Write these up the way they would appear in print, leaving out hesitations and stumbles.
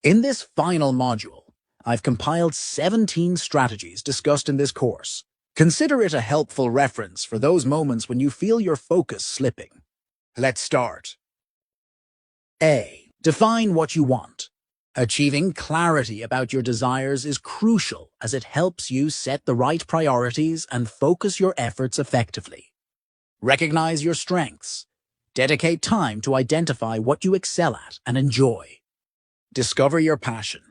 In this final module, I've compiled 17 strategies discussed in this course. Consider it a helpful reference for those moments when you feel your focus slipping. Let's start. A. Define what you want. Achieving clarity about your desires is crucial as it helps you set the right priorities and focus your efforts effectively. Recognize your strengths. Dedicate time to identify what you excel at and enjoy. Discover your passion.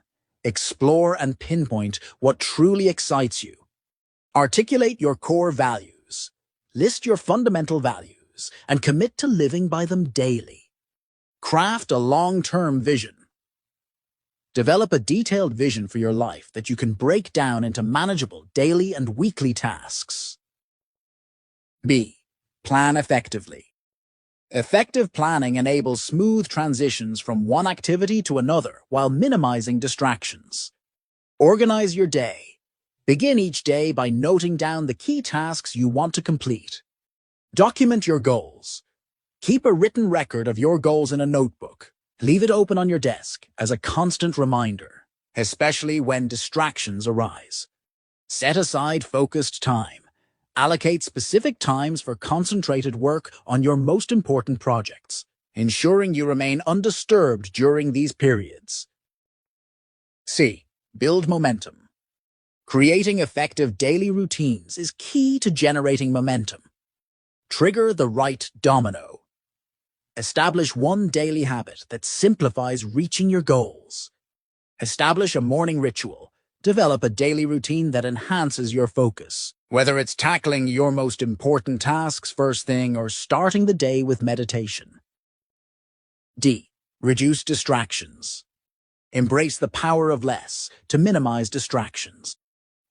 Explore and pinpoint what truly excites you. Articulate your core values. List your fundamental values and commit to living by them daily. Craft a long-term vision. Develop a detailed vision for your life that you can break down into manageable daily and weekly tasks. B. Plan effectively. Effective planning enables smooth transitions from one activity to another while minimizing distractions. Organize your day. Begin each day by noting down the key tasks you want to complete. Document your goals. Keep a written record of your goals in a notebook. Leave it open on your desk as a constant reminder, especially when distractions arise. Set aside focused time. Allocate specific times for concentrated work on your most important projects, ensuring you remain undisturbed during these periods. C. Build momentum. Creating effective daily routines is key to generating momentum. Trigger the right domino. Establish one daily habit that simplifies reaching your goals. Establish a morning ritual. Develop a daily routine that enhances your focus. Whether it's tackling your most important tasks first thing or starting the day with meditation. D. Reduce distractions. Embrace the power of less to minimize distractions.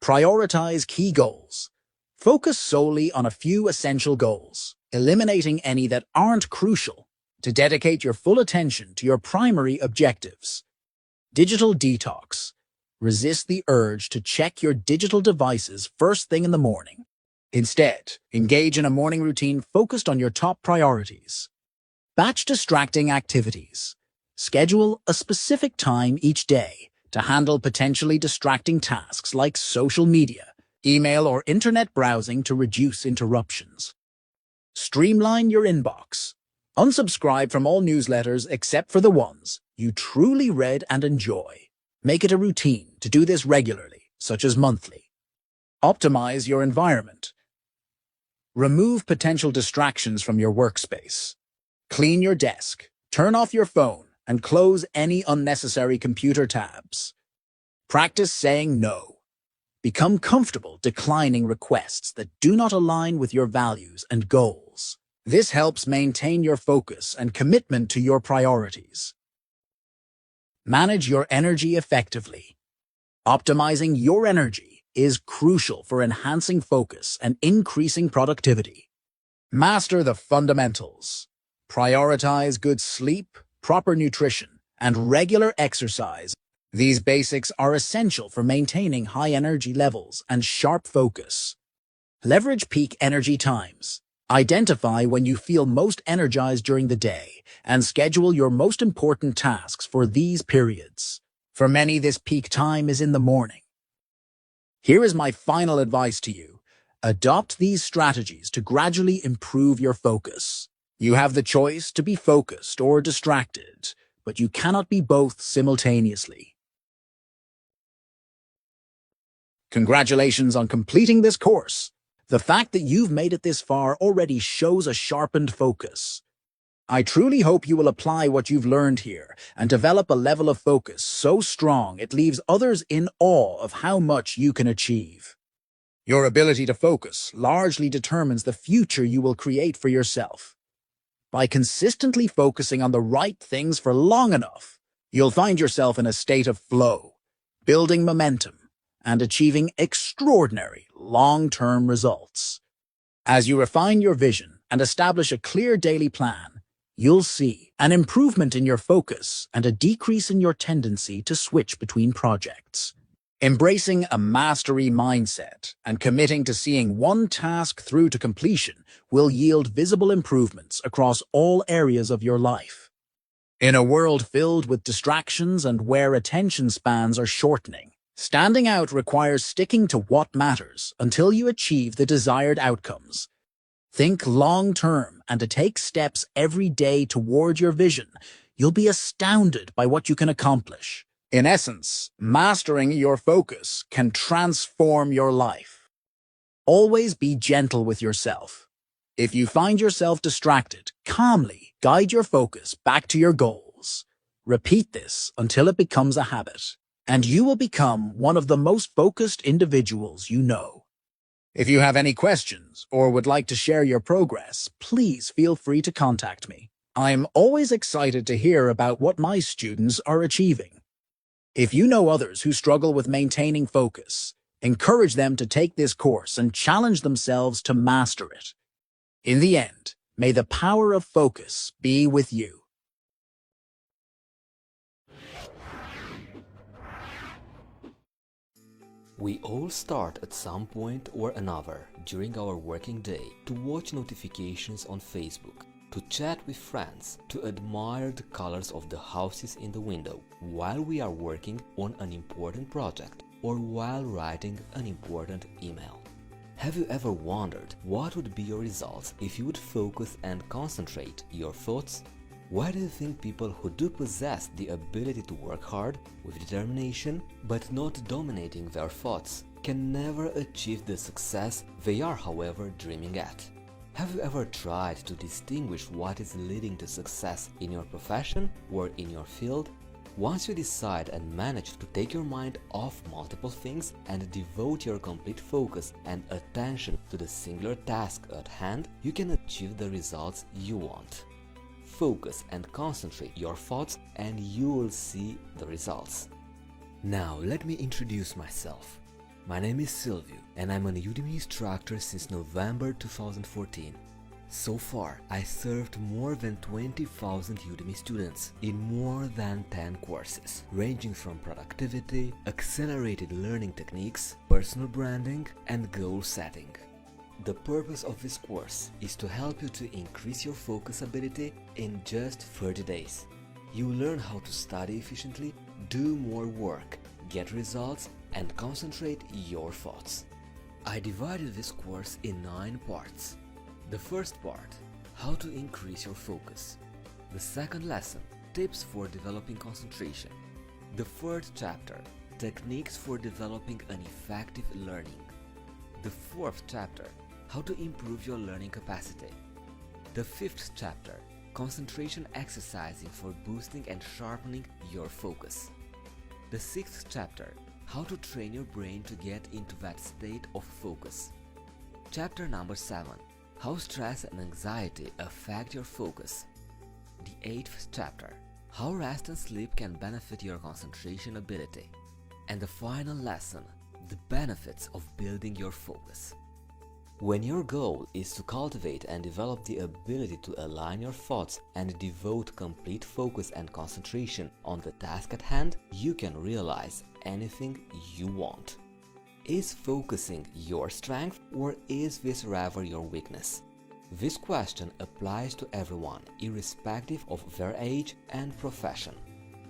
Prioritize key goals. Focus solely on a few essential goals, eliminating any that aren't crucial to dedicate your full attention to your primary objectives. Digital detox. Resist the urge to check your digital devices first thing in the morning. Instead, engage in a morning routine focused on your top priorities. Batch distracting activities. Schedule a specific time each day to handle potentially distracting tasks like social media, email, or internet browsing to reduce interruptions. Streamline your inbox. Unsubscribe from all newsletters except for the ones you truly read and enjoy. Make it a routine to do this regularly, such as monthly. Optimize your environment. Remove potential distractions from your workspace. Clean your desk, turn off your phone, and close any unnecessary computer tabs. Practice saying no. Become comfortable declining requests that do not align with your values and goals. This helps maintain your focus and commitment to your priorities. Manage your energy effectively. Optimizing your energy is crucial for enhancing focus and increasing productivity. Master the fundamentals. Prioritize good sleep, proper nutrition, and regular exercise. These basics are essential for maintaining high energy levels and sharp focus. Leverage peak energy times. Identify when you feel most energized during the day and schedule your most important tasks for these periods. For many, this peak time is in the morning. Here is my final advice to you. Adopt these strategies to gradually improve your focus. You have the choice to be focused or distracted, but you cannot be both simultaneously. Congratulations on completing this course. The fact that you've made it this far already shows a sharpened focus. I truly hope you will apply what you've learned here and develop a level of focus so strong it leaves others in awe of how much you can achieve. Your ability to focus largely determines the future you will create for yourself. By consistently focusing on the right things for long enough, you'll find yourself in a state of flow, building momentum, and achieving extraordinary long-term results. As you refine your vision and establish a clear daily plan, you'll see an improvement in your focus and a decrease in your tendency to switch between projects. Embracing a mastery mindset and committing to seeing one task through to completion will yield visible improvements across all areas of your life. In a world filled with distractions and where attention spans are shortening, standing out requires sticking to what matters until you achieve the desired outcomes. Think long-term and to take steps every day toward your vision. You'll be astounded by what you can accomplish. In essence, mastering your focus can transform your life. Always be gentle with yourself. If you find yourself distracted, calmly guide your focus back to your goals. Repeat this until it becomes a habit, and you will become one of the most focused individuals you know. If you have any questions or would like to share your progress, please feel free to contact me. I'm always excited to hear about what my students are achieving. If you know others who struggle with maintaining focus, encourage them to take this course and challenge themselves to master it. In the end, may the power of focus be with you. We all start at some point or another during our working day to watch notifications on Facebook, to chat with friends, to admire the colors of the houses in the window while we are working on an important project or while writing an important email. Have you ever wondered what would be your results if you would focus and concentrate your thoughts? Why do you think people who do possess the ability to work hard, with determination, but not dominating their thoughts, can never achieve the success they are, however, dreaming at? Have you ever tried to distinguish what is leading to success in your profession or in your field? Once you decide and manage to take your mind off multiple things and devote your complete focus and attention to the singular task at hand, you can achieve the results you want. Focus and concentrate your thoughts and you will see the results. Now let me introduce myself. My name is Silvio and I'm an Udemy instructor since November 2014. So far, I served more than 20,000 Udemy students in more than 10 courses, ranging from productivity, accelerated learning techniques, personal branding, and goal setting. The purpose of this course is to help you to increase your focus ability in just 30 days. You will learn how to study efficiently, do more work, get results, and concentrate your thoughts. I divided this course in 9 parts. The first part, how to increase your focus. The second lesson, tips for developing concentration. The third chapter, techniques for developing an effective learning. The fourth chapter, how to improve your learning capacity. The fifth chapter, concentration exercising for boosting and sharpening your focus. The sixth chapter, how to train your brain to get into that state of focus. Chapter number 7, how stress and anxiety affect your focus. The 8th chapter, how rest and sleep can benefit your concentration ability. And the final lesson, the benefits of building your focus. When your goal is to cultivate and develop the ability to align your thoughts and devote complete focus and concentration on the task at hand, you can realize anything you want. Is focusing your strength or is this rather your weakness? This question applies to everyone, irrespective of their age and profession.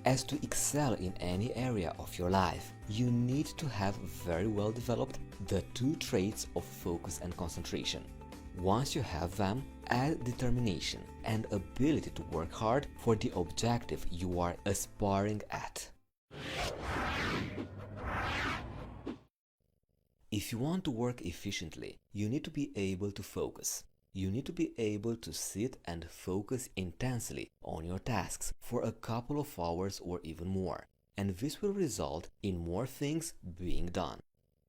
As to excel in any area of your life, you need to have very well developed the 2 traits of focus and concentration. Once you have them, add determination and ability to work hard for the objective you are aspiring at. If you want to work efficiently, you need to be able to focus. You need to be able to sit and focus intensely on your tasks for a couple of hours or even more, and this will result in more things being done.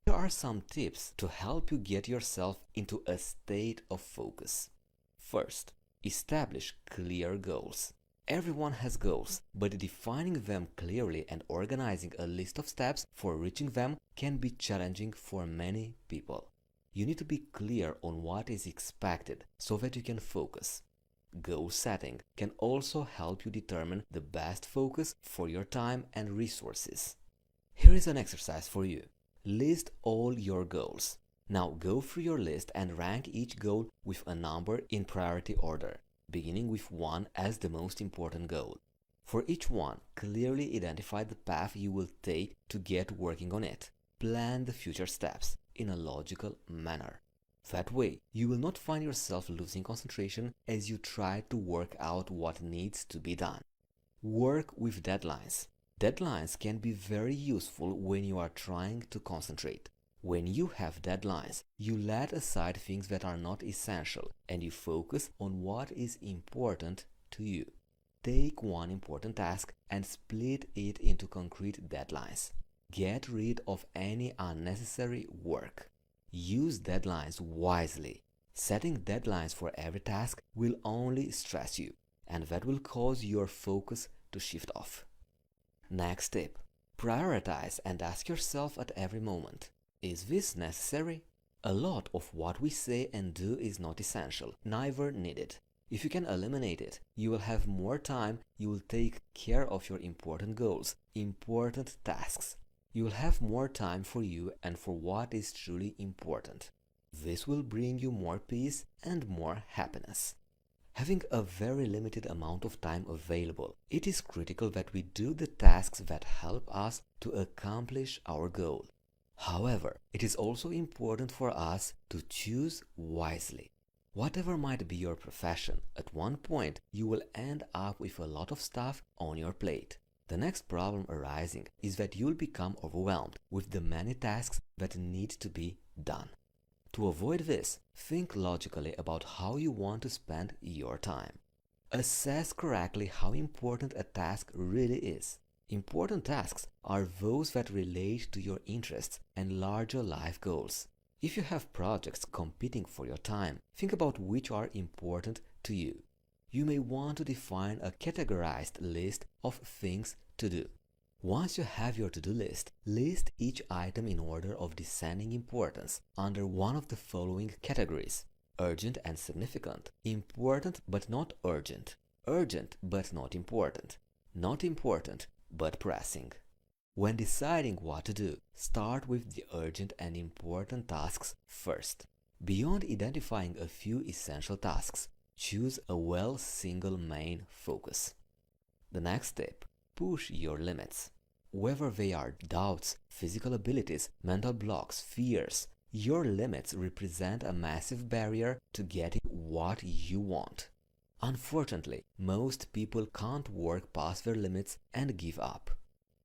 Here are some tips to help you get yourself into a state of focus. First, establish clear goals. Everyone has goals, but defining them clearly and organizing a list of steps for reaching them can be challenging for many people. You need to be clear on what is expected so that you can focus. Goal setting can also help you determine the best focus for your time and resources. Here is an exercise for you. List all your goals. Now go through your list and rank each goal with a number in priority order, beginning with 1 as the most important goal. For each one, clearly identify the path you will take to get working on it. Plan the future steps in a logical manner. That way, you will not find yourself losing concentration as you try to work out what needs to be done. Work with deadlines. Deadlines can be very useful when you are trying to concentrate. When you have deadlines, you let aside things that are not essential and you focus on what is important to you. Take one important task and split it into concrete deadlines. Get rid of any unnecessary work. Use deadlines wisely. Setting deadlines for every task will only stress you, and that will cause your focus to shift off. Next tip. Prioritize and ask yourself at every moment, is this necessary? A lot of what we say and do is not essential, neither needed. If you can eliminate it, you will have more time, you will take care of your important goals, important tasks. You will have more time for you and for what is truly important. This will bring you more peace and more happiness. Having a very limited amount of time available, it is critical that we do the tasks that help us to accomplish our goal. However, it is also important for us to choose wisely. Whatever might be your profession, at one point you will end up with a lot of stuff on your plate. The next problem arising is that you'll become overwhelmed with the many tasks that need to be done. To avoid this, think logically about how you want to spend your time. Assess correctly how important a task really is. Important tasks are those that relate to your interests and larger life goals. If you have projects competing for your time, think about which are important to you. You may want to define a categorized list of things to do. Once you have your to-do list, list each item in order of descending importance under one of the following categories: urgent and significant, important but not urgent, urgent but not important but pressing. When deciding what to do, start with the urgent and important tasks first. Beyond identifying a few essential tasks, choose a single main focus. The next step, push your limits. Whether they are doubts, physical abilities, mental blocks, fears, your limits represent a massive barrier to getting what you want. Unfortunately, most people can't work past their limits and give up.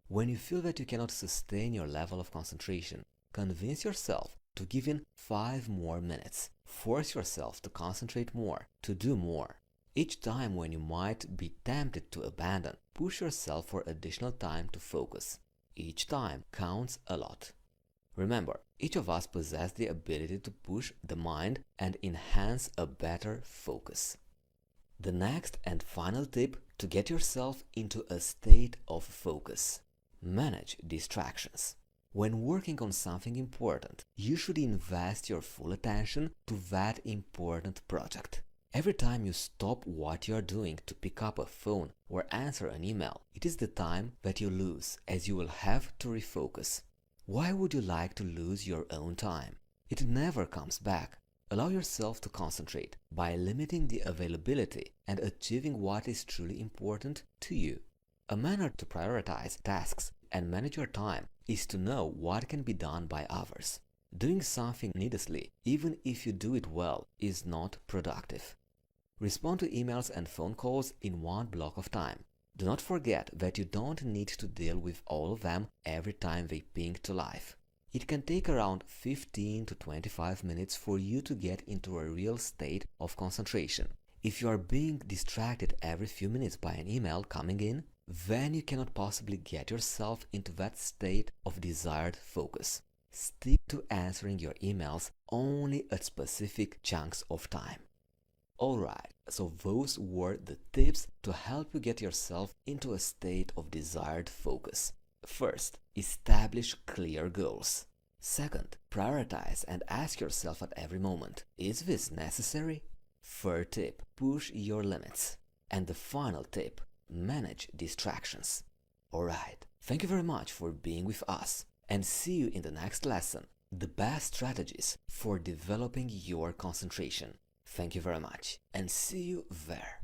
When you feel that you cannot sustain your level of concentration, convince yourself to give in 5 more minutes. Force yourself to concentrate more, to do more. Each time when you might be tempted to abandon, push yourself for additional time to focus. Each time counts a lot. Remember, each of us possess the ability to push the mind and enhance a better focus. The next and final tip to get yourself into a state of focus. Manage distractions. When working on something important, you should invest your full attention to that important project. Every time you stop what you are doing to pick up a phone or answer an email, it is the time that you lose, as you will have to refocus. Why would you like to lose your own time? It never comes back. Allow yourself to concentrate by limiting the availability and achieving what is truly important to you. A manner to prioritize tasks and manage your time is to know what can be done by others. Doing something needlessly, even if you do it well, is not productive. Respond to emails and phone calls in one block of time. Do not forget that you don't need to deal with all of them every time they ping to life. It can take around 15 to 25 minutes for you to get into a real state of concentration. If you are being distracted every few minutes by an email coming in, then you cannot possibly get yourself into that state of desired focus. Stick to answering your emails only at specific chunks of time. Alright, so those were the tips to help you get yourself into a state of desired focus. First, establish clear goals. Second, prioritize and ask yourself at every moment, is this necessary? Third tip, push your limits. And the final tip, manage distractions. Alright, thank you very much for being with us, and see you in the next lesson, the best strategies for developing your concentration. Thank you very much, and see you there.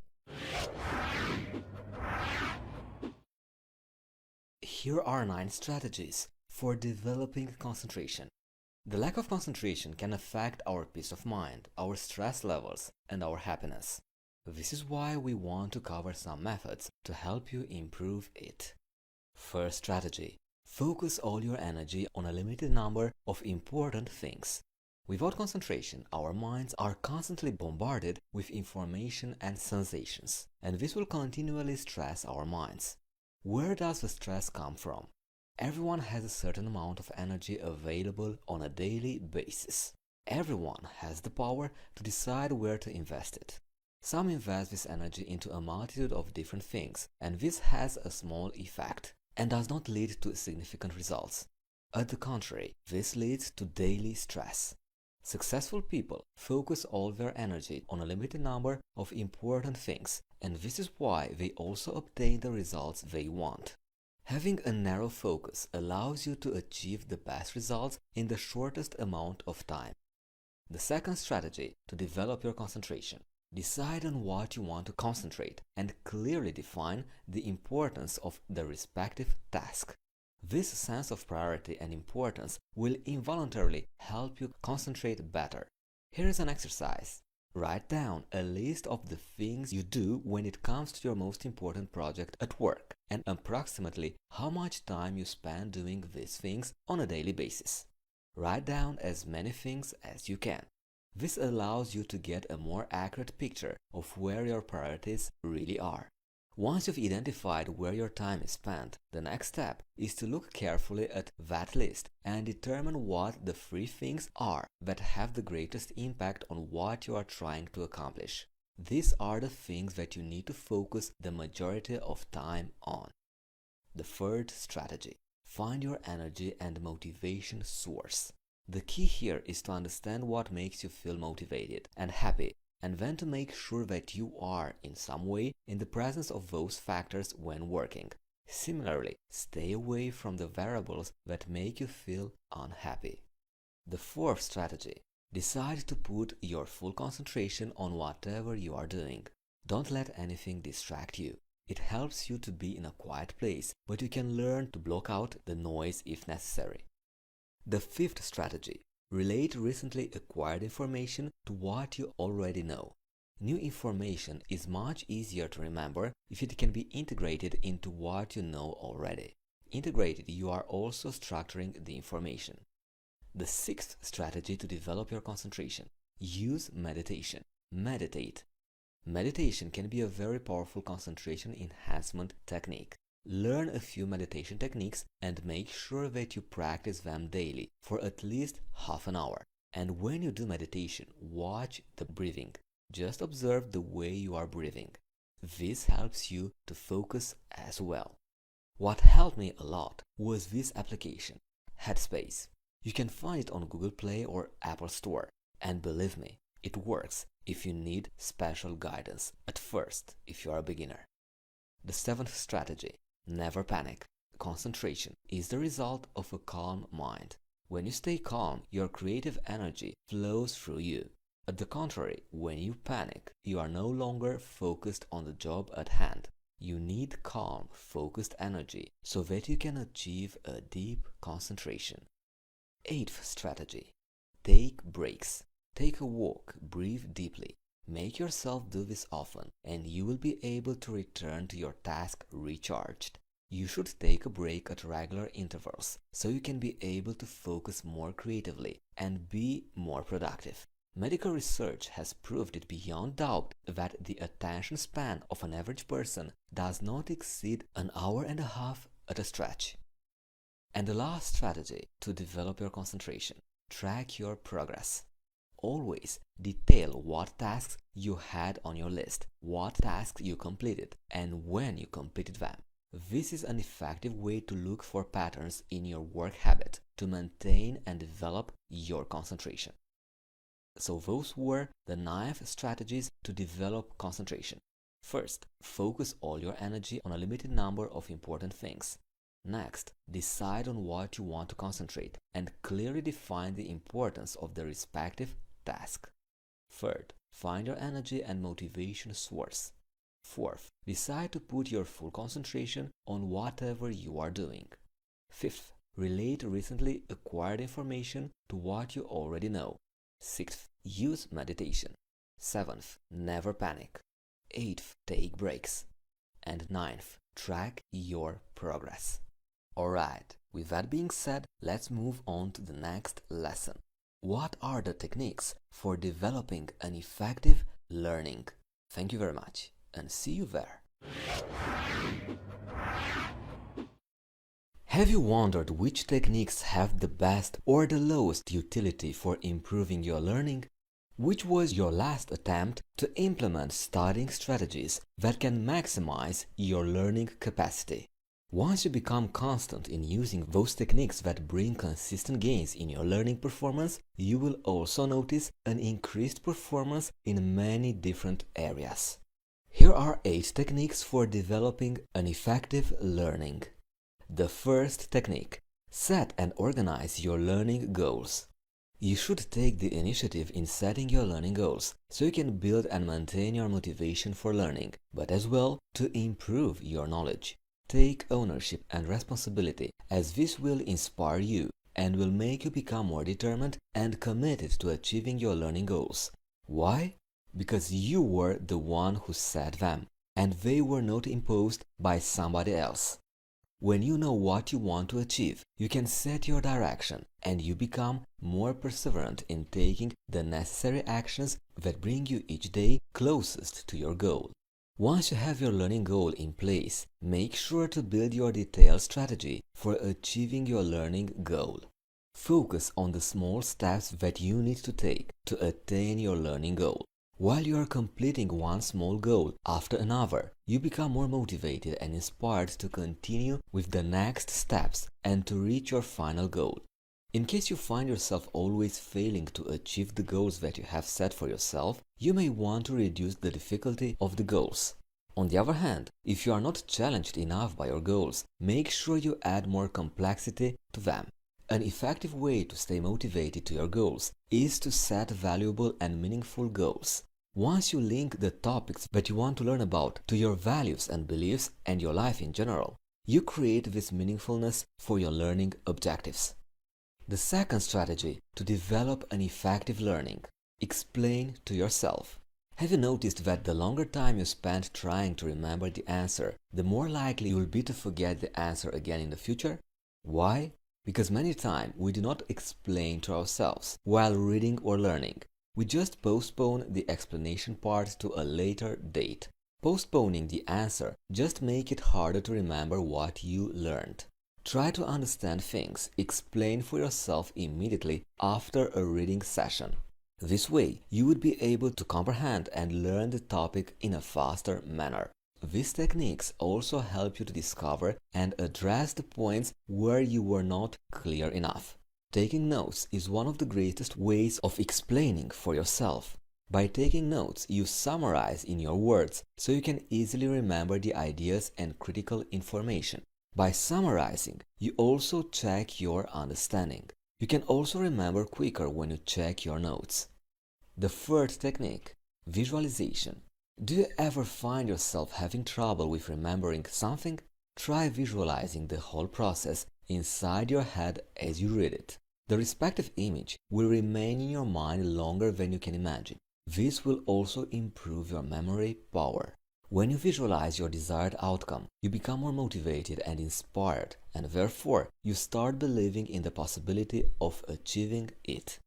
Here are 9 strategies for developing concentration. The lack of concentration can affect our peace of mind, our stress levels, and our happiness. This is why we want to cover some methods to help you improve it. First strategy: focus all your energy on a limited number of important things. Without concentration, our minds are constantly bombarded with information and sensations, and this will continually stress our minds. Where does the stress come from? Everyone has a certain amount of energy available on a daily basis. Everyone has the power to decide where to invest it. Some invest this energy into a multitude of different things, and this has a small effect and does not lead to significant results. On the contrary, this leads to daily stress. Successful people focus all their energy on a limited number of important things, and this is why they also obtain the results they want. Having a narrow focus allows you to achieve the best results in the shortest amount of time. The second strategy to develop your concentration: decide on what you want to concentrate and clearly define the importance of the respective task. This sense of priority and importance will involuntarily help you concentrate better. Here is an exercise. Write down a list of the things you do when it comes to your most important project at work and approximately how much time you spend doing these things on a daily basis. Write down as many things as you can. This allows you to get a more accurate picture of where your priorities really are. Once you've identified where your time is spent, the next step is to look carefully at that list and determine what the 3 things are that have the greatest impact on what you are trying to accomplish. These are the things that you need to focus the majority of time on. The third strategy: find your energy and motivation source. The key here is to understand what makes you feel motivated and happy, and then to make sure that you are, in some way, in the presence of those factors when working. Similarly, stay away from the variables that make you feel unhappy. The fourth strategy: decide to put your full concentration on whatever you are doing. Don't let anything distract you. It helps you to be in a quiet place, but you can learn to block out the noise if necessary. The fifth strategy: relate recently acquired information to what you already know. New information is much easier to remember if it can be integrated into what you know already. Integrated, you are also structuring the information. The sixth strategy to develop your concentration: use meditation. Meditate. Meditation can be a very powerful concentration enhancement technique. Learn a few meditation techniques and make sure that you practice them daily for at least half an hour. And when you do meditation, watch the breathing. Just observe the way you are breathing. This helps you to focus as well. What helped me a lot was this application, Headspace. You can find it on Google Play or Apple Store. And believe me, it works if you need special guidance at first if you are a beginner. The seventh strategy: never panic. Concentration is the result of a calm mind. When you stay calm, your creative energy flows through you. At the contrary, when you panic, you are no longer focused on the job at hand. You need calm, focused energy so that you can achieve a deep concentration. Eighth strategy: take breaks. Take a walk, breathe deeply. Make yourself do this often, and you will be able to return to your task recharged. You should take a break at regular intervals so you can be able to focus more creatively and be more productive. Medical research has proved it beyond doubt that the attention span of an average person does not exceed an hour and a half at a stretch. And the last strategy to develop your concentration: track your progress. Always detail what tasks you had on your list, what tasks you completed, and when you completed them. This is an effective way to look for patterns in your work habit to maintain and develop your concentration. So those were the 9 strategies to develop concentration. First, focus all your energy on a limited number of important things. Next, decide on what you want to concentrate and clearly define the importance of the respective task. Third, find your energy and motivation source. Fourth, decide to put your full concentration on whatever you are doing. Fifth, relate recently acquired information to what you already know. Sixth, use meditation. Seventh, never panic. Eighth, take breaks. And ninth, track your progress. Alright, with that being said, let's move on to the next lesson. What are the techniques for developing an effective learning? Thank you very much, and see you there. Have you wondered which techniques have the best or the lowest utility for improving your learning? Which was your last attempt to implement studying strategies that can maximize your learning capacity? Once you become constant in using those techniques that bring consistent gains in your learning performance, you will also notice an increased performance in many different areas. Here are 8 techniques for developing an effective learning. The first technique: set and organize your learning goals. You should take the initiative in setting your learning goals so you can build and maintain your motivation for learning, but as well to improve your knowledge. Take ownership and responsibility, as this will inspire you and will make you become more determined and committed to achieving your learning goals. Why? Because you were the one who set them, and they were not imposed by somebody else. When you know what you want to achieve, you can set your direction and you become more perseverant in taking the necessary actions that bring you each day closest to your goal. Once you have your learning goal in place, make sure to build your detailed strategy for achieving your learning goal. Focus on the small steps that you need to take to attain your learning goal. While you are completing one small goal after another, you become more motivated and inspired to continue with the next steps and to reach your final goal. In case you find yourself always failing to achieve the goals that you have set for yourself, you may want to reduce the difficulty of the goals. On the other hand, if you are not challenged enough by your goals, make sure you add more complexity to them. An effective way to stay motivated to your goals is to set valuable and meaningful goals. Once you link the topics that you want to learn about to your values and beliefs and your life in general, you create this meaningfulness for your learning objectives. The second strategy to develop an effective learning: explain to yourself. Have you noticed that the longer time you spend trying to remember the answer, the more likely you will be to forget the answer again in the future? Why? Because many times we do not explain to ourselves while reading or learning. We just postpone the explanation part to a later date. Postponing the answer just makes it harder to remember what you learned. Try to understand things explained for yourself immediately after a reading session. This way, you would be able to comprehend and learn the topic in a faster manner. These techniques also help you to discover and address the points where you were not clear enough. Taking notes is one of the greatest ways of explaining for yourself. By taking notes, you summarize in your words so you can easily remember the ideas and critical information. By summarizing, you also check your understanding. You can also remember quicker when you check your notes. The third technique: visualization. Do you ever find yourself having trouble with remembering something? Try visualizing the whole process inside your head as you read it. The respective image will remain in your mind longer than you can imagine. This will also improve your memory power. When you visualize your desired outcome, you become more motivated and inspired, and therefore you start believing in the possibility of achieving it.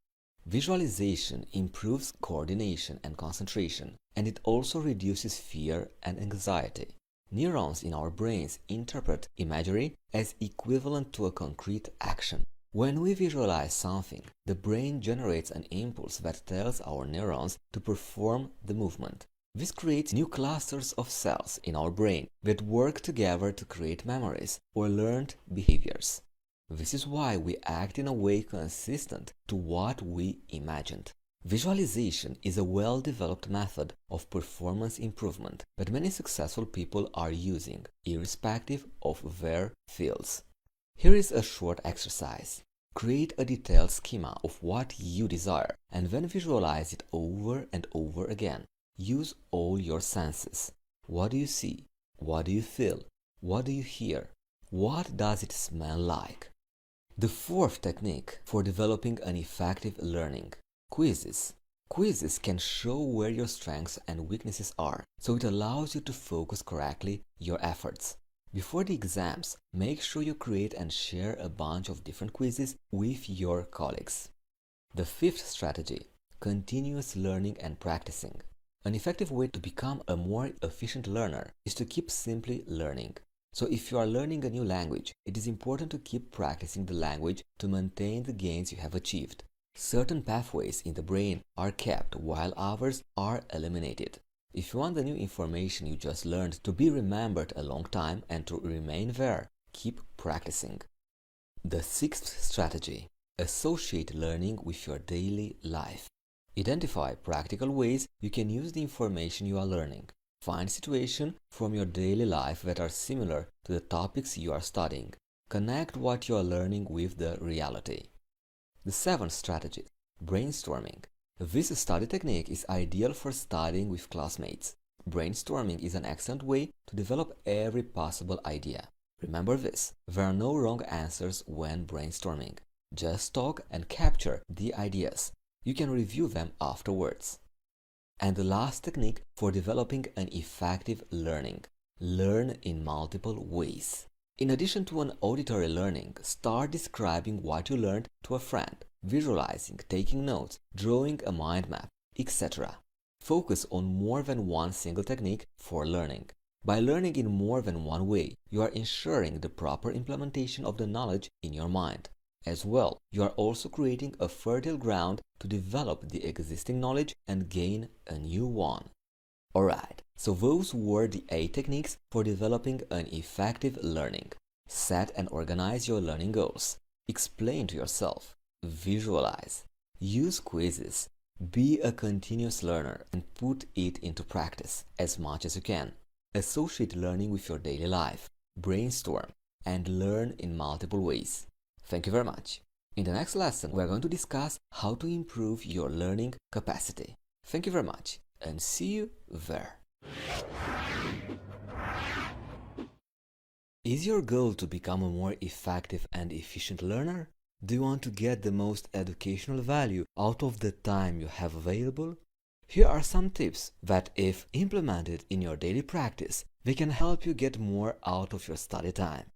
Visualization improves coordination and concentration, and it also reduces fear and anxiety. Neurons in our brains interpret imagery as equivalent to a concrete action. When we visualize something, the brain generates an impulse that tells our neurons to perform the movement. This creates new clusters of cells in our brain that work together to create memories or learned behaviors. This is why we act in a way consistent to what we imagined. Visualization is a well-developed method of performance improvement that many successful people are using, irrespective of their fields. Here is a short exercise. Create a detailed schema of what you desire and then visualize it over and over again. Use all your senses. What do you see? What do you feel? What do you hear? What does it smell like? The fourth technique for developing an effective learning: quizzes. Quizzes can show where your strengths and weaknesses are, so it allows you to focus correctly your efforts. Before the exams, make sure you create and share a bunch of different quizzes with your colleagues. The fifth strategy: continuous learning and practicing. An effective way to become a more efficient learner is to keep simply learning. So if you are learning a new language, it is important to keep practicing the language to maintain the gains you have achieved. Certain pathways in the brain are kept while others are eliminated. If you want the new information you just learned to be remembered a long time and to remain there, keep practicing. The sixth strategy: associate learning with your daily life. Identify practical ways you can use the information you are learning. Find situations from your daily life that are similar to the topics you are studying. Connect what you are learning with the reality. The seventh strategy: brainstorming. This study technique is ideal for studying with classmates. Brainstorming is an excellent way to develop every possible idea. Remember this: there are no wrong answers when brainstorming. Just talk and capture the ideas. You can review them afterwards. And the last technique for developing an effective learning: learn in multiple ways. In addition to an auditory learning, start describing what you learned to a friend, visualizing, taking notes, drawing a mind map, etc. Focus on more than one single technique for learning. By learning in more than one way, you are ensuring the proper implementation of the knowledge in your mind. As well, you are also creating a fertile ground to develop the existing knowledge and gain a new one. Alright, so those were the 8 techniques for developing an effective learning. Set and organize your learning goals. Explain to yourself. Visualize. Use quizzes. Be a continuous learner and put it into practice as much as you can. Associate learning with your daily life. Brainstorm and learn in multiple ways. Thank you very much. In the next lesson, we are going to discuss how to improve your learning capacity. Thank you very much and see you there. Is your goal to become a more effective and efficient learner? Do you want to get the most educational value out of the time you have available? Here are some tips that, if implemented in your daily practice, they can help you get more out of your study time.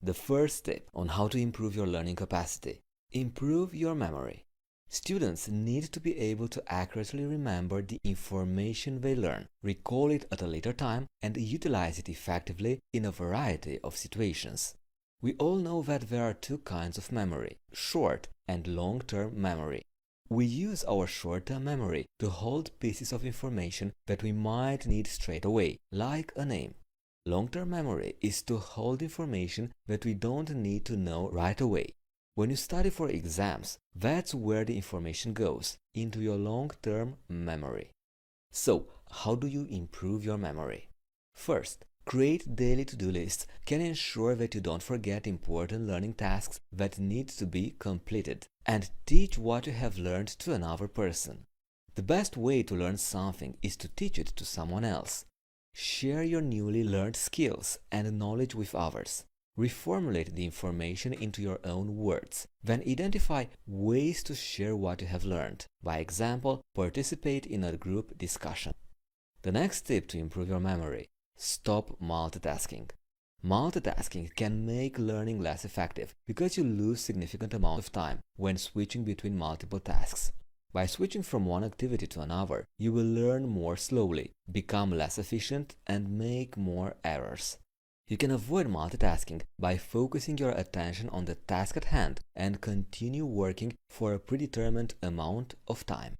The first tip on how to improve your learning capacity: improve your memory. Students need to be able to accurately remember the information they learn, recall it at a later time, and utilize it effectively in a variety of situations. We all know that there are two kinds of memory: short and long-term memory. We use our short-term memory to hold pieces of information that we might need straight away, like a name. Long-term memory is to hold information that we don't need to know right away. When you study for exams, that's where the information goes, into your long-term memory. So, how do you improve your memory? First, create daily to-do lists can ensure that you don't forget important learning tasks that need to be completed, and teach what you have learned to another person. The best way to learn something is to teach it to someone else. Share your newly learned skills and knowledge with others. Reformulate the information into your own words. Then identify ways to share what you have learned. By example, participate in a group discussion. The next tip to improve your memory: stop multitasking. Multitasking can make learning less effective because you lose significant amount of time when switching between multiple tasks. By switching from one activity to another, you will learn more slowly, become less efficient, and make more errors. You can avoid multitasking by focusing your attention on the task at hand and continue working for a predetermined amount of time.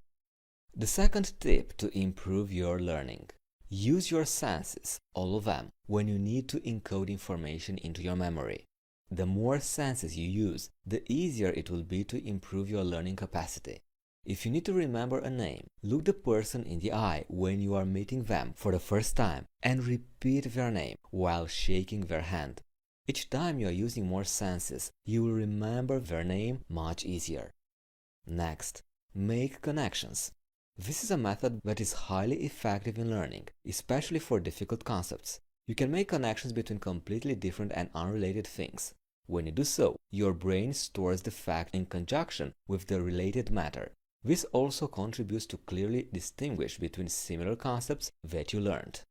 The second tip to improve your learning: use your senses, all of them, when you need to encode information into your memory. The more senses you use, the easier it will be to improve your learning capacity. If you need to remember a name, look the person in the eye when you are meeting them for the first time and repeat their name while shaking their hand. Each time you are using more senses, you will remember their name much easier. Next, make connections. This is a method that is highly effective in learning, especially for difficult concepts. You can make connections between completely different and unrelated things. When you do so, your brain stores the fact in conjunction with the related matter. This also contributes to clearly distinguish between similar concepts that you learned.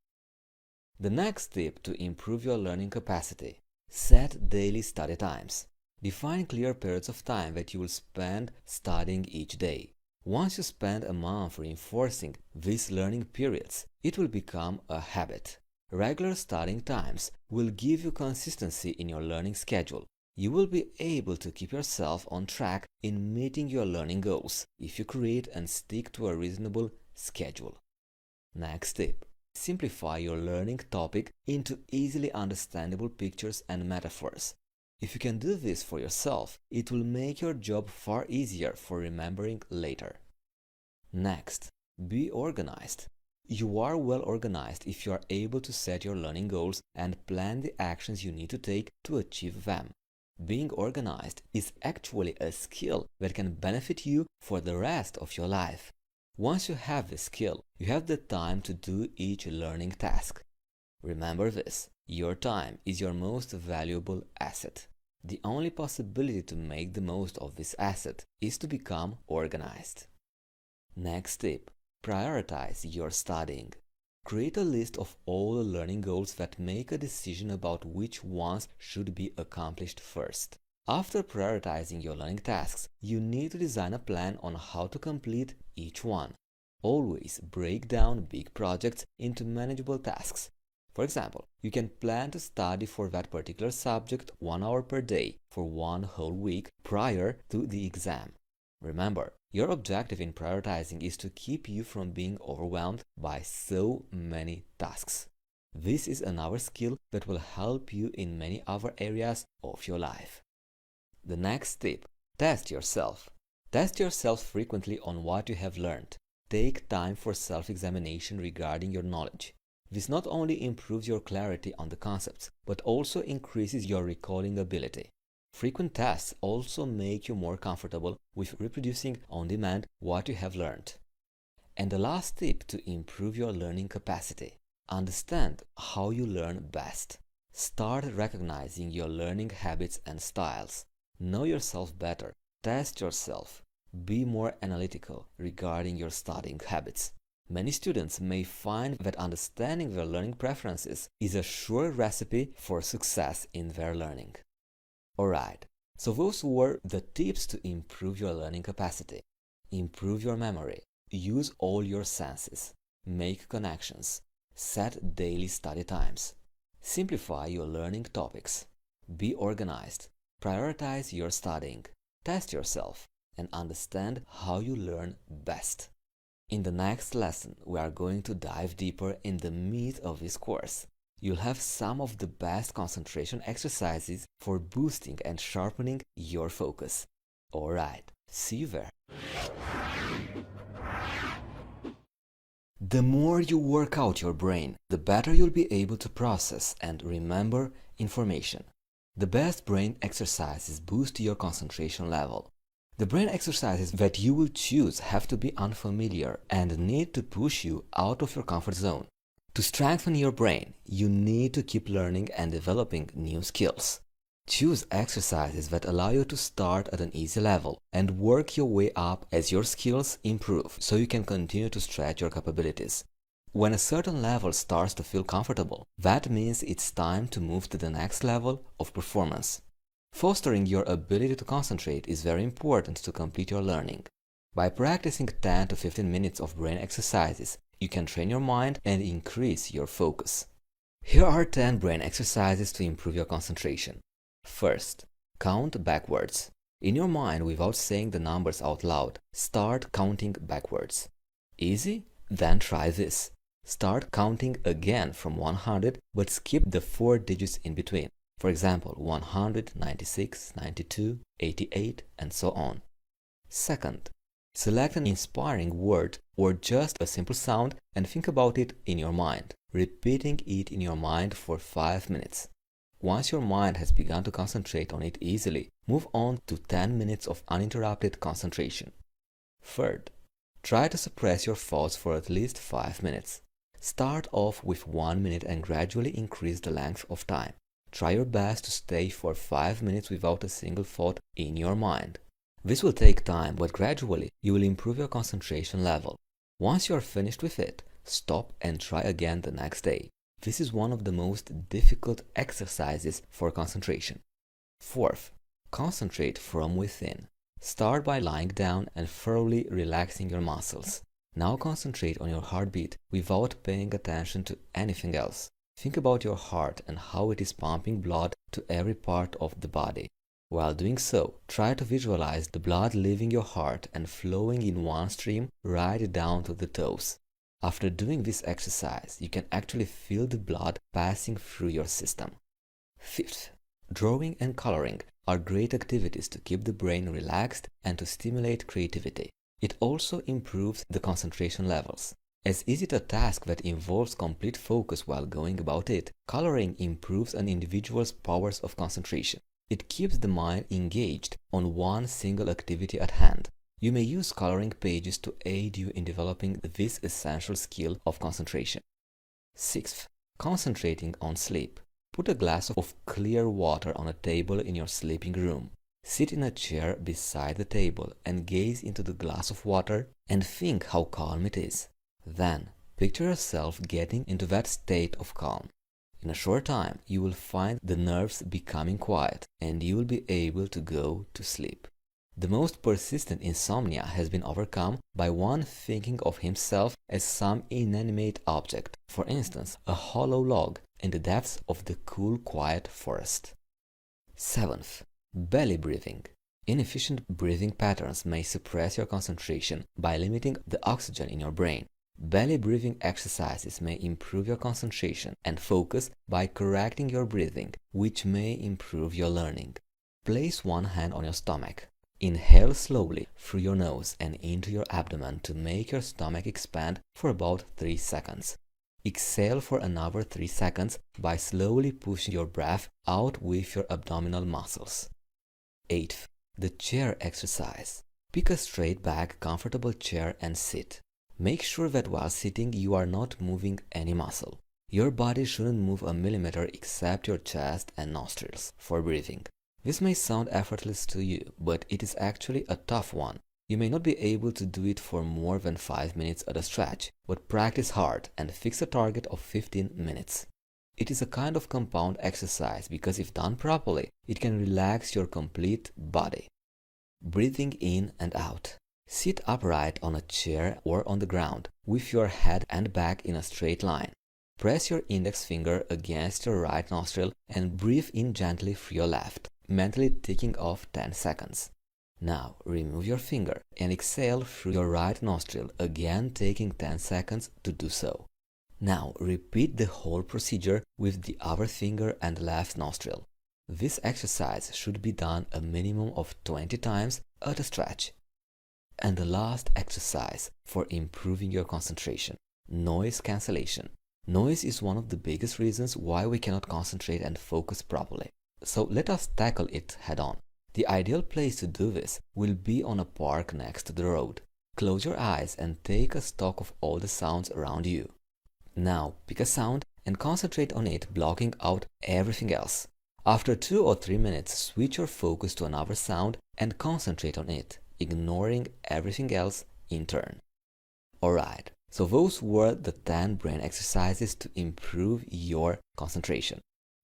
The next tip to improve your learning capacity: set daily study times. Define clear periods of time that you will spend studying each day. Once you spend a month reinforcing these learning periods, it will become a habit. Regular studying times will give you consistency in your learning schedule. You will be able to keep yourself on track in meeting your learning goals if you create and stick to a reasonable schedule. Next tip: simplify your learning topic into easily understandable pictures and metaphors. If you can do this for yourself, it will make your job far easier for remembering later. Next, be organized. You are well organized if you are able to set your learning goals and plan the actions you need to take to achieve them. Being organized is actually a skill that can benefit you for the rest of your life. Once you have this skill, you have the time to do each learning task. Remember this: your time is your most valuable asset. The only possibility to make the most of this asset is to become organized. Next tip: prioritize your studying. Create a list of all the learning goals that make a decision about which ones should be accomplished first. After prioritizing your learning tasks, you need to design a plan on how to complete each one. Always break down big projects into manageable tasks. For example, you can plan to study for that particular subject 1 hour per day for 1 whole week prior to the exam. Remember, your objective in prioritizing is to keep you from being overwhelmed by so many tasks. This is another skill that will help you in many other areas of your life. The next tip: test yourself. Test yourself frequently on what you have learned. Take time for self-examination regarding your knowledge. This not only improves your clarity on the concepts, but also increases your recalling ability. Frequent tests also make you more comfortable with reproducing on demand what you have learned. And the last tip to improve your learning capacity: understand how you learn best. Start recognizing your learning habits and styles. Know yourself better. Test yourself. Be more analytical regarding your studying habits. Many students may find that understanding their learning preferences is a sure recipe for success in their learning. Alright, so those were the tips to improve your learning capacity. Improve your memory. Use all your senses. Make connections. Set daily study times. Simplify your learning topics. Be organized. Prioritize your studying. Test yourself and understand how you learn best. In the next lesson, we are going to dive deeper in the meat of this course. You'll have some of the best concentration exercises for boosting and sharpening your focus. Alright, see you there. The more you work out your brain, the better you'll be able to process and remember information. The best brain exercises boost your concentration level. The brain exercises that you will choose have to be unfamiliar and need to push you out of your comfort zone. To strengthen your brain, you need to keep learning and developing new skills. Choose exercises that allow you to start at an easy level and work your way up as your skills improve so you can continue to stretch your capabilities. When a certain level starts to feel comfortable, that means it's time to move to the next level of performance. Fostering your ability to concentrate is very important to complete your learning. By practicing 10 to 15 minutes of brain exercises, you can train your mind and increase your focus. Here are 10 brain exercises to improve your concentration. First, count backwards. In your mind, without saying the numbers out loud, start counting backwards. Easy? Then try this. Start counting again from 100, but skip the 4 digits in between. For example, 100, 96, 92, 88, and so on. Second, select an inspiring word or just a simple sound and think about it in your mind, repeating it in your mind for 5 minutes. Once your mind has begun to concentrate on it easily, move on to 10 minutes of uninterrupted concentration. Third, Try to suppress your thoughts for at least 5 minutes. Start off with 1 minute and gradually increase the length of time. Try your best to stay for 5 minutes without a single thought in your mind. This will take time, but gradually you will improve your concentration level. Once you are finished with it, stop and try again the next day. This is one of the most difficult exercises for concentration. Fourth, concentrate from within. Start by lying down and thoroughly relaxing your muscles. Now concentrate on your heartbeat without paying attention to anything else. Think about your heart and how it is pumping blood to every part of the body. While doing so, try to visualize the blood leaving your heart and flowing in one stream right down to the toes. After doing this exercise, you can actually feel the blood passing through your system. Fifth, drawing and coloring are great activities to keep the brain relaxed and to stimulate creativity. It also improves the concentration levels. As is it a task that involves complete focus while going about it, coloring improves an individual's powers of concentration. It keeps the mind engaged on one single activity at hand. You may use coloring pages to aid you in developing this essential skill of concentration. Sixth, concentrating on sleep. Put a glass of clear water on a table in your sleeping room. Sit in a chair beside the table and gaze into the glass of water and think how calm it is. Then, picture yourself getting into that state of calm. In a short time, you will find the nerves becoming quiet and you will be able to go to sleep. The most persistent insomnia has been overcome by one thinking of himself as some inanimate object, for instance, a hollow log in the depths of the cool, quiet forest. Seventh, belly breathing. Inefficient breathing patterns may suppress your concentration by limiting the oxygen in your brain. Belly breathing exercises may improve your concentration and focus by correcting your breathing, which may improve your learning. Place one hand on your stomach. Inhale slowly through your nose and into your abdomen to make your stomach expand for about 3 seconds. Exhale for another 3 seconds by slowly pushing your breath out with your abdominal muscles. Eighth, the chair exercise. Pick a straight back, comfortable chair and sit. Make sure that while sitting you are not moving any muscle. Your body shouldn't move a millimeter except your chest and nostrils for breathing. This may sound effortless to you, but it is actually a tough one. You may not be able to do it for more than 5 minutes at a stretch, but practice hard and fix a target of 15 minutes. It is a kind of compound exercise because if done properly, it can relax your complete body. Breathing in and out. Sit upright on a chair or on the ground with your head and back in a straight line. Press your index finger against your right nostril and breathe in gently through your left, mentally ticking off 10 seconds. Now remove your finger and exhale through your right nostril, again taking 10 seconds to do so. Now repeat the whole procedure with the other finger and left nostril. This exercise should be done a minimum of 20 times at a stretch. And the last exercise for improving your concentration, noise cancellation. Noise is one of the biggest reasons why we cannot concentrate and focus properly. So let us tackle it head on. The ideal place to do this will be on a park next to the road. Close your eyes and take a stock of all the sounds around you. Now pick a sound and concentrate on it, blocking out everything else. After 2 or 3 minutes, switch your focus to another sound and concentrate on it, ignoring everything else in turn. Alright, so those were the 10 brain exercises to improve your concentration.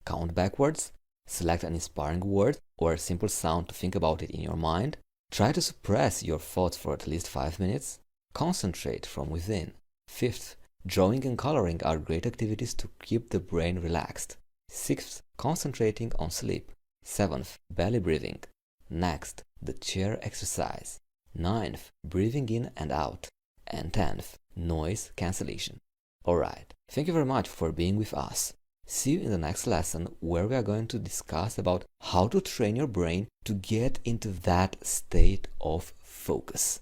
Count backwards, select an inspiring word or a simple sound to think about it in your mind, try to suppress your thoughts for at least 5 minutes, concentrate from within. Fifth, drawing and coloring are great activities to keep the brain relaxed. Sixth, concentrating on sleep. Seventh, belly breathing. Next, the chair exercise. Ninth, breathing in and out. And 10th, noise cancellation. Alright, thank you very much for being with us. See you in the next lesson where we are going to discuss about how to train your brain to get into that state of focus.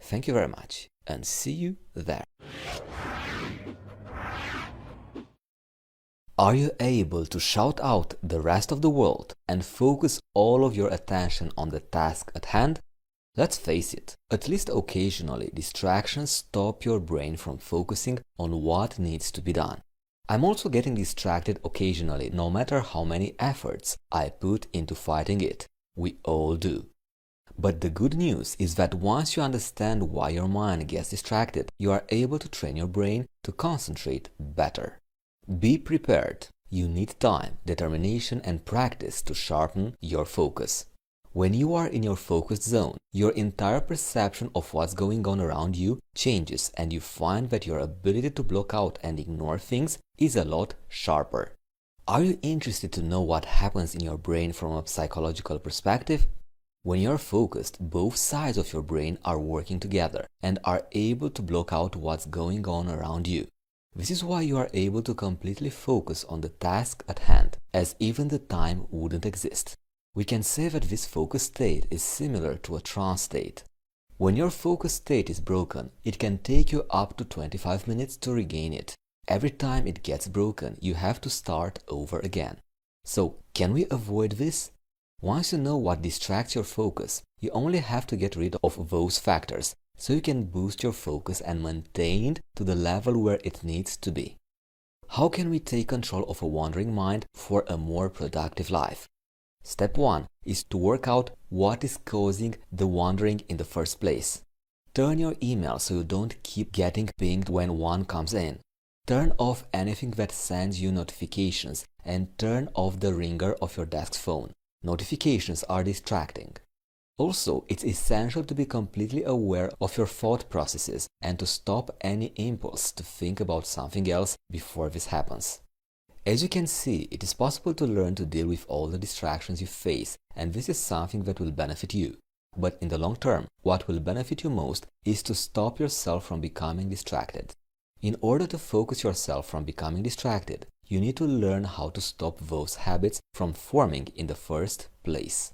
Thank you very much and see you there. Are you able to shout out the rest of the world and focus all of your attention on the task at hand? Let's face it, at least occasionally, distractions stop your brain from focusing on what needs to be done. I'm also getting distracted occasionally, no matter how many efforts I put into fighting it. We all do. But the good news is that once you understand why your mind gets distracted, you are able to train your brain to concentrate better. Be prepared. You need time, determination, and practice to sharpen your focus. When you are in your focused zone, your entire perception of what's going on around you changes, and you find that your ability to block out and ignore things is a lot sharper. Are you interested to know what happens in your brain from a psychological perspective? When you're focused, both sides of your brain are working together and are able to block out what's going on around you. This is why you are able to completely focus on the task at hand, as even the time wouldn't exist. We can say that this focused state is similar to a trance state. When your focused state is broken, it can take you up to 25 minutes to regain it. Every time it gets broken, you have to start over again. So, can we avoid this? Once you know what distracts your focus, you only have to get rid of those factors, so you can boost your focus and maintain it to the level where it needs to be. How can we take control of a wandering mind for a more productive life? Step 1 is to work out what is causing the wandering in the first place. Turn your email so you don't keep getting pinged when one comes in. Turn off anything that sends you notifications and turn off the ringer of your desk phone. Notifications are distracting. Also, it's essential to be completely aware of your thought processes and to stop any impulse to think about something else before this happens. As you can see, it is possible to learn to deal with all the distractions you face, and this is something that will benefit you. But in the long term, what will benefit you most is to stop yourself from becoming distracted. In order to focus yourself from becoming distracted, you need to learn how to stop those habits from forming in the first place.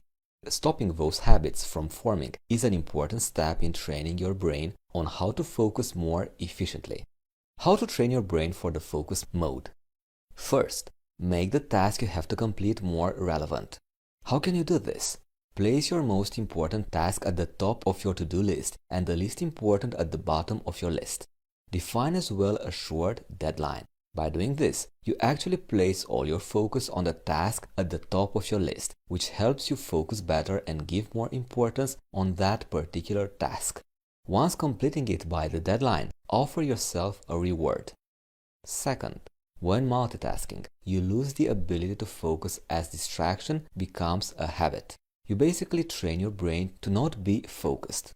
Stopping those habits from forming is an important step in training your brain on how to focus more efficiently. How to train your brain for the focus mode? First, make the task you have to complete more relevant. How can you do this? Place your most important task at the top of your to-do list and the least important at the bottom of your list. Define as well a short deadline. By doing this, you actually place all your focus on the task at the top of your list, which helps you focus better and give more importance on that particular task. Once completing it by the deadline, offer yourself a reward. Second, when multitasking, you lose the ability to focus as distraction becomes a habit. You basically train your brain to not be focused.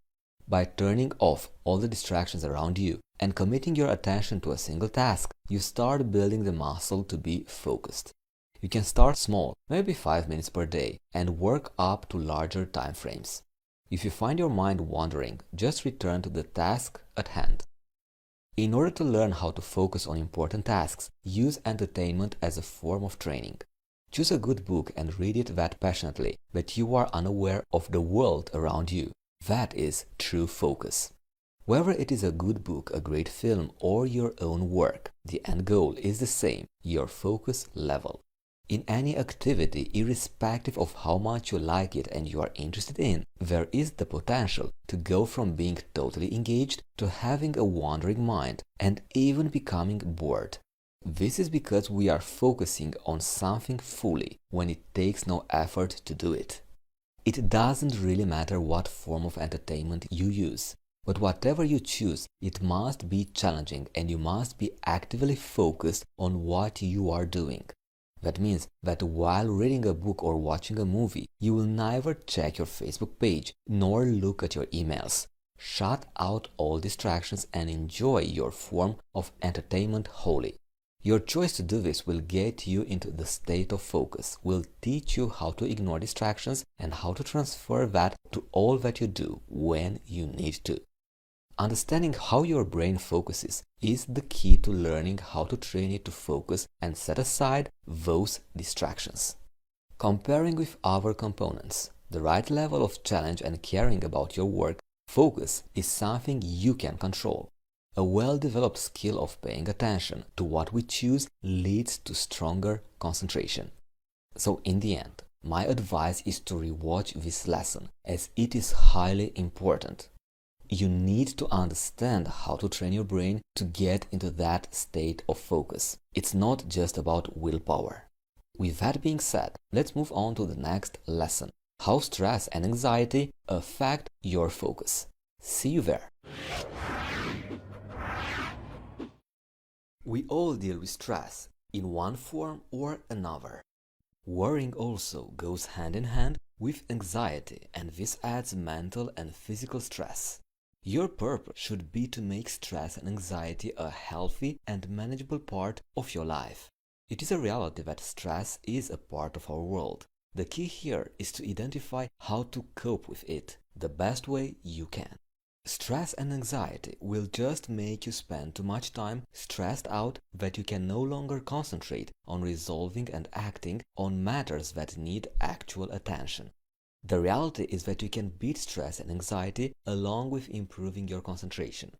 By turning off all the distractions around you and committing your attention to a single task, you start building the muscle to be focused. You can start small, maybe 5 minutes per day, and work up to larger time frames. If you find your mind wandering, just return to the task at hand. In order to learn how to focus on important tasks, use entertainment as a form of training. Choose a good book and read it that passionately that you are unaware of the world around you. That is true focus. Whether it is a good book, a great film, or your own work, the end goal is the same, your focus level. In any activity, irrespective of how much you like it and you are interested in, there is the potential to go from being totally engaged to having a wandering mind and even becoming bored. This is because we are focusing on something fully when it takes no effort to do it. It doesn't really matter what form of entertainment you use, but whatever you choose, it must be challenging and you must be actively focused on what you are doing. That means that while reading a book or watching a movie, you will neither check your Facebook page nor look at your emails. Shut out all distractions and enjoy your form of entertainment wholly. Your choice to do this will get you into the state of focus, will teach you how to ignore distractions and how to transfer that to all that you do when you need to. Understanding how your brain focuses is the key to learning how to train it to focus and set aside those distractions. Comparing with other components, the right level of challenge and caring about your work, focus is something you can control. A well-developed skill of paying attention to what we choose leads to stronger concentration. So in the end, My advice is to rewatch this lesson as it is highly important. You need to understand how to train your brain to get into that state of focus. It's not just about willpower. With that being said, let's move on to the next lesson: how stress and anxiety affect your focus. See you there. We all deal with stress in one form or another. Worrying also goes hand in hand with anxiety, and this adds mental and physical stress. Your purpose should be to make stress and anxiety a healthy and manageable part of your life. It is a reality that stress is a part of our world. The key here is to identify how to cope with it the best way you can. Stress and anxiety will just make you spend too much time stressed out that you can no longer concentrate on resolving and acting on matters that need actual attention. The reality is that you can beat stress and anxiety along with improving your concentration.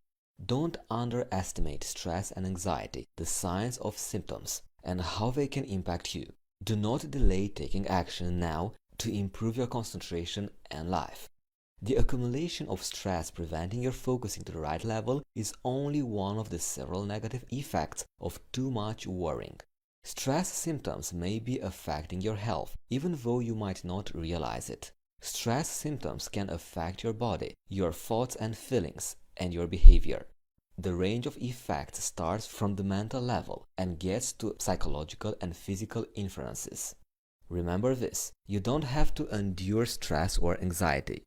Don't underestimate stress and anxiety, the signs of symptoms, and how they can impact you. Do not delay taking action now to improve your concentration and life. The accumulation of stress preventing your focusing to the right level is only one of the several negative effects of too much worrying. Stress symptoms may be affecting your health, even though you might not realize it. Stress symptoms can affect your body, your thoughts and feelings, and your behavior. The range of effects starts from the mental level and gets to psychological and physical influences. Remember this: you don't have to endure stress or anxiety.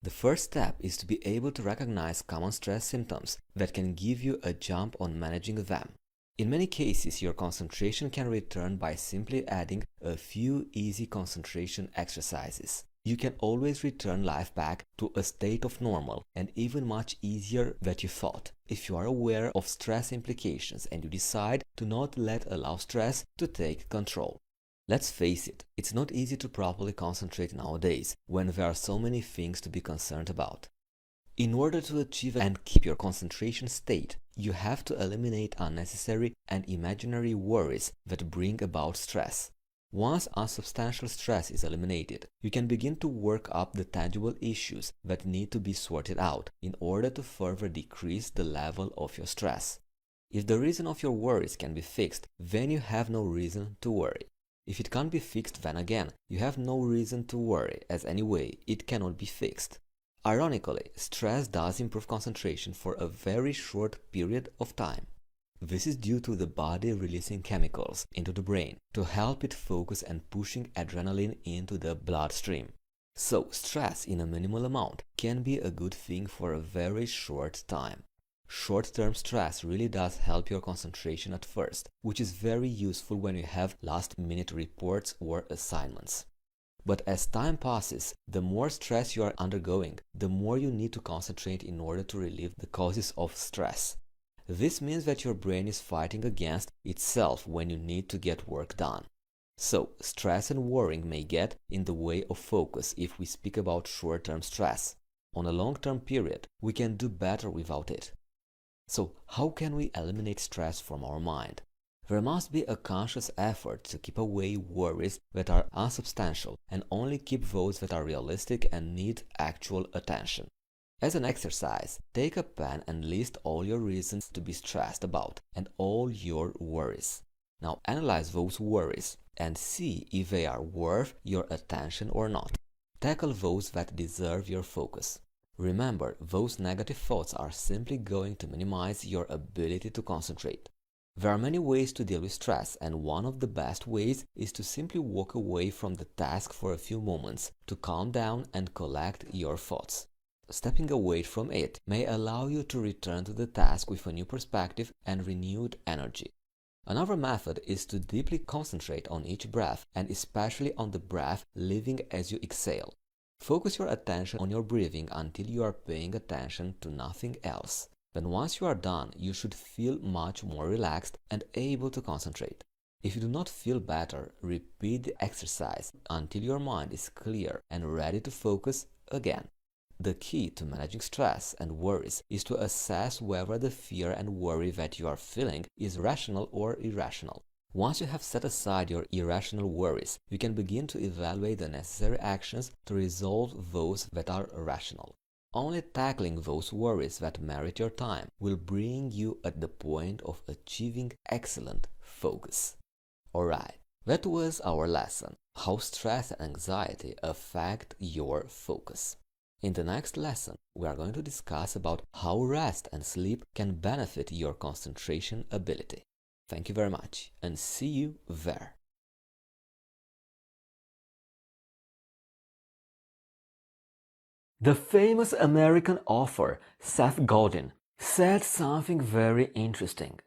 The first step is to be able to recognize common stress symptoms that can give you a jump on managing them. In many cases, your concentration can return by simply adding a few easy concentration exercises. You can always return life back to a state of normal, and even much easier than you thought, if you are aware of stress implications and you decide to not allow stress to take control. Let's face it, it's not easy to properly concentrate nowadays when there are so many things to be concerned about. In order to achieve and keep your concentration state, you have to eliminate unnecessary and imaginary worries that bring about stress. Once unsubstantial stress is eliminated, you can begin to work up the tangible issues that need to be sorted out in order to further decrease the level of your stress. If the reason of your worries can be fixed, then you have no reason to worry. If it can't be fixed, then again, you have no reason to worry, as anyway, it cannot be fixed. Ironically, stress does improve concentration for a very short period of time. This is due to the body releasing chemicals into the brain to help it focus and pushing adrenaline into the bloodstream. So, stress in a minimal amount can be a good thing for a very short time. Short-term stress really does help your concentration at first, which is very useful when you have last-minute reports or assignments. But as time passes, the more stress you are undergoing, the more you need to concentrate in order to relieve the causes of stress. This means that your brain is fighting against itself when you need to get work done. So, stress and worrying may get in the way of focus if we speak about short-term stress. On a long-term period, we can do better without it. So, how can we eliminate stress from our mind? There must be a conscious effort to keep away worries that are unsubstantial and only keep those that are realistic and need actual attention. As an exercise, take a pen and list all your reasons to be stressed about and all your worries. Now analyze those worries and see if they are worth your attention or not. Tackle those that deserve your focus. Remember, those negative thoughts are simply going to minimize your ability to concentrate. There are many ways to deal with stress, and one of the best ways is to simply walk away from the task for a few moments to calm down and collect your thoughts. Stepping away from it may allow you to return to the task with a new perspective and renewed energy. Another method is to deeply concentrate on each breath, and especially on the breath leaving as you exhale. Focus your attention on your breathing until you are paying attention to nothing else. Then once you are done, you should feel much more relaxed and able to concentrate. If you do not feel better, repeat the exercise until your mind is clear and ready to focus again. The key to managing stress and worries is to assess whether the fear and worry that you are feeling is rational or irrational. Once you have set aside your irrational worries, you can begin to evaluate the necessary actions to resolve those that are rational. Only tackling those worries that merit your time will bring you at the point of achieving excellent focus. Alright, that was our lesson, how stress and anxiety affect your focus. In the next lesson, we are going to discuss about how rest and sleep can benefit your concentration ability. Thank you very much and see you there. The famous American author Seth Godin said something very interesting.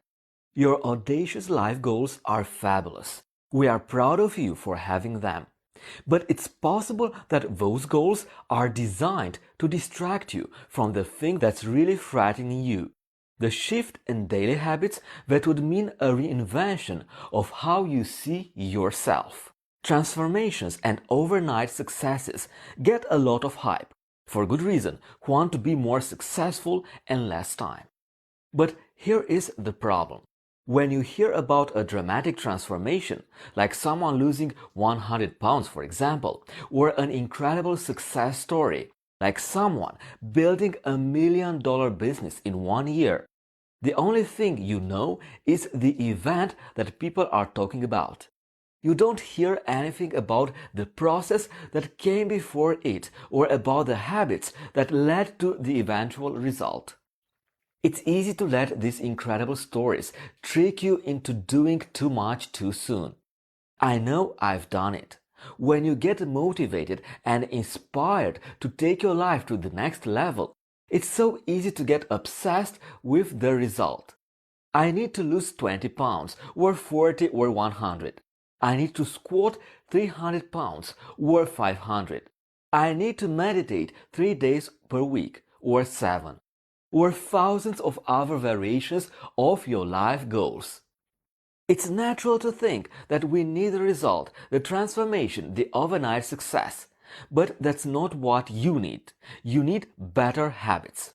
Your audacious life goals are fabulous. We are proud of you for having them. But it's possible that those goals are designed to distract you from the thing that's really frightening you. The shift in daily habits that would mean a reinvention of how you see yourself. Transformations and overnight successes get a lot of hype. For good reason, who want to be more successful in less time. But here is the problem. When you hear about a dramatic transformation, like someone losing 100 pounds for example, or an incredible success story, like someone building $1 million business in 1 year, the only thing you know is the event that people are talking about. You don't hear anything about the process that came before it or about the habits that led to the eventual result. It's easy to let these incredible stories trick you into doing too much too soon. I know I've done it. When you get motivated and inspired to take your life to the next level, it's so easy to get obsessed with the result. I need to lose 20 pounds or 40 or 100. I need to squat 300 pounds or 500. I need to meditate 3 days per week or 7. Or thousands of other variations of your life goals. It's natural to think that we need the result, the transformation, the overnight success. But that's not what you need. You need better habits.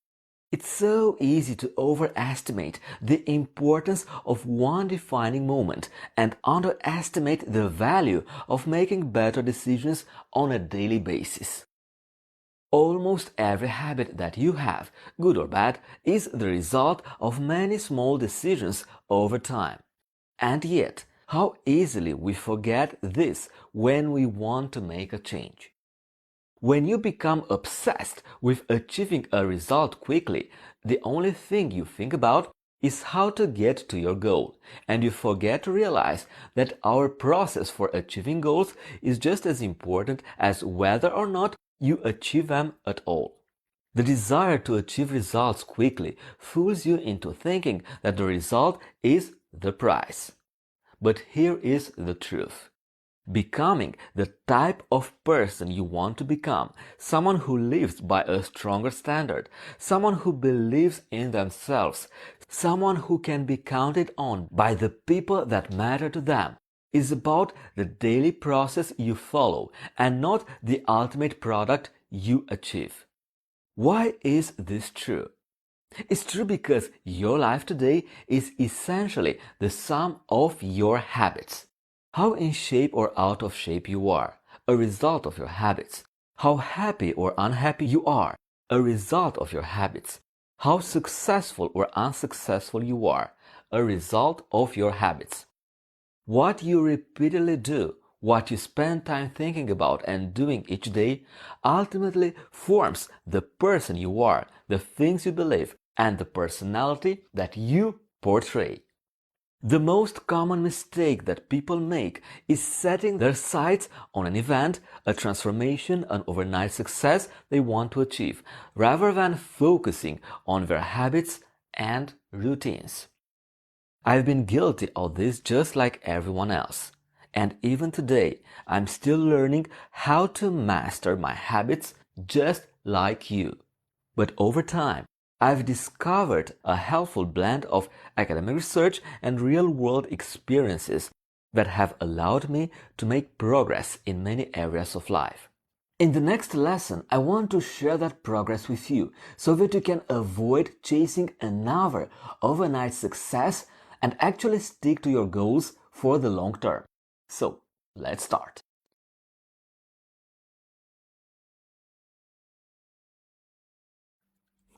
It's so easy to overestimate the importance of one defining moment and underestimate the value of making better decisions on a daily basis. Almost every habit that you have, good or bad, is the result of many small decisions over time. And yet, how easily we forget this when we want to make a change. When you become obsessed with achieving a result quickly, the only thing you think about is how to get to your goal, and you forget to realize that our process for achieving goals is just as important as whether or not you achieve them at all. The desire to achieve results quickly fools you into thinking that the result is the prize. But here is the truth. Becoming the type of person you want to become, someone who lives by a stronger standard, someone who believes in themselves, someone who can be counted on by the people that matter to them, is about the daily process you follow and not the ultimate product you achieve. Why is this true? It's true because your life today is essentially the sum of your habits. How in shape or out of shape you are, a result of your habits. How happy or unhappy you are, a result of your habits. How successful or unsuccessful you are, a result of your habits. What you repeatedly do, what you spend time thinking about and doing each day, ultimately forms the person you are, the things you believe, and the personality that you portray. The most common mistake that people make is setting their sights on an event, a transformation, an overnight success they want to achieve, rather than focusing on their habits and routines. I've been guilty of this just like everyone else. And even today, I'm still learning how to master my habits just like you. But over time, I've discovered a helpful blend of academic research and real-world experiences that have allowed me to make progress in many areas of life. In the next lesson, I want to share that progress with you so that you can avoid chasing another overnight success and actually stick to your goals for the long term. So, let's start.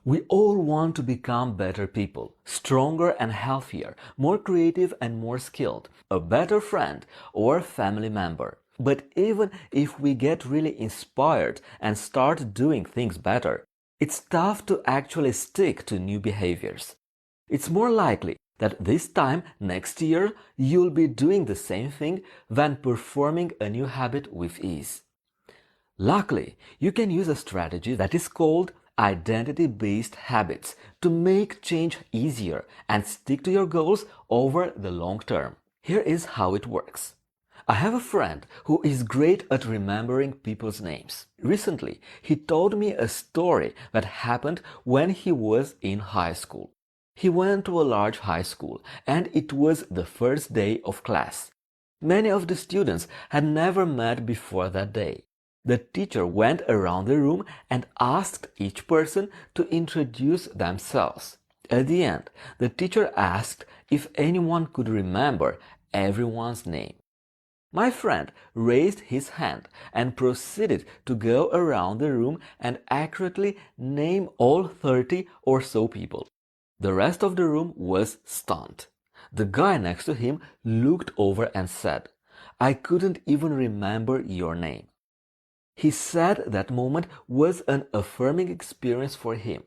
We all want to become better people, stronger and healthier, more creative and more skilled, a better friend or family member. But even if we get really inspired and start doing things better, it's tough to actually stick to new behaviors. It's more likely that this time next year you'll be doing the same thing than performing a new habit with ease. Luckily, you can use a strategy that is called identity-based habits to make change easier and stick to your goals over the long term. Here is how it works. I have a friend who is great at remembering people's names. Recently, he told me a story that happened when he was in high school. He went to a large high school and it was the first day of class. Many of the students had never met before that day. The teacher went around the room and asked each person to introduce themselves. At the end, the teacher asked if anyone could remember everyone's name. My friend raised his hand and proceeded to go around the room and accurately name all 30 or so people. The rest of the room was stunned. The guy next to him looked over and said, "I couldn't even remember your name." He said that moment was an affirming experience for him.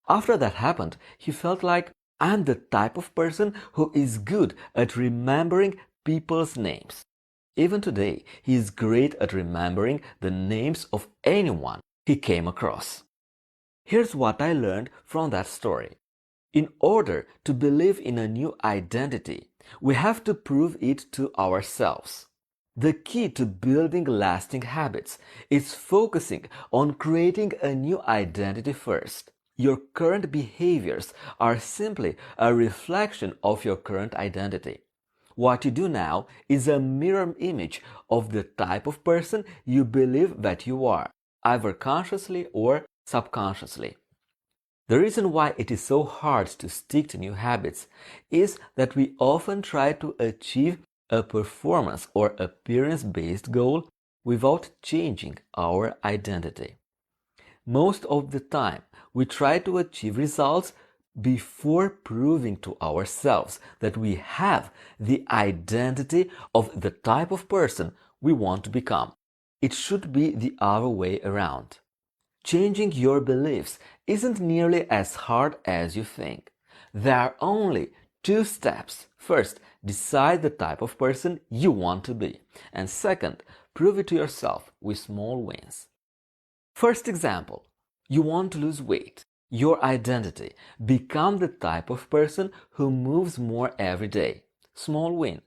After that happened, he felt like, I'm the type of person who is good at remembering people's names. Even today, he is great at remembering the names of anyone he came across. Here's what I learned from that story. In order to believe in a new identity, we have to prove it to ourselves. The key to building lasting habits is focusing on creating a new identity first. Your current behaviors are simply a reflection of your current identity. What you do now is a mirror image of the type of person you believe that you are, either consciously or subconsciously. The reason why it is so hard to stick to new habits is that we often try to achieve a performance or appearance-based goal without changing our identity. Most of the time, we try to achieve results before proving to ourselves that we have the identity of the type of person we want to become. It should be the other way around. Changing your beliefs isn't nearly as hard as you think. There are only 2 steps. First, decide the type of person you want to be. And second, prove it to yourself with small wins. First example, you want to lose weight. Your identity. Become the type of person who moves more every day. Small win.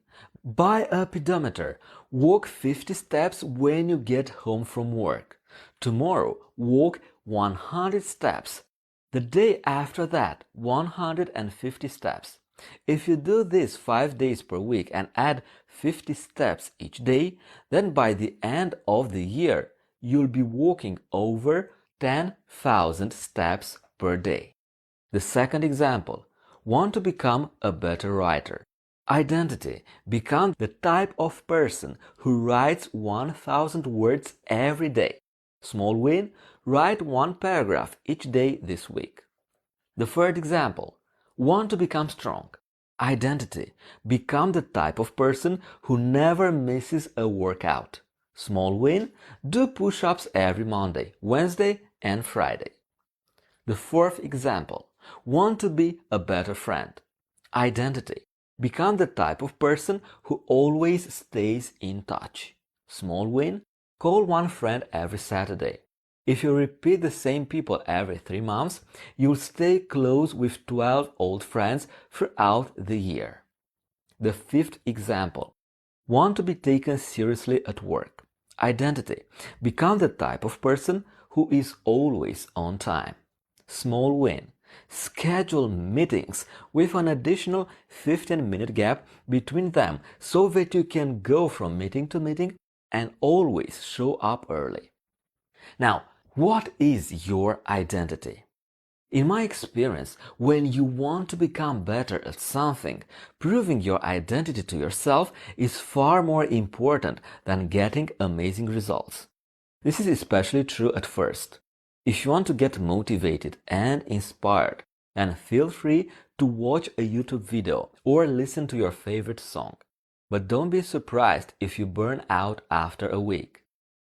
Buy a pedometer. Walk 50 steps when you get home from work. Tomorrow, walk 100 steps. The day after that, 150 steps. If you do this 5 days per week and add 50 steps each day, then by the end of the year, you'll be walking over 10,000 steps per day. The second example, want to become a better writer. Identity, become the type of person who writes 1,000 words every day. Small win, write 1 paragraph each day this week. The third example, want to become strong. Identity, become the type of person who never misses a workout. Small win, do push-ups every Monday, Wednesday and Friday. The fourth example, want to be a better friend. Identity, become the type of person who always stays in touch. Small win, call 1 friend every Saturday. If you repeat the same people every 3 months, you'll stay close with 12 old friends throughout the year. The fifth example, want to be taken seriously at work. Identity, become the type of person who is always on time. Small win, schedule meetings with an additional 15-minute gap between them so that you can go from meeting to meeting and always show up early. Now, what is your identity? In my experience, when you want to become better at something, proving your identity to yourself is far more important than getting amazing results. This is especially true at first. If you want to get motivated and inspired, then feel free to watch a YouTube video or listen to your favorite song. But don't be surprised if you burn out after a week.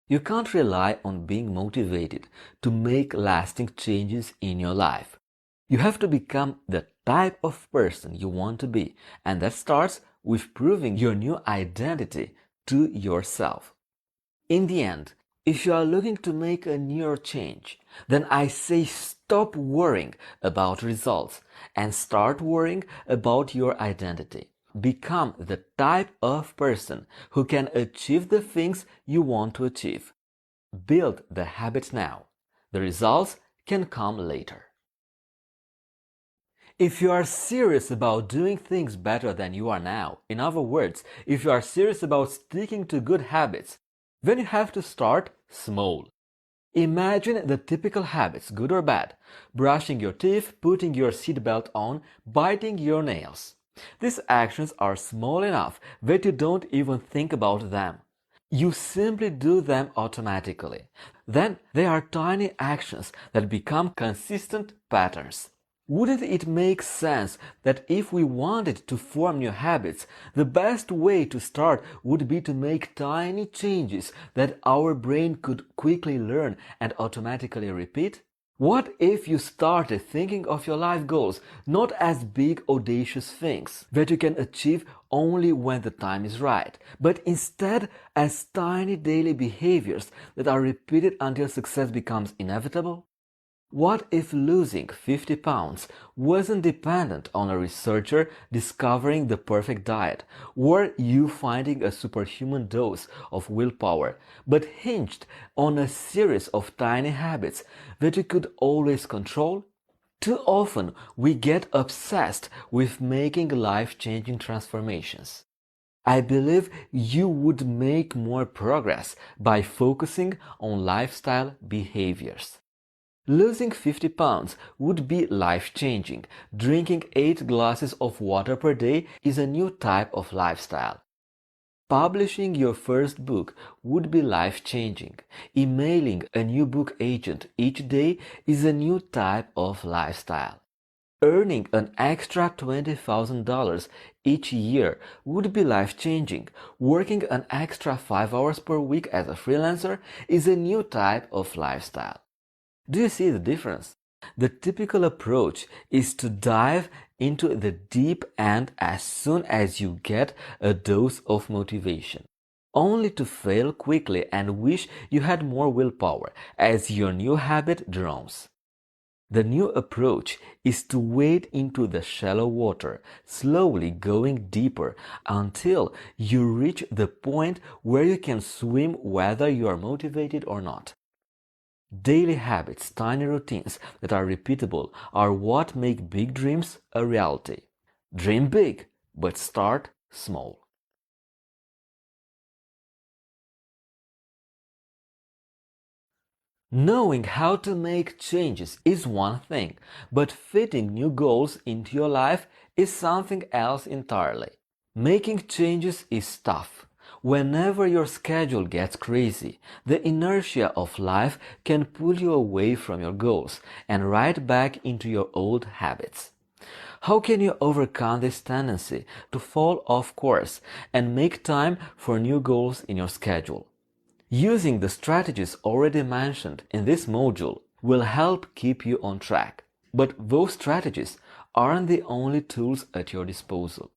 You can't rely on being motivated to make lasting changes in your life. You have to become the type of person you want to be, and that starts with proving your new identity to yourself. In the end, if you are looking to make a new change, then I say stop worrying about results and start worrying about your identity. Become the type of person who can achieve the things you want to achieve. Build the habit now. The results can come later. If you are serious about doing things better than you are now, in other words, if you are serious about sticking to good habits, then you have to start small. Imagine the typical habits, good or bad: brushing your teeth, putting your seatbelt on, biting your nails. These actions are small enough that you don't even think about them. You simply do them automatically. Then they are tiny actions that become consistent patterns. Wouldn't it make sense that if we wanted to form new habits, the best way to start would be to make tiny changes that our brain could quickly learn and automatically repeat? What if you started thinking of your life goals not as big, audacious things that you can achieve only when the time is right, but instead as tiny daily behaviors that are repeated until success becomes inevitable? What if losing 50 pounds wasn't dependent on a researcher discovering the perfect diet, or you finding a superhuman dose of willpower, but hinged on a series of tiny habits that you could always control? Too often we get obsessed with making life-changing transformations. I believe you would make more progress by focusing on lifestyle behaviors. Losing 50 pounds would be life-changing. Drinking 8 glasses of water per day is a new type of lifestyle. Publishing your first book would be life-changing. Emailing a new book agent each day is a new type of lifestyle. Earning an extra $20,000 each year would be life-changing. Working an extra 5 hours per week as a freelancer is a new type of lifestyle. Do you see the difference? The typical approach is to dive into the deep end as soon as you get a dose of motivation, only to fail quickly and wish you had more willpower as your new habit drowns. The new approach is to wade into the shallow water, slowly going deeper until you reach the point where you can swim whether you are motivated or not. Daily habits, tiny routines that are repeatable, are what make big dreams a reality. Dream big, but start small. Knowing how to make changes is one thing, but fitting new goals into your life is something else entirely. Making changes is tough. Whenever your schedule gets crazy, the inertia of life can pull you away from your goals and right back into your old habits. How can you overcome this tendency to fall off course and make time for new goals in your schedule? Using the strategies already mentioned in this module will help keep you on track. But those strategies aren't the only tools at your disposal.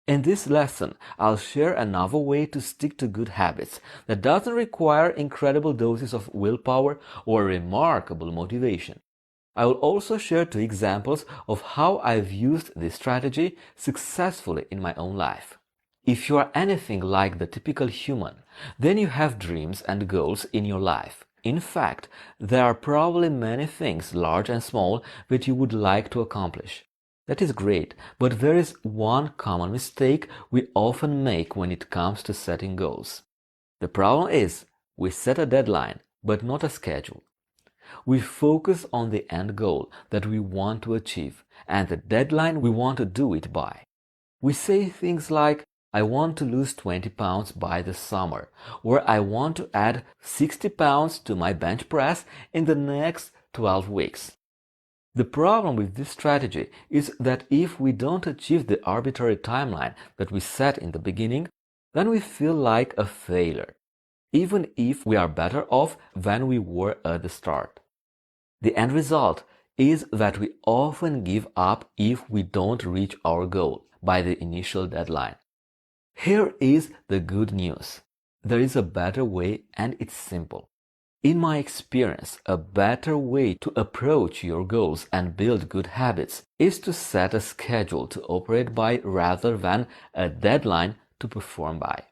In this lesson, I'll share another way to stick to good habits that doesn't require incredible doses of willpower or remarkable motivation. I will also share 2 examples of how I've used this strategy successfully in my own life. If you are anything like the typical human, then you have dreams and goals in your life. In fact, there are probably many things, large and small, that you would like to accomplish. That is great, but there is one common mistake we often make when it comes to setting goals. The problem is, we set a deadline, but not a schedule. We focus on the end goal that we want to achieve and the deadline we want to do it by. We say things like, I want to lose 20 pounds by the summer, or I want to add 60 pounds to my bench press in the next 12 weeks. The problem with this strategy is that if we don't achieve the arbitrary timeline that we set in the beginning, then we feel like a failure, even if we are better off than we were at the start. The end result is that we often give up if we don't reach our goal by the initial deadline. Here is the good news. There is a better way, and it's simple. In my experience, a better way to approach your goals and build good habits is to set a schedule to operate by rather than a deadline to perform by.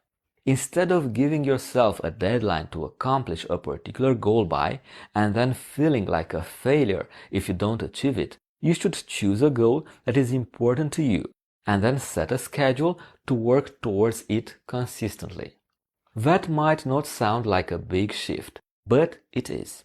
Instead of giving yourself a deadline to accomplish a particular goal by and then feeling like a failure if you don't achieve it, you should choose a goal that is important to you and then set a schedule to work towards it consistently. That might not sound like a big shift, but it is.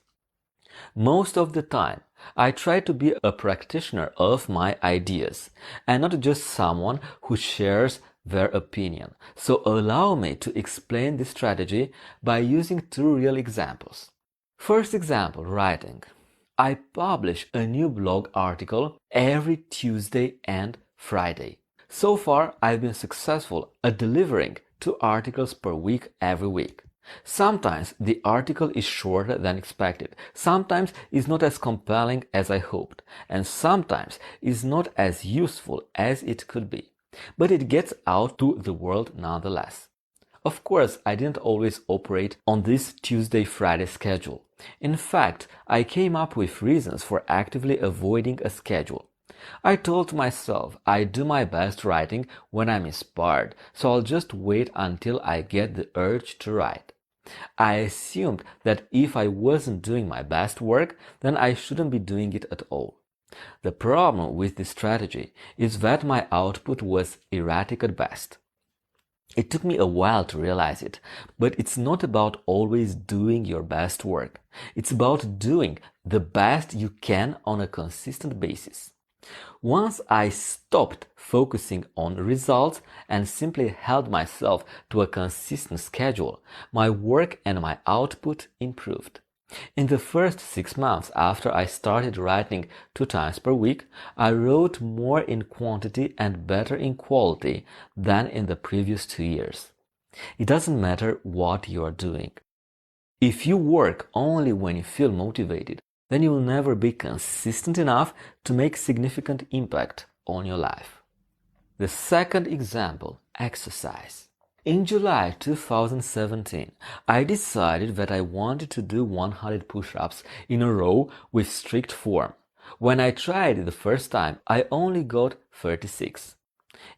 Most of the time, I try to be a practitioner of my ideas and not just someone who shares their opinion. So allow me to explain this strategy by using two real examples. First example, writing. I publish a new blog article every Tuesday and Friday. So far, I've been successful at delivering 2 articles per week every week. Sometimes the article is shorter than expected, sometimes is not as compelling as I hoped, and sometimes is not as useful as it could be. But it gets out to the world nonetheless. Of course, I didn't always operate on this Tuesday-Friday schedule. In fact, I came up with reasons for actively avoiding a schedule. I told myself I do my best writing when I'm inspired, so I'll just wait until I get the urge to write. I assumed that if I wasn't doing my best work, then I shouldn't be doing it at all. The problem with this strategy is that my output was erratic at best. It took me a while to realize it, but it's not about always doing your best work. It's about doing the best you can on a consistent basis. Once I stopped focusing on results and simply held myself to a consistent schedule, my work and my output improved. In the first 6 months after I started writing 2 times per week, I wrote more in quantity and better in quality than in the previous 2 years. It doesn't matter what you are doing. If you work only when you feel motivated, then you will never be consistent enough to make significant impact on your life. The second example, exercise. In July 2017, I decided that I wanted to do 100 push-ups in a row with strict form. When I tried it the first time, I only got 36.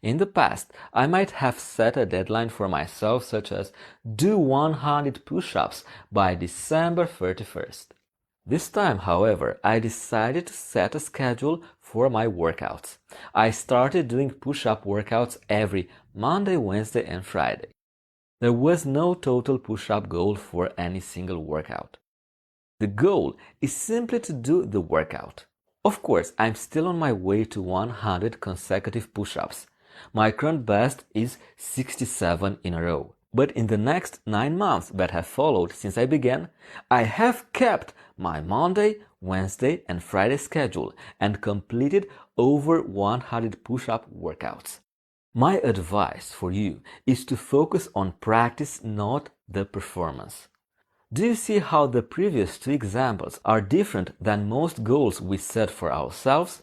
In the past, I might have set a deadline for myself such as do 100 push-ups by December 31st. This time, however, I decided to set a schedule for my workouts. I started doing push-up workouts every Monday, Wednesday, and Friday. There was no total push-up goal for any single workout. The goal is simply to do the workout. Of course, I'm still on my way to 100 consecutive push-ups. My current best is 67 in a row. But in the next 9 months that have followed since I began, I have kept my Monday, Wednesday, and Friday schedule and completed over 100 push-up workouts. My advice for you is to focus on practice, not the performance. Do you see how the previous 2 examples are different than most goals we set for ourselves?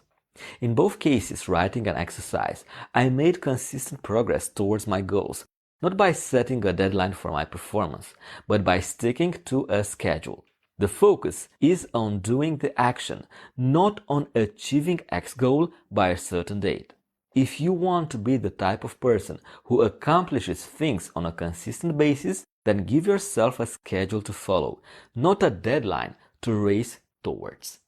In both cases, writing and exercise, I made consistent progress towards my goals, not by setting a deadline for my performance, but by sticking to a schedule. The focus is on doing the action, not on achieving X goal by a certain date. If you want to be the type of person who accomplishes things on a consistent basis, then give yourself a schedule to follow, not a deadline to race towards.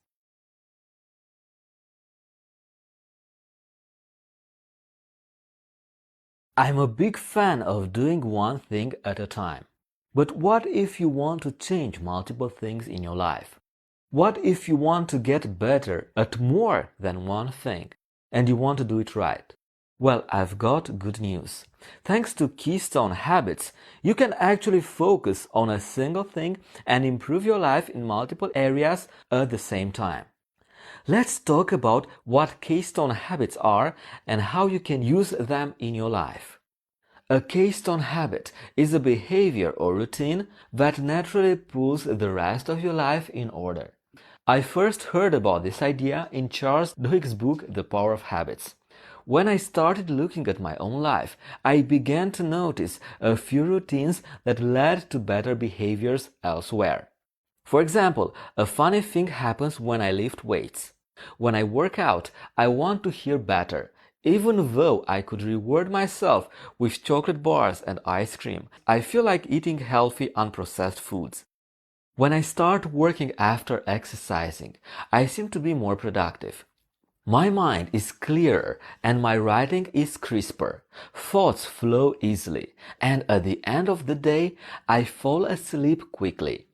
I'm a big fan of doing one thing at a time. But what if you want to change multiple things in your life? What if you want to get better at more than one thing and you want to do it right? Well, I've got good news. Thanks to Keystone Habits, you can actually focus on a single thing and improve your life in multiple areas at the same time. Let's talk about what Keystone Habits are and how you can use them in your life. A keystone habit is a behavior or routine that naturally pulls the rest of your life in order. I first heard about this idea in Charles Duhigg's book, The Power of Habits. When I started looking at my own life, I began to notice a few routines that led to better behaviors elsewhere. For example, a funny thing happens when I lift weights. When I work out, I want to hear better. Even though I could reward myself with chocolate bars and ice cream, I feel like eating healthy, unprocessed foods. When I start working after exercising, I seem to be more productive. My mind is clearer and my writing is crisper. Thoughts flow easily, and at the end of the day, I fall asleep quickly.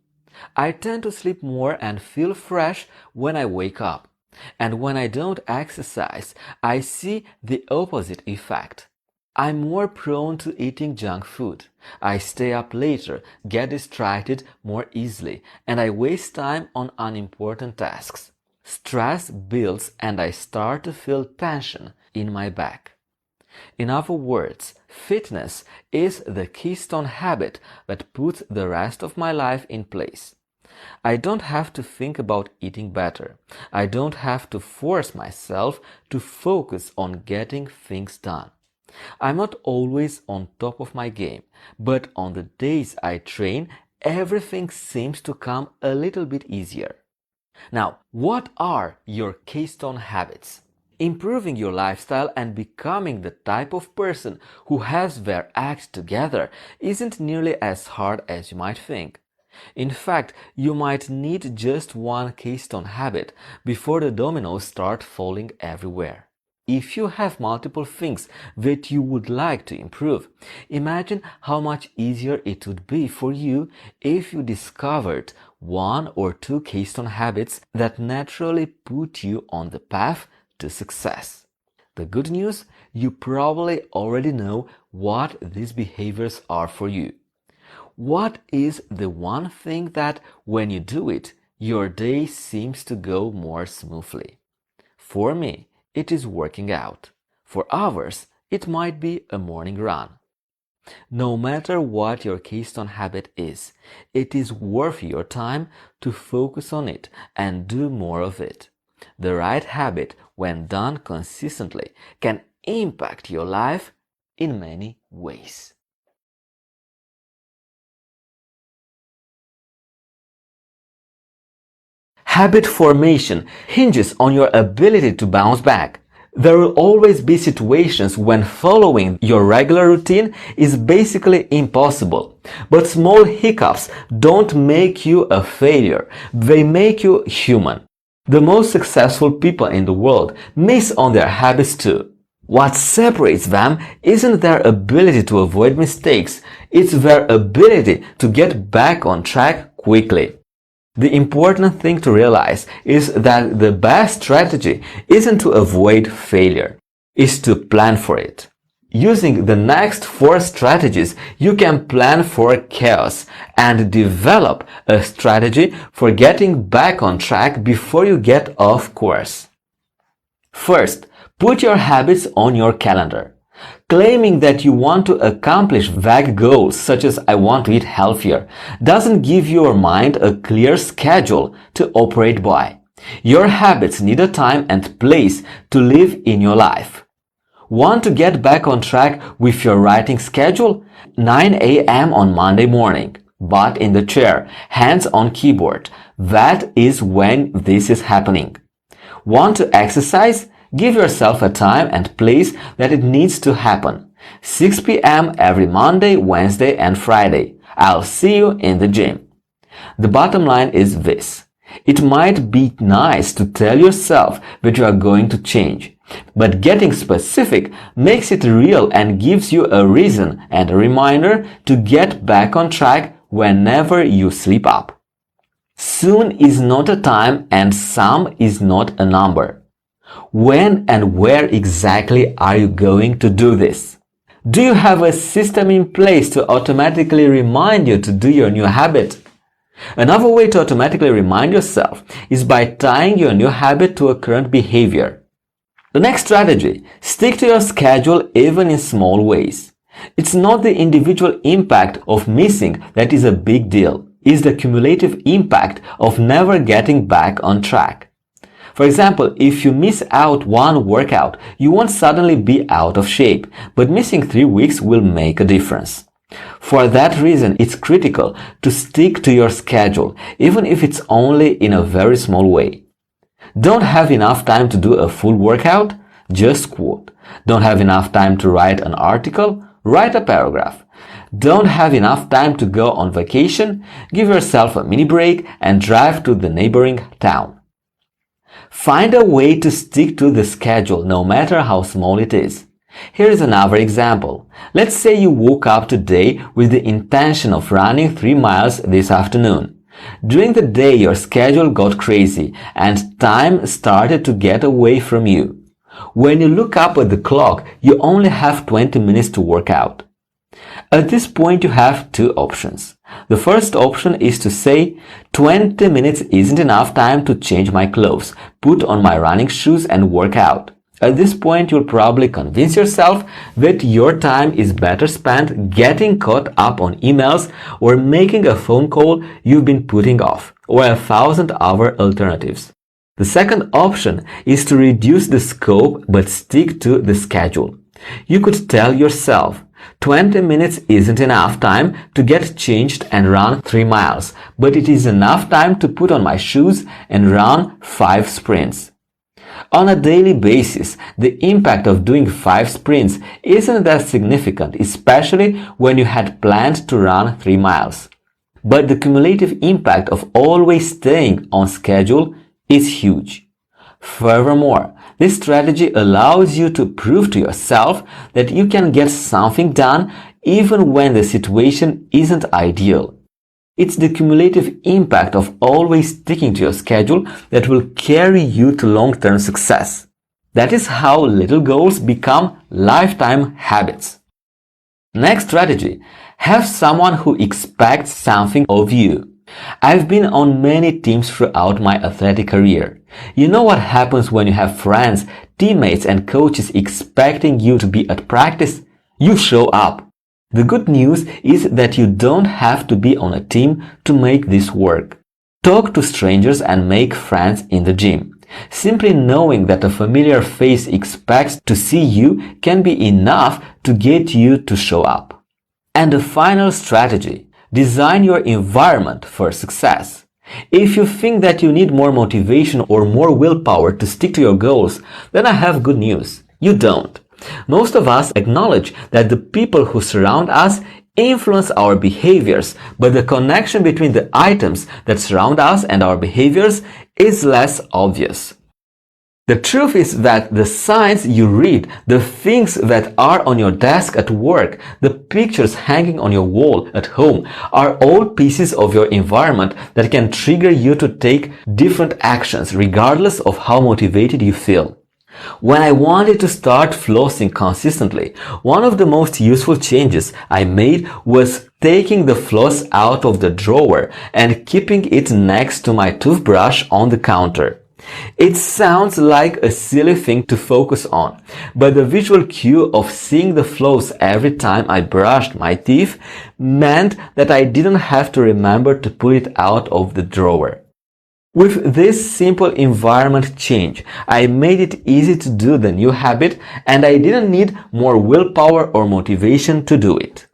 I tend to sleep more and feel fresh when I wake up. And when I don't exercise, I see the opposite effect. I'm more prone to eating junk food. I stay up later, get distracted more easily, and I waste time on unimportant tasks. Stress builds and I start to feel tension in my back. In other words, fitness is the keystone habit that puts the rest of my life in place. I don't have to think about eating better. I don't have to force myself to focus on getting things done. I'm not always on top of my game, but on the days I train, everything seems to come a little bit easier. Now, what are your keystone habits? Improving your lifestyle and becoming the type of person who has their act together isn't nearly as hard as you might think. In fact, you might need just one keystone habit before the dominoes start falling everywhere. If you have multiple things that you would like to improve, imagine how much easier it would be for you if you discovered one or two keystone habits that naturally put you on the path to success. The good news, you probably already know what these behaviors are for you. What is the one thing that, when you do it, your day seems to go more smoothly? For me, it is working out. For others, it might be a morning run. No matter what your keystone habit is, it is worth your time to focus on it and do more of it. The right habit, when done consistently, can impact your life in many ways. Habit formation hinges on your ability to bounce back. There will always be situations when following your regular routine is basically impossible. But small hiccups don't make you a failure. They make you human. The most successful people in the world miss on their habits too. What separates them isn't their ability to avoid mistakes, it's their ability to get back on track quickly. The important thing to realize is that the best strategy isn't to avoid failure, it's to plan for it. Using the next 4 strategies, you can plan for chaos and develop a strategy for getting back on track before you get off course. First, put your habits on your calendar. Claiming that you want to accomplish vague goals such as I want to eat healthier doesn't give your mind a clear schedule to operate by. Your habits need a time and place to live in your life. Want to get back on track with your writing schedule? 9 a.m. on Monday morning, butt in the chair, hands on keyboard. That is when this is happening. Want to exercise? Give yourself a time and place that it needs to happen. 6 p.m. every Monday, Wednesday, and Friday. I'll see you in the gym. The bottom line is this. It might be nice to tell yourself that you are going to change, but getting specific makes it real and gives you a reason and a reminder to get back on track whenever you slip up. Soon is not a time and some is not a number. When and where exactly are you going to do this? Do you have a system in place to automatically remind you to do your new habit? Another way to automatically remind yourself is by tying your new habit to a current behavior. The next strategy, stick to your schedule even in small ways. It's not the individual impact of missing that is a big deal. It's the cumulative impact of never getting back on track. For example, if you miss out one workout, you won't suddenly be out of shape, but missing 3 weeks will make a difference. For that reason, it's critical to stick to your schedule, even if it's only in a very small way. Don't have enough time to do a full workout? Just quote. Don't have enough time to write an article? Write a paragraph. Don't have enough time to go on vacation? Give yourself a mini break and drive to the neighboring town. Find a way to stick to the schedule no matter how small it is. Here is another example. Let's say you woke up today with the intention of running 3 miles this afternoon. During the day your schedule got crazy and time started to get away from you. When you look up at the clock, you only have 20 minutes to work out. At this point you have 2 options. The first option is to say, 20 minutes isn't enough time to change my clothes, put on my running shoes and work out. At this point you'll probably convince yourself that your time is better spent getting caught up on emails or making a phone call you've been putting off, or 1,000 other alternatives. The second option is to reduce the scope but stick to the schedule. You could tell yourself, 20 minutes isn't enough time to get changed and run 3 miles, but it is enough time to put on my shoes and run 5 sprints. On a daily basis, the impact of doing 5 sprints isn't that significant, especially when you had planned to run 3 miles. But the cumulative impact of always staying on schedule is huge. Furthermore, this strategy allows you to prove to yourself that you can get something done even when the situation isn't ideal. It's the cumulative impact of always sticking to your schedule that will carry you to long-term success. That is how little goals become lifetime habits. Next strategy, have someone who expects something of you. I've been on many teams throughout my athletic career. You know what happens when you have friends, teammates and coaches expecting you to be at practice? You show up. The good news is that you don't have to be on a team to make this work. Talk to strangers and make friends in the gym. Simply knowing that a familiar face expects to see you can be enough to get you to show up. And the final strategy, design your environment for success. If you think that you need more motivation or more willpower to stick to your goals, then I have good news. You don't. Most of us acknowledge that the people who surround us influence our behaviors, but the connection between the items that surround us and our behaviors is less obvious. The truth is that the signs you read, the things that are on your desk at work, the pictures hanging on your wall at home are all pieces of your environment that can trigger you to take different actions regardless of how motivated you feel. When I wanted to start flossing consistently, one of the most useful changes I made was taking the floss out of the drawer and keeping it next to my toothbrush on the counter. It sounds like a silly thing to focus on, but the visual cue of seeing the floss every time I brushed my teeth meant that I didn't have to remember to pull it out of the drawer. With this simple environment change, I made it easy to do the new habit and I didn't need more willpower or motivation to do it.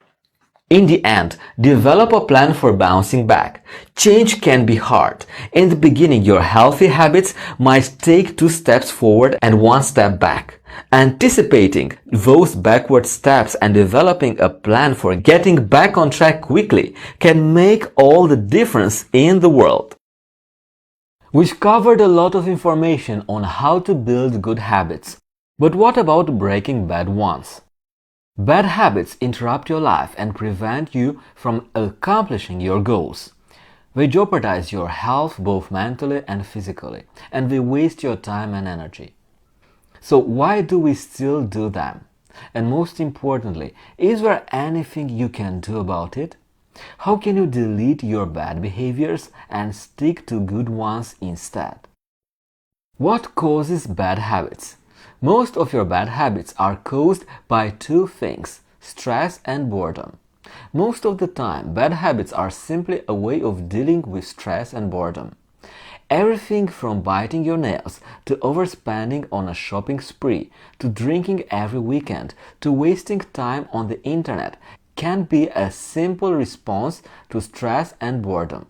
In the end, develop a plan for bouncing back. Change can be hard. In the beginning, your healthy habits might take 2 steps forward and 1 step back. Anticipating those backward steps and developing a plan for getting back on track quickly can make all the difference in the world. We've covered a lot of information on how to build good habits. But what about breaking bad ones? Bad habits interrupt your life and prevent you from accomplishing your goals. They jeopardize your health both mentally and physically, and they waste your time and energy. So why do we still do them? And most importantly, is there anything you can do about it? How can you delete your bad behaviors and stick to good ones instead? What causes bad habits? Most of your bad habits are caused by two things: stress and boredom. Most of the time, bad habits are simply a way of dealing with stress and boredom. Everything from biting your nails, to overspending on a shopping spree, to drinking every weekend, to wasting time on the internet can be a simple response to stress and boredom.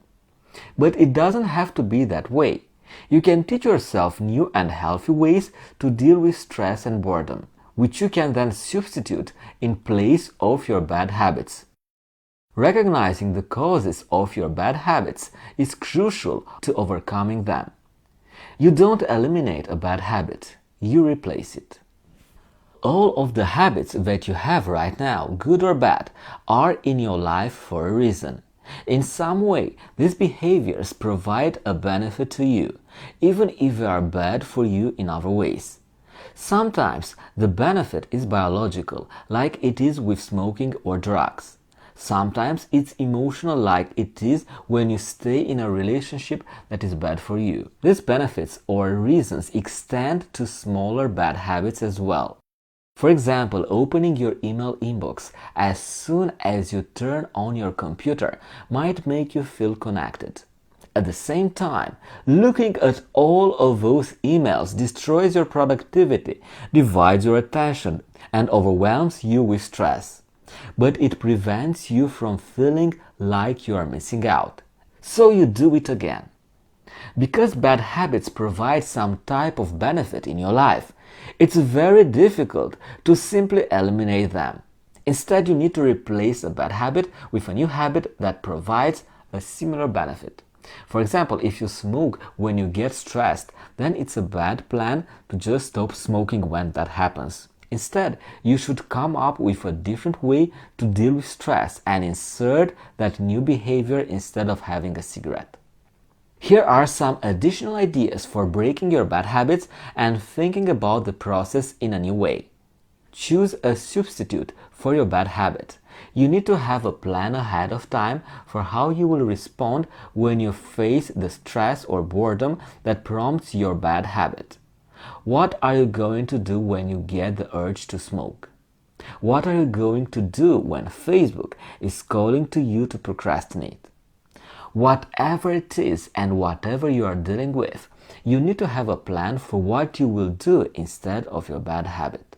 But it doesn't have to be that way. You can teach yourself new and healthy ways to deal with stress and boredom, which you can then substitute in place of your bad habits. Recognizing the causes of your bad habits is crucial to overcoming them. You don't eliminate a bad habit, you replace it. All of the habits that you have right now, good or bad, are in your life for a reason. In some way, these behaviors provide a benefit to you, even if they are bad for you in other ways. Sometimes the benefit is biological, like it is with smoking or drugs. Sometimes it's emotional, like it is when you stay in a relationship that is bad for you. These benefits or reasons extend to smaller bad habits as well. For example, opening your email inbox as soon as you turn on your computer might make you feel connected. At the same time, looking at all of those emails destroys your productivity, divides your attention, and overwhelms you with stress. But it prevents you from feeling like you are missing out. So you do it again. Because bad habits provide some type of benefit in your life, it's very difficult to simply eliminate them. Instead, you need to replace a bad habit with a new habit that provides a similar benefit. For example, if you smoke when you get stressed, then it's a bad plan to just stop smoking when that happens. Instead, you should come up with a different way to deal with stress and insert that new behavior instead of having a cigarette. Here are some additional ideas for breaking your bad habits and thinking about the process in a new way. Choose a substitute for your bad habit. You need to have a plan ahead of time for how you will respond when you face the stress or boredom that prompts your bad habit. What are you going to do when you get the urge to smoke? What are you going to do when Facebook is calling to you to procrastinate? Whatever it is and whatever you are dealing with, you need to have a plan for what you will do instead of your bad habit.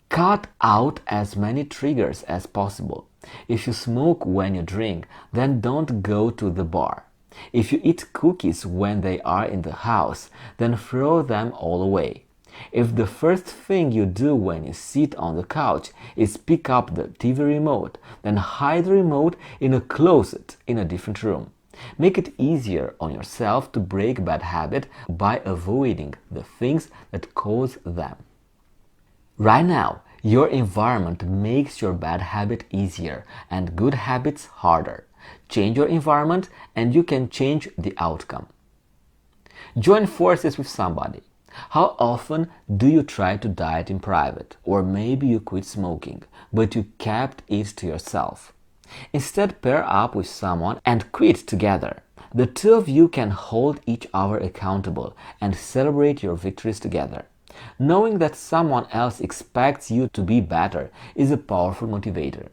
Cut out as many triggers as possible. If you smoke when you drink, then don't go to the bar. If you eat cookies when they are in the house, then throw them all away. If the first thing you do when you sit on the couch is pick up the TV remote, then hide the remote in a closet in a different room. Make it easier on yourself to break bad habit by avoiding the things that cause them. Right now, your environment makes your bad habit easier and good habits harder. Change your environment and you can change the outcome. Join forces with somebody. How often do you try to diet in private? Or maybe you quit smoking, but you kept it to yourself. Instead, pair up with someone and quit together. The two of you can hold each other accountable and celebrate your victories together. Knowing that someone else expects you to be better is a powerful motivator.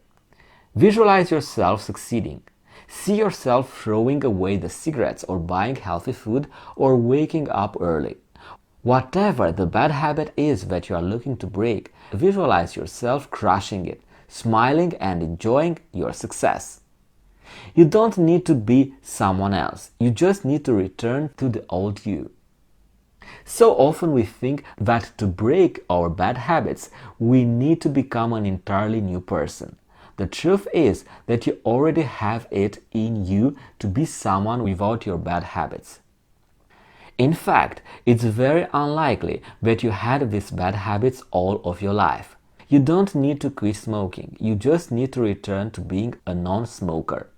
Visualize yourself succeeding. See yourself throwing away the cigarettes or buying healthy food or waking up early. Whatever the bad habit is that you are looking to break, visualize yourself crushing it, smiling and enjoying your success. You don't need to be someone else. You just need to return to the old you. So often we think that to break our bad habits, we need to become an entirely new person. The truth is that you already have it in you to be someone without your bad habits. In fact, it's very unlikely that you had these bad habits all of your life. You don't need to quit smoking, you just need to return to being a non-smoker.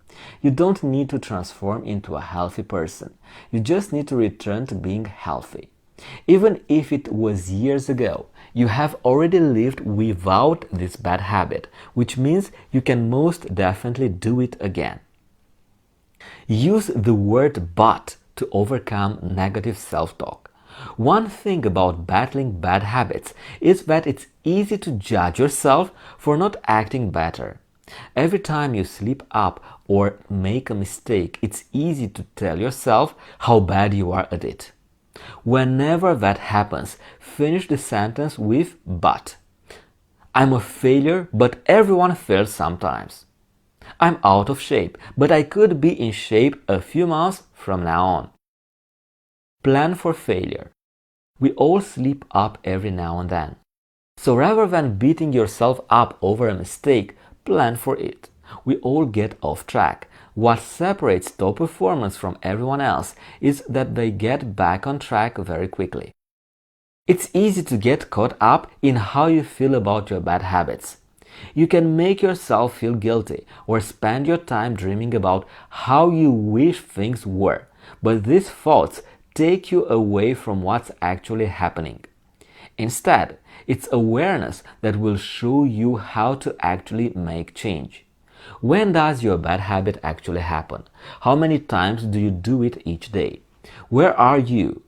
You don't need to transform into a healthy person. You just need to return to being healthy. Even if it was years ago, you have already lived without this bad habit, which means you can most definitely do it again. Use the word "but" to overcome negative self-talk. One thing about battling bad habits is that it's easy to judge yourself for not acting better. Every time you slip up or make a mistake, it's easy to tell yourself how bad you are at it. Whenever that happens, finish the sentence with "but." I'm a failure, but everyone fails sometimes. I'm out of shape, but I could be in shape a few months from now on. Plan for failure. We all slip up every now and then. So rather than beating yourself up over a mistake, plan for it. We all get off track. What separates top performers from everyone else is that they get back on track very quickly. It's easy to get caught up in how you feel about your bad habits. You can make yourself feel guilty or spend your time dreaming about how you wish things were, but these thoughts take you away from what's actually happening. Instead, it's awareness that will show you how to actually make change. When does your bad habit actually happen? How many times do you do it each day? Where are you?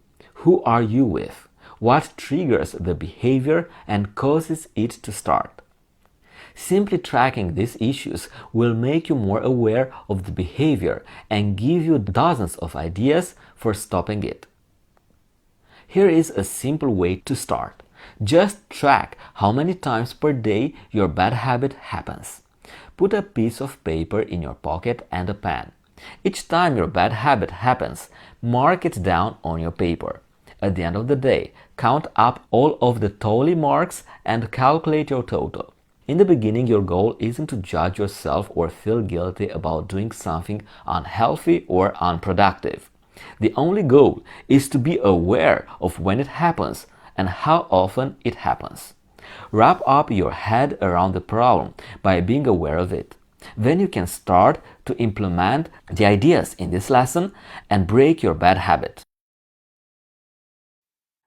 Who are you with? What triggers the behavior and causes it to start? Simply tracking these issues will make you more aware of the behavior and give you dozens of ideas for stopping it. Here is a simple way to start. Just track how many times per day your bad habit happens. Put a piece of paper in your pocket and a pen. Each time your bad habit happens, mark it down on your paper. At the end of the day, count up all of the tally marks and calculate your total. In the beginning, your goal isn't to judge yourself or feel guilty about doing something unhealthy or unproductive. The only goal is to be aware of when it happens and how often it happens. Wrap up your head around the problem by being aware of it. Then you can start to implement the ideas in this lesson and break your bad habit.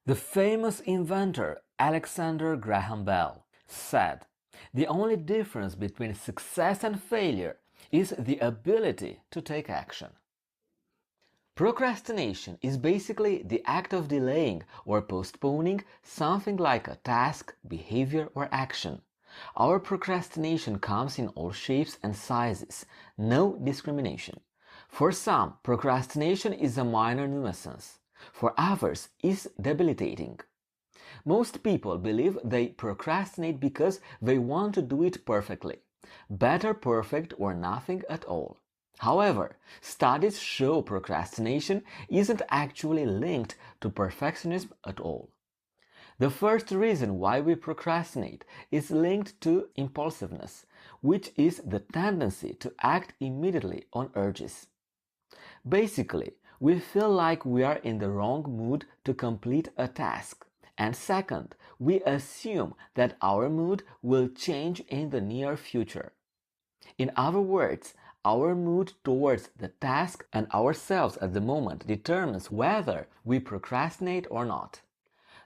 The famous inventor Alexander Graham Bell said, "The only difference between success and failure is the ability to take action." Procrastination is basically the act of delaying or postponing something like a task, behavior, or action. Our procrastination comes in all shapes and sizes, no discrimination. For some, procrastination is a minor nuisance. For others, it's debilitating. Most people believe they procrastinate because they want to do it perfectly. Better perfect or nothing at all. However, studies show procrastination isn't actually linked to perfectionism at all. The first reason why we procrastinate is linked to impulsiveness, which is the tendency to act immediately on urges. Basically, we feel like we are in the wrong mood to complete a task. And second, we assume that our mood will change in the near future. In other words, our mood towards the task and ourselves at the moment determines whether we procrastinate or not.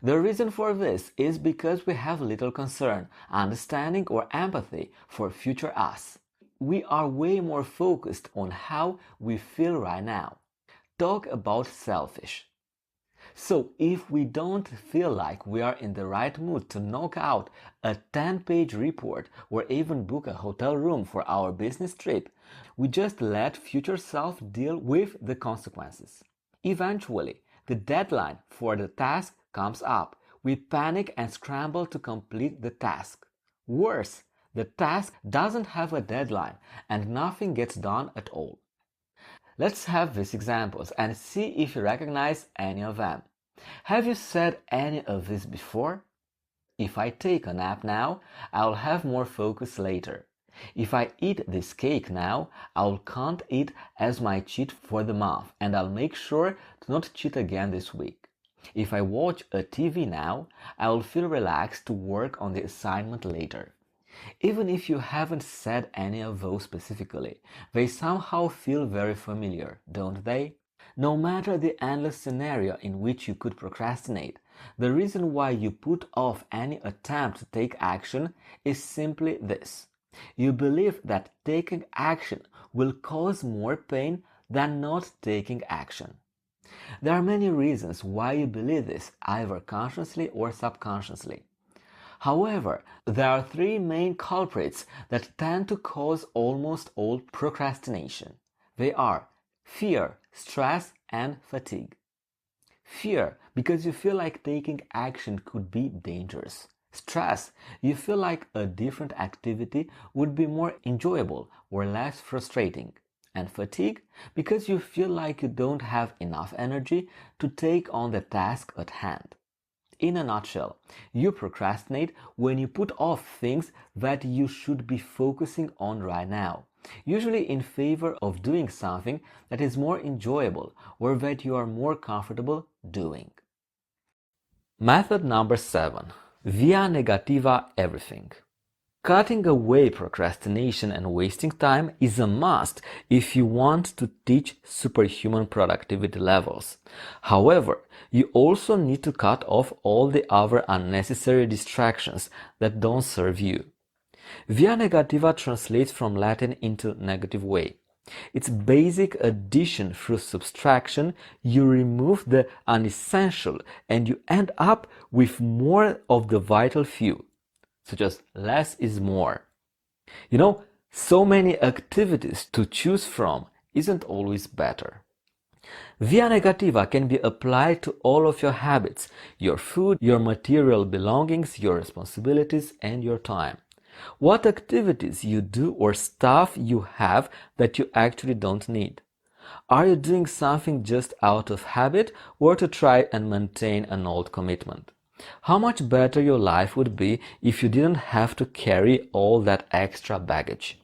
The reason for this is because we have little concern, understanding, or empathy for future us. We are way more focused on how we feel right now. Talk about selfish. So if we don't feel like we are in the right mood to knock out a 10-page report or even book a hotel room for our business trip, we just let future self deal with the consequences. Eventually, the deadline for the task comes up. We panic and scramble to complete the task. Worse, the task doesn't have a deadline and nothing gets done at all. Let's have these examples and see if you recognize any of them. Have you said any of these before? If I take a nap now, I'll have more focus later. If I eat this cake now, I'll count it as my cheat for the month and I'll make sure to not cheat again this week. If I watch a TV now, I'll feel relaxed to work on the assignment later. Even if you haven't said any of those specifically, they somehow feel very familiar, don't they? No matter the endless scenario in which you could procrastinate, the reason why you put off any attempt to take action is simply this. You believe that taking action will cause more pain than not taking action. There are many reasons why you believe this, either consciously or subconsciously. However, there are three main culprits that tend to cause almost all procrastination. They are fear, stress, and fatigue. Fear, because you feel like taking action could be dangerous. Stress, you feel like a different activity would be more enjoyable or less frustrating. And fatigue, because you feel like you don't have enough energy to take on the task at hand. In a nutshell, you procrastinate when you put off things that you should be focusing on right now, usually in favor of doing something that is more enjoyable or that you are more comfortable doing. Method number 7. Via negativa everything. Cutting away procrastination and wasting time is a must if you want to teach superhuman productivity levels. However, you also need to cut off all the other unnecessary distractions that don't serve you. Via negativa translates from Latin into negative way. It's basic addition through subtraction. You remove the unessential and you end up with more of the vital few, such as less is more. So many activities to choose from isn't always better. Via negativa can be applied to all of your habits, your food, your material belongings, your responsibilities, and your time. What activities you do or stuff you have that you actually don't need? Are you doing something just out of habit or to try and maintain an old commitment? How much better your life would be if you didn't have to carry all that extra baggage.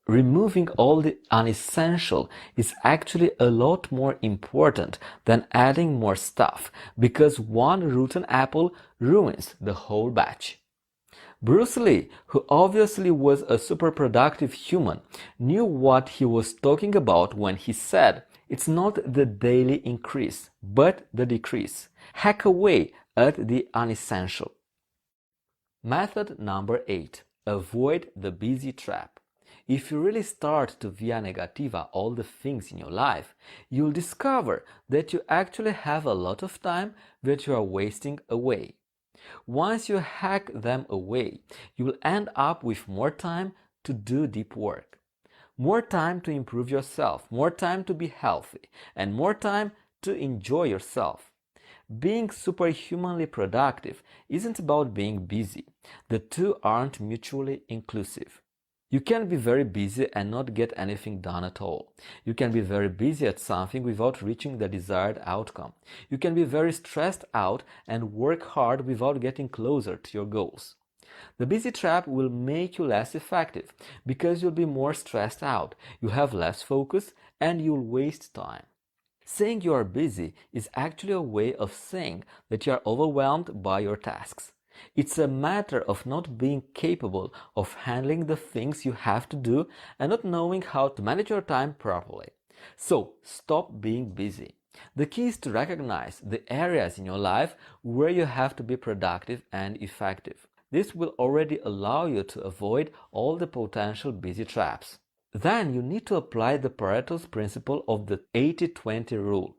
Removing all the unessential is actually a lot more important than adding more stuff, because one rotten apple ruins the whole batch. Bruce Lee, who obviously was a super productive human, knew what he was talking about when he said, "It's not the daily increase, but the decrease. Hack away at the unessential." Method number 8. Avoid the busy trap. If you really start to via negativa all the things in your life, you'll discover that you actually have a lot of time that you are wasting away. Once you hack them away, you will end up with more time to do deep work, more time to improve yourself, more time to be healthy, and more time to enjoy yourself. Being superhumanly productive isn't about being busy. The two aren't mutually inclusive. You can be very busy and not get anything done at all. You can be very busy at something without reaching the desired outcome. You can be very stressed out and work hard without getting closer to your goals. The busy trap will make you less effective because you'll be more stressed out, you have less focus, and you'll waste time. Saying you are busy is actually a way of saying that you are overwhelmed by your tasks. It's a matter of not being capable of handling the things you have to do and not knowing how to manage your time properly. So, stop being busy. The key is to recognize the areas in your life where you have to be productive and effective. This will already allow you to avoid all the potential busy traps. Then you need to apply the Pareto's principle of the 80-20 rule.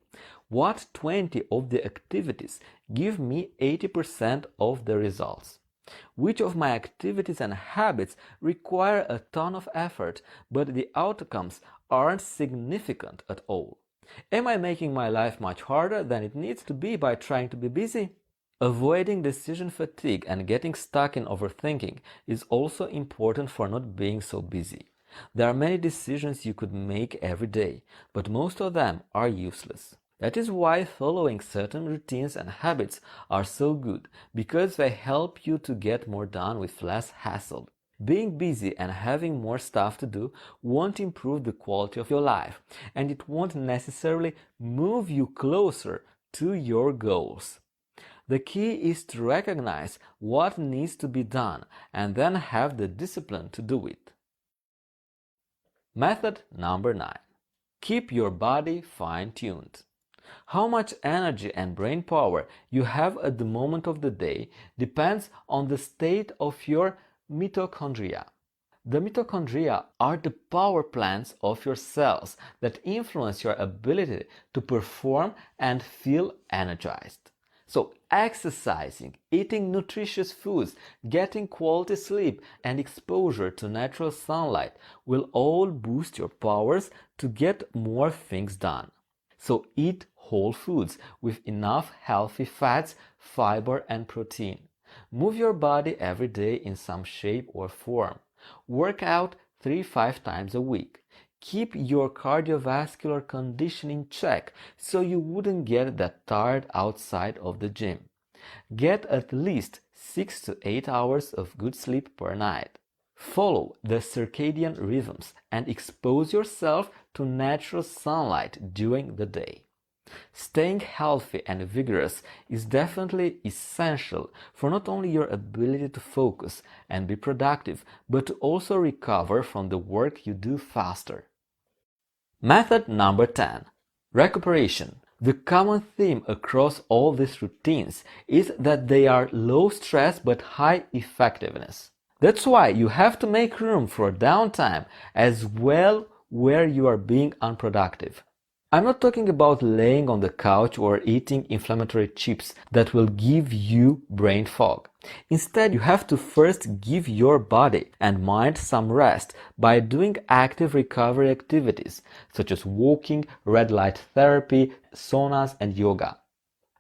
What 20 of the activities give me 80% of the results? Which of my activities and habits require a ton of effort, but the outcomes aren't significant at all? Am I making my life much harder than it needs to be by trying to be busy? Avoiding decision fatigue and getting stuck in overthinking is also important for not being so busy. There are many decisions you could make every day, but most of them are useless. That is why following certain routines and habits are so good, because they help you to get more done with less hassle. Being busy and having more stuff to do won't improve the quality of your life, and it won't necessarily move you closer to your goals. The key is to recognize what needs to be done and then have the discipline to do it. Method number 9. Keep your body fine-tuned. How much energy and brain power you have at the moment of the day depends on the state of your mitochondria. The mitochondria are the power plants of your cells that influence your ability to perform and feel energized. So exercising, eating nutritious foods, getting quality sleep, and exposure to natural sunlight will all boost your powers to get more things done. So eat whole foods with enough healthy fats, fiber, and protein. Move your body every day in some shape or form. Work out 3-5 times a week. Keep your cardiovascular condition in check so you wouldn't get that tired outside of the gym. Get at least 6 to 8 hours of good sleep per night. Follow the circadian rhythms and expose yourself to natural sunlight during the day. Staying healthy and vigorous is definitely essential for not only your ability to focus and be productive, but to also recover from the work you do faster. Method number 10. Recuperation. The common theme across all these routines is that they are low stress but high effectiveness. That's why you have to make room for downtime as well where you are being unproductive. I'm not talking about laying on the couch or eating inflammatory chips that will give you brain fog. Instead, you have to first give your body and mind some rest by doing active recovery activities such as walking, red light therapy, saunas, and yoga.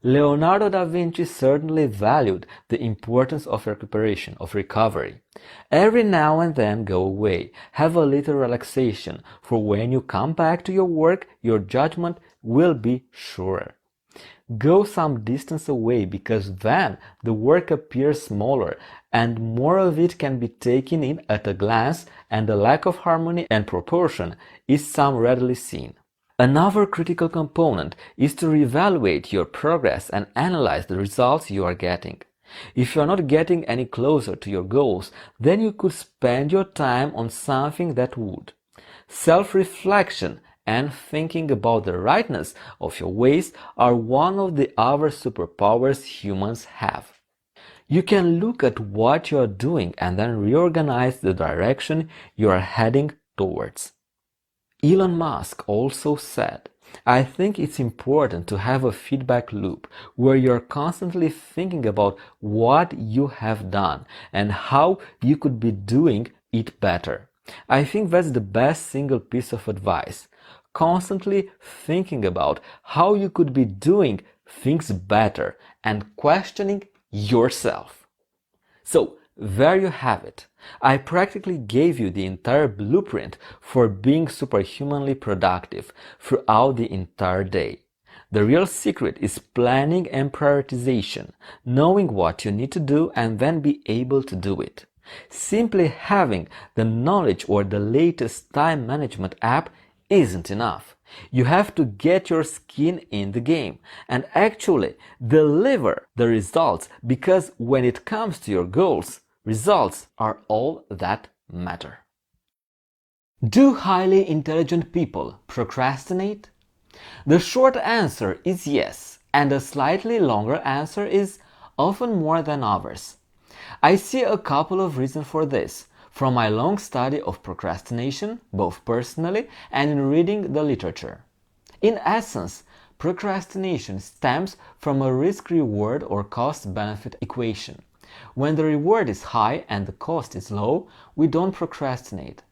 Leonardo da Vinci certainly valued the importance of recuperation, of recovery. Every now and then go away, have a little relaxation, for when you come back to your work, your judgment will be surer. Go some distance away because then the work appears smaller and more of it can be taken in at a glance, and the lack of harmony and proportion is some readily seen. Another critical component is to reevaluate your progress and analyze the results you are getting. If you are not getting any closer to your goals, then you could spend your time on something that would. Self-reflection and thinking about the rightness of your ways are one of the other superpowers humans have. You can look at what you are doing and then reorganize the direction you are heading towards. Elon Musk also said, "I think it's important to have a feedback loop where you're constantly thinking about what you have done and how you could be doing it better." I think that's the best single piece of advice. Constantly thinking about how you could be doing things better and questioning yourself. So, there you have it. I practically gave you the entire blueprint for being superhumanly productive throughout the entire day. The real secret is planning and prioritization, knowing what you need to do and then be able to do it. Simply having the knowledge or the latest time management app isn't enough. You have to get your skin in the game and actually deliver the results, because when it comes to your goals, results are all that matter. Do highly intelligent people procrastinate? The short answer is yes, and a slightly longer answer is often more than others. I see a couple of reasons for this from my long study of procrastination, both personally and in reading the literature. In essence, procrastination stems from a risk-reward or cost-benefit equation. When the reward is high and the cost is low, we don't procrastinate.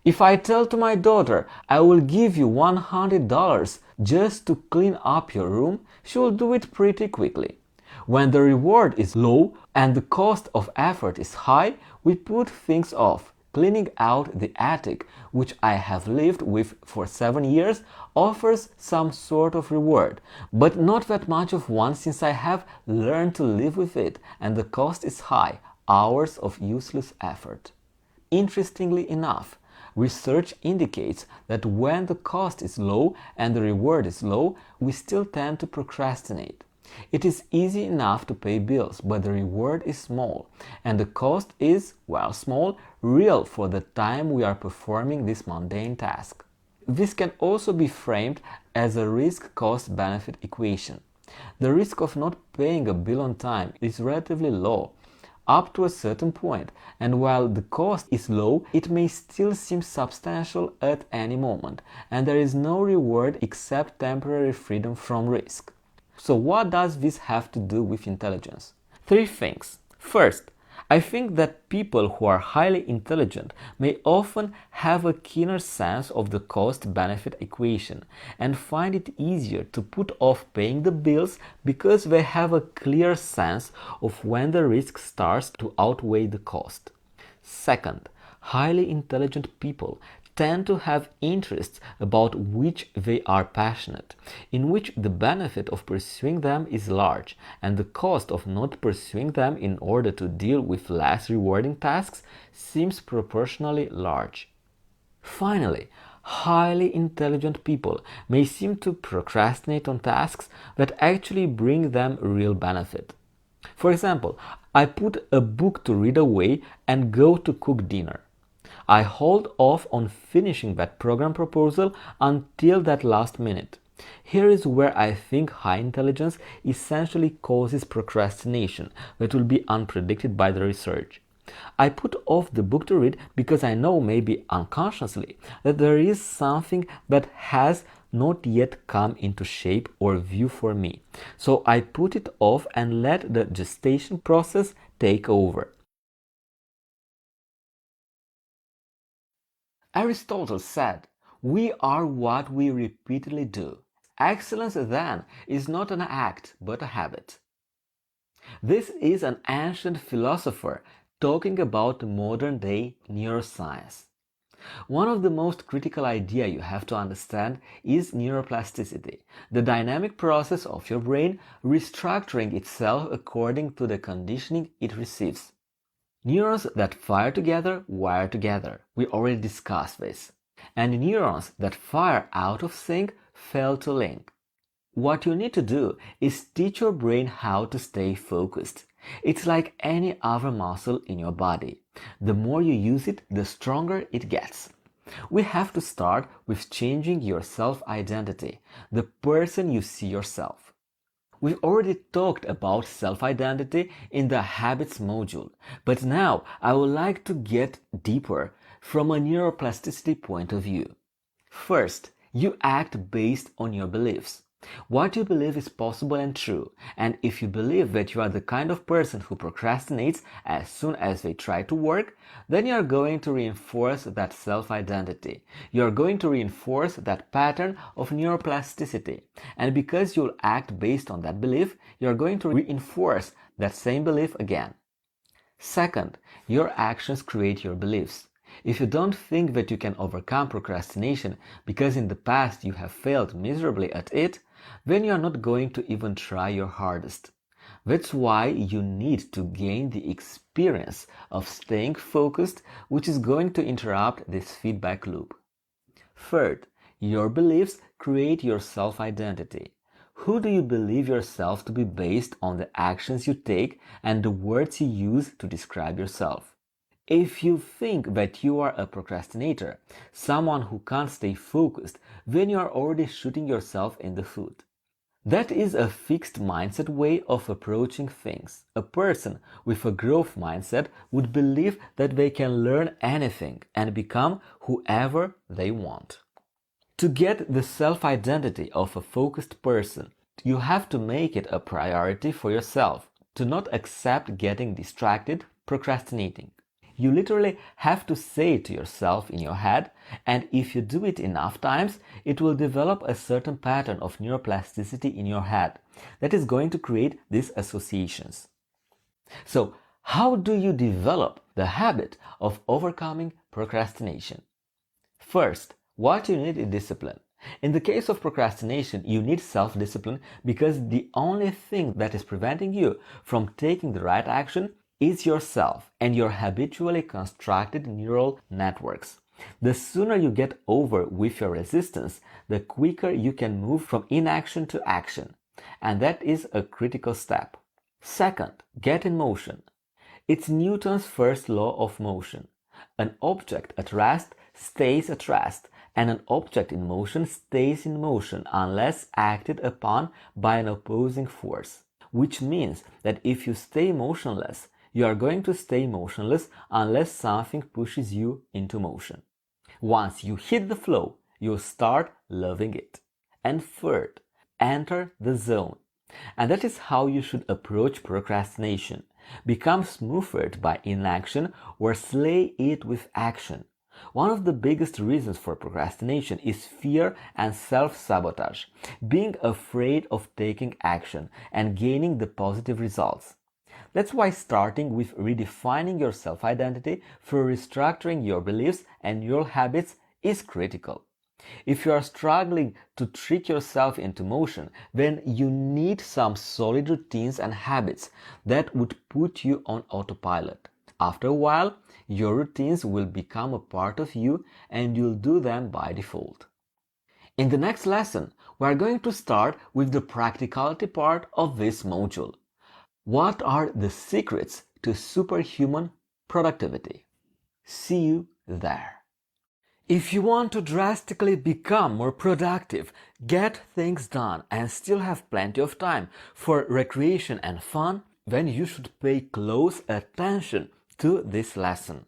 If I tell to my daughter, "I will give you $100 just to clean up your room," she will do it pretty quickly. When the reward is low and the cost of effort is high, we put things off. Cleaning out the attic, which I have lived with for 7 years, offers some sort of reward, but not that much of one, since I have learned to live with it and the cost is high, hours of useless effort. Interestingly enough, research indicates that when the cost is low and the reward is low, we still tend to procrastinate. It is easy enough to pay bills, but the reward is small, and the cost is, while small, real for the time we are performing this mundane task. This can also be framed as a risk-cost-benefit equation. The risk of not paying a bill on time is relatively low, up to a certain point, and while the cost is low, it may still seem substantial at any moment, and there is no reward except temporary freedom from risk. So what does this have to do with intelligence? Three things. First, I think that people who are highly intelligent may often have a keener sense of the cost-benefit equation and find it easier to put off paying the bills because they have a clear sense of when the risk starts to outweigh the cost. Second, highly intelligent people tend to have interests about which they are passionate, in which the benefit of pursuing them is large, and the cost of not pursuing them in order to deal with less rewarding tasks seems proportionally large. Finally, highly intelligent people may seem to procrastinate on tasks that actually bring them real benefit. For example, I put a book to read away and go to cook dinner. I hold off on finishing that program proposal until that last minute. Here is where I think high intelligence essentially causes procrastination that will be unpredicted by the research. I put off the book to read because I know, maybe unconsciously, that there is something that has not yet come into shape or view for me. So I put it off and let the gestation process take over. Aristotle said, "We are what we repeatedly do." Excellence, then, is not an act, but a habit. This is an ancient philosopher talking about modern-day neuroscience. One of the most critical ideas you have to understand is neuroplasticity, the dynamic process of your brain restructuring itself according to the conditioning it receives. Neurons that fire together wire together. We already discussed this. And neurons that fire out of sync fail to link. What you need to do is teach your brain how to stay focused. It's like any other muscle in your body. The more you use it, the stronger it gets. We have to start with changing your self-identity, the person you see yourself. We've already talked about self-identity in the habits module, but now I would like to get deeper from a neuroplasticity point of view. First, you act based on your beliefs. What you believe is possible and true, and if you believe that you are the kind of person who procrastinates as soon as they try to work, then you are going to reinforce that self-identity. You are going to reinforce that pattern of neuroplasticity, and because you'll act based on that belief, you are going to reinforce that same belief again. Second, your actions create your beliefs. If you don't think that you can overcome procrastination because in the past you have failed miserably at it, then you are not going to even try your hardest. That's why you need to gain the experience of staying focused, which is going to interrupt this feedback loop. Third, your beliefs create your self-identity. Who do you believe yourself to be based on the actions you take and the words you use to describe yourself? If you think that you are a procrastinator, someone who can't stay focused, then you are already shooting yourself in the foot. That is a fixed mindset way of approaching things. A person with a growth mindset would believe that they can learn anything and become whoever they want. To get the self-identity of a focused person, you have to make it a priority for yourself to not accept getting distracted, procrastinating. You literally have to say it to yourself in your head, and if you do it enough times, it will develop a certain pattern of neuroplasticity in your head that is going to create these associations. So, how do you develop the habit of overcoming procrastination? First, what you need is discipline. In the case of procrastination, you need self-discipline because the only thing that is preventing you from taking the right action is yourself and your habitually constructed neural networks. The sooner you get over with your resistance, the quicker you can move from inaction to action. and that is a critical step. Second, get in motion. It's Newton's first law of motion. An object at rest stays at rest, and an object in motion stays in motion unless acted upon by an opposing force. Which means that if you stay motionless, you are going to stay motionless unless something pushes you into motion. Once you hit the flow, you'll start loving it. And third, enter the zone. And that is how you should approach procrastination. Become smoothed by inaction or slay it with action. One of the biggest reasons for procrastination is fear and self-sabotage, being afraid of taking action and gaining the positive results. That's why starting with redefining your self-identity through restructuring your beliefs and your habits is critical. If you are struggling to trick yourself into motion, then you need some solid routines and habits that would put you on autopilot. After a while, your routines will become a part of you and you'll do them by default. In the next lesson, we are going to start with the practicality part of this module. What are the secrets to superhuman productivity? See you there. If you want to drastically become more productive, get things done, and still have plenty of time for recreation and fun, then you should pay close attention to this lesson.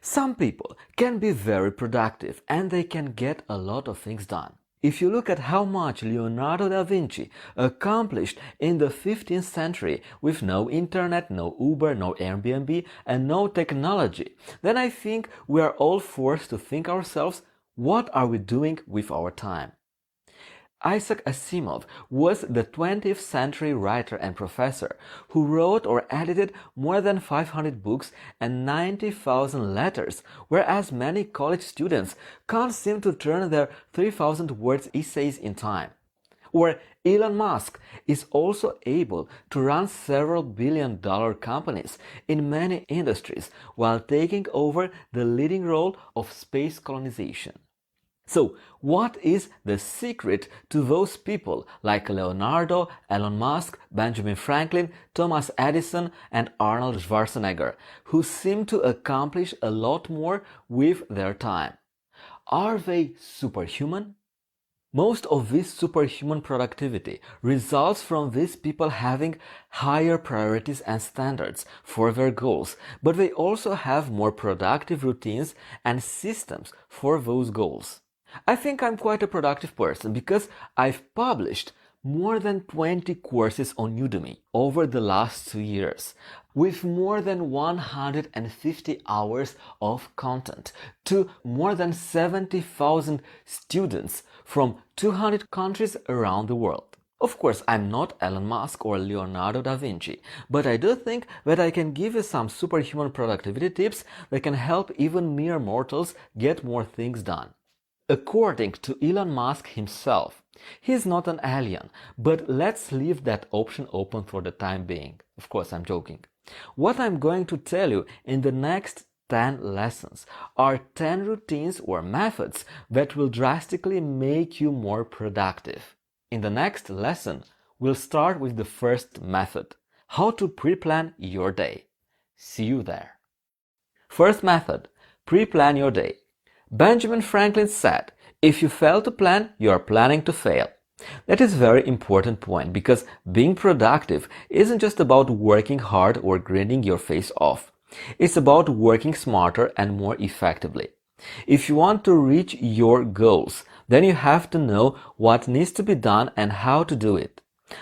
Some people can be very productive and they can get a lot of things done. If you look at how much Leonardo da Vinci accomplished in the 15th century with no internet, no Uber, no Airbnb, and no technology, then I think we are all forced to think ourselves, what are we doing with our time? Isaac Asimov was the 20th century writer and professor who wrote or edited more than 500 books and 90,000 letters, whereas many college students can't seem to turn their 3,000 words essays in time. Or Elon Musk is also able to run several billion-dollar companies in many industries while taking over the leading role of space colonization. So, what is the secret to those people like Leonardo, Elon Musk, Benjamin Franklin, Thomas Edison, and Arnold Schwarzenegger, who seem to accomplish a lot more with their time? Are they superhuman? Most of this superhuman productivity results from these people having higher priorities and standards for their goals, but they also have more productive routines and systems for those goals. I think I'm quite a productive person because I've published more than 20 courses on Udemy over the last 2 years, with more than 150 hours of content to more than 70,000 students from 200 countries around the world. Of course, I'm not Elon Musk or Leonardo da Vinci, but I do think that I can give you some superhuman productivity tips that can help even mere mortals get more things done. According to Elon Musk himself, he's not an alien, but let's leave that option open for the time being. Of course, I'm joking. What I'm going to tell you in the next 10 lessons are 10 routines or methods that will drastically make you more productive. In the next lesson, we'll start with the first method, how to pre-plan your day. See you there. First method, pre-plan your day. Benjamin Franklin said, if you fail to plan, you are planning to fail. That is a very important point because being productive isn't just about working hard or grinding your face off. It's about working smarter and more effectively. If you want to reach your goals, then you have to know what needs to be done and how to do it.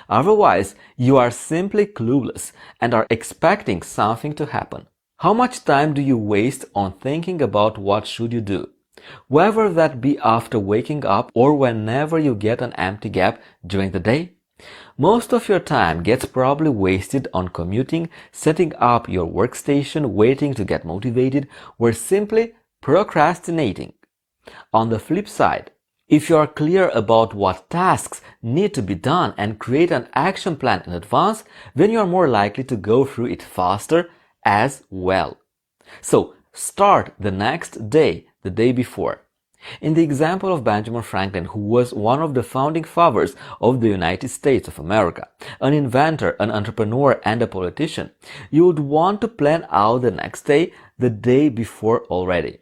Otherwise, you are simply clueless and are expecting something to happen. How much time do you waste on thinking about what should you do? Whether that be after waking up or whenever you get an empty gap during the day? Most of your time gets probably wasted on commuting, setting up your workstation, waiting to get motivated, or simply procrastinating. On the flip side, if you are clear about what tasks need to be done and create an action plan in advance, then you are more likely to go through it faster as well. So, start the next day, the day before. In the example of Benjamin Franklin, who was one of the founding fathers of the United States of America, an inventor, an entrepreneur, and a politician, you would want to plan out the next day the day before already.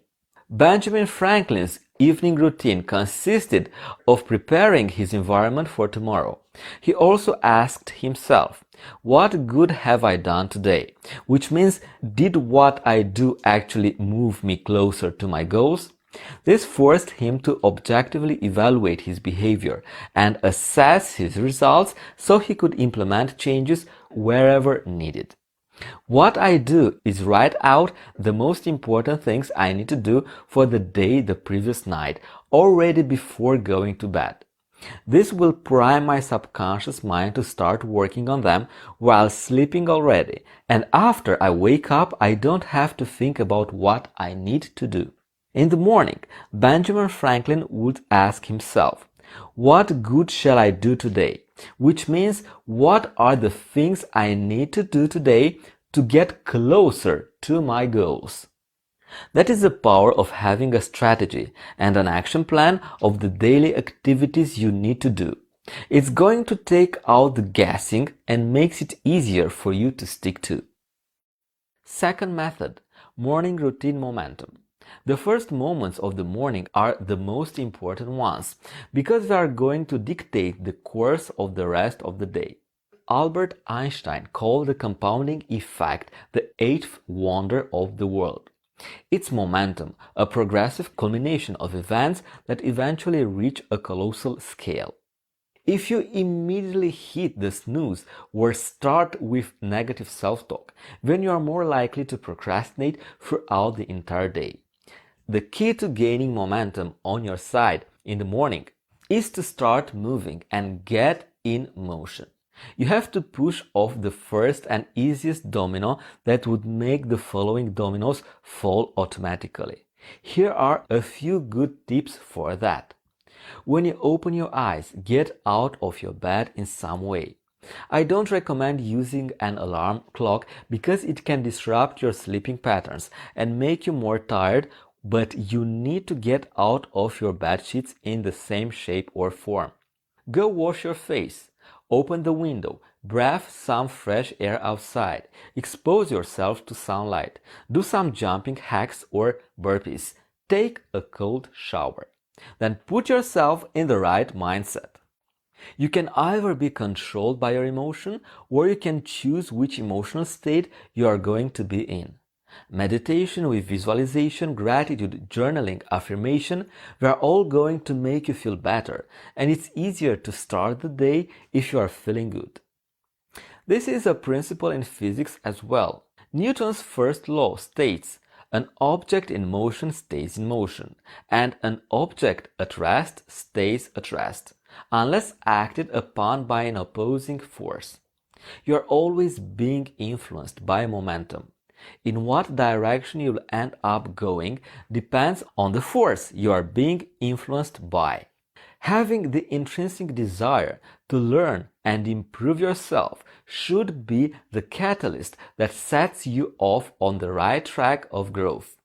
Benjamin Franklin's evening routine consisted of preparing his environment for tomorrow. He also asked himself, what good have I done today? Which means, did what I do actually move me closer to my goals? This forced him to objectively evaluate his behavior and assess his results so he could implement changes wherever needed. What I do is write out the most important things I need to do for the day the previous night, already before going to bed. This will prime my subconscious mind to start working on them while sleeping already, and after I wake up, I don't have to think about what I need to do. In the morning, Benjamin Franklin would ask himself, what good shall I do today? Which means, what are the things I need to do today to get closer to my goals? That is the power of having a strategy and an action plan of the daily activities you need to do. It's going to take out the guessing and makes it easier for you to stick to. Second method, morning routine momentum. The first moments of the morning are the most important ones because they are going to dictate the course of the rest of the day. Albert Einstein called the compounding effect the eighth wonder of the world. It's momentum, a progressive culmination of events that eventually reach a colossal scale. If you immediately hit the snooze or start with negative self-talk, then you are more likely to procrastinate throughout the entire day. The key to gaining momentum on your side in the morning is to start moving and get in motion. You have to push off the first and easiest domino that would make the following dominoes fall automatically. Here are a few good tips for that. When you open your eyes, get out of your bed in some way. I don't recommend using an alarm clock because it can disrupt your sleeping patterns and make you more tired, but you need to get out of your bed sheets in the same shape or form. Go wash your face. Open the window, breathe some fresh air outside, expose yourself to sunlight, do some jumping hacks or burpees, take a cold shower. Then put yourself in the right mindset. You can either be controlled by your emotion or you can choose which emotional state you are going to be in. Meditation with visualization, gratitude, journaling, affirmation, they are all going to make you feel better, and it's easier to start the day if you are feeling good. This is a principle in physics as well. Newton's first law states, an object in motion stays in motion, and an object at rest stays at rest, unless acted upon by an opposing force. You are always being influenced by momentum. In what direction you'll end up going depends on the force you are being influenced by. Having the intrinsic desire to learn and improve yourself should be the catalyst that sets you off on the right track of growth.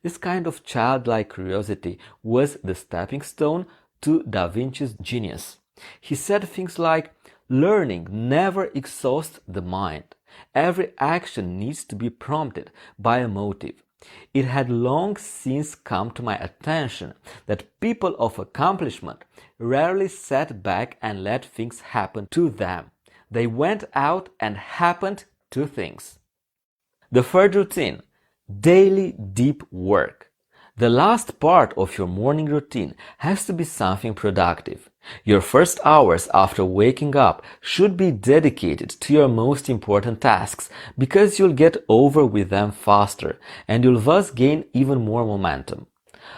This kind of childlike curiosity was the stepping stone to Da Vinci's genius. He said things like, "Learning never exhausts the mind. Every action needs to be prompted by a motive. It had long since come to my attention that people of accomplishment rarely sat back and let things happen to them. They went out and happened to things." The third routine, daily deep work. The last part of your morning routine has to be something productive. Your first hours after waking up should be dedicated to your most important tasks because you'll get over with them faster and you'll thus gain even more momentum.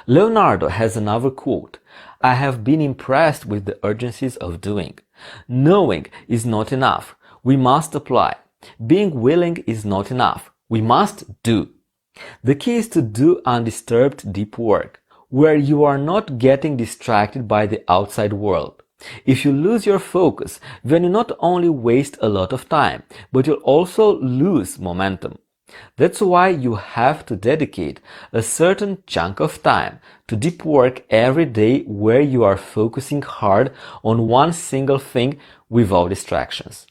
Leonardo has another quote, "I have been impressed with the urgencies of doing. Knowing is not enough. We must apply. Being willing is not enough. We must do." The key is to do undisturbed deep work, where you are not getting distracted by the outside world. If you lose your focus, then you not only waste a lot of time, but you'll also lose momentum. That's why you have to dedicate a certain chunk of time to deep work every day where you are focusing hard on one single thing without distractions.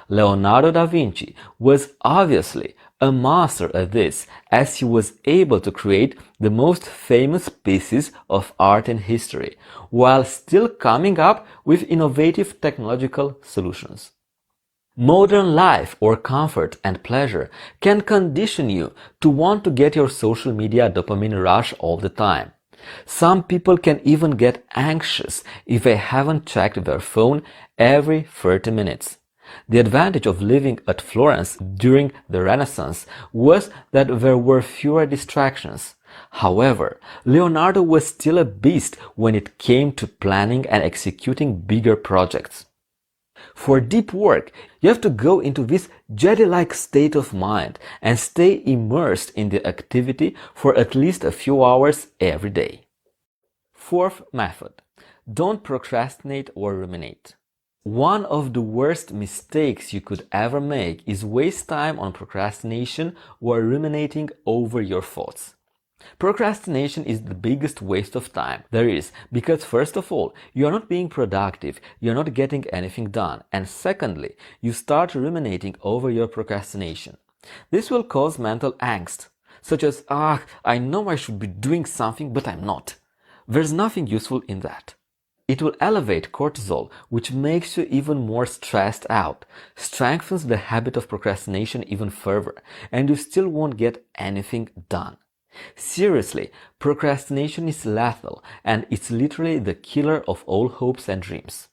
Leonardo da Vinci was obviously a master at this, as he was able to create the most famous pieces of art in history, while still coming up with innovative technological solutions. Modern life or comfort and pleasure can condition you to want to get your social media dopamine rush all the time. Some people can even get anxious if they haven't checked their phone every 30 minutes. The advantage of living at Florence during the Renaissance was that there were fewer distractions. However, Leonardo was still a beast when it came to planning and executing bigger projects. For deep work, you have to go into this Jedi-like state of mind and stay immersed in the activity for at least a few hours every day. Fourth method, don't procrastinate or ruminate. One of the worst mistakes you could ever make is waste time on procrastination or ruminating over your thoughts. Procrastination is the biggest waste of time there is because, first of all, you are not being productive, you are not getting anything done, and secondly, you start ruminating over your procrastination. This will cause mental angst, such as, I know I should be doing something, but I'm not. There's nothing useful in that. It will elevate cortisol, which makes you even more stressed out, strengthens the habit of procrastination even further, and you still won't get anything done. Seriously, procrastination is lethal, and it's literally the killer of all hopes and dreams.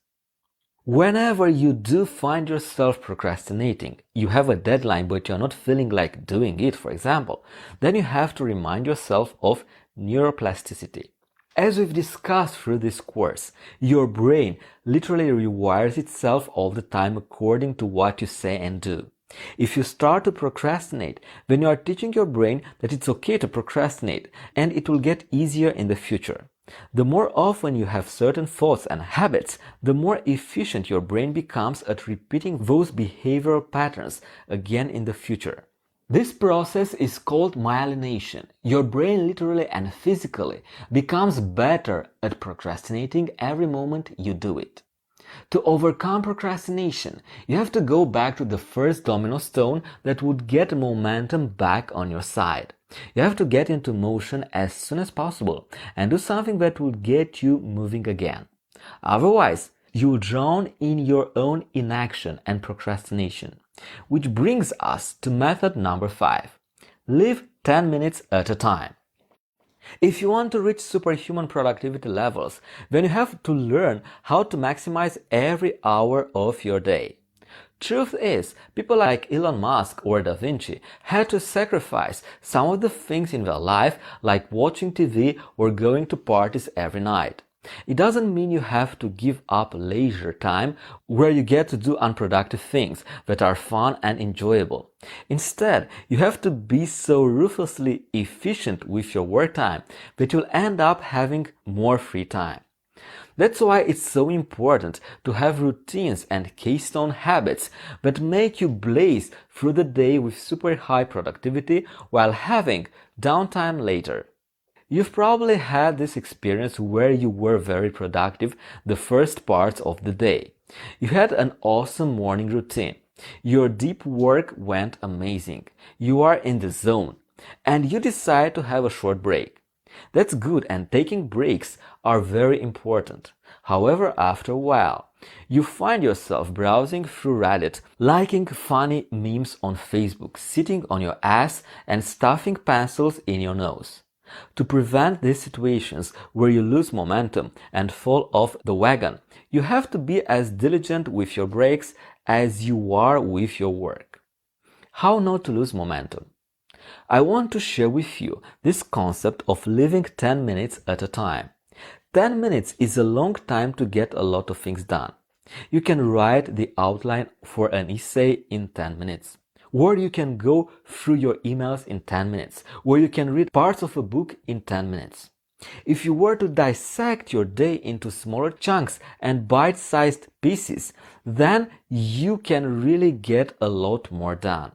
Whenever you do find yourself procrastinating, you have a deadline but you're not feeling like doing it, for example, then you have to remind yourself of neuroplasticity. As we've discussed through this course, your brain literally rewires itself all the time according to what you say and do. If you start to procrastinate, then you are teaching your brain that it's okay to procrastinate and it will get easier in the future. The more often you have certain thoughts and habits, the more efficient your brain becomes at repeating those behavioral patterns again in the future. This process is called myelination. Your brain literally and physically becomes better at procrastinating every moment you do it. To overcome procrastination, you have to go back to the first domino stone that would get momentum back on your side. You have to get into motion as soon as possible and do something that will get you moving again. Otherwise, you will drown in your own inaction and procrastination. Which brings us to method number 5. Live 10 minutes at a time. If you want to reach superhuman productivity levels, then you have to learn how to maximize every hour of your day. Truth is, people like Elon Musk or Da Vinci had to sacrifice some of the things in their life, like watching TV or going to parties every night. It doesn't mean you have to give up leisure time where you get to do unproductive things that are fun and enjoyable. Instead, you have to be so ruthlessly efficient with your work time that you'll end up having more free time. That's why it's so important to have routines and keystone habits that make you blaze through the day with super high productivity while having downtime later. You've probably had this experience where you were very productive the first parts of the day. You had an awesome morning routine. Your deep work went amazing. You are in the zone. And you decide to have a short break. That's good, and taking breaks are very important. However, after a while, you find yourself browsing through Reddit, liking funny memes on Facebook, sitting on your ass and stuffing pencils in your nose. To prevent these situations where you lose momentum and fall off the wagon, you have to be as diligent with your breaks as you are with your work. How not to lose momentum? I want to share with you this concept of living 10 minutes at a time. 10 minutes is a long time to get a lot of things done. You can write the outline for an essay in 10 minutes. Or you can go through your emails in 10 minutes, or you can read parts of a book in 10 minutes. If you were to dissect your day into smaller chunks and bite-sized pieces, then you can really get a lot more done.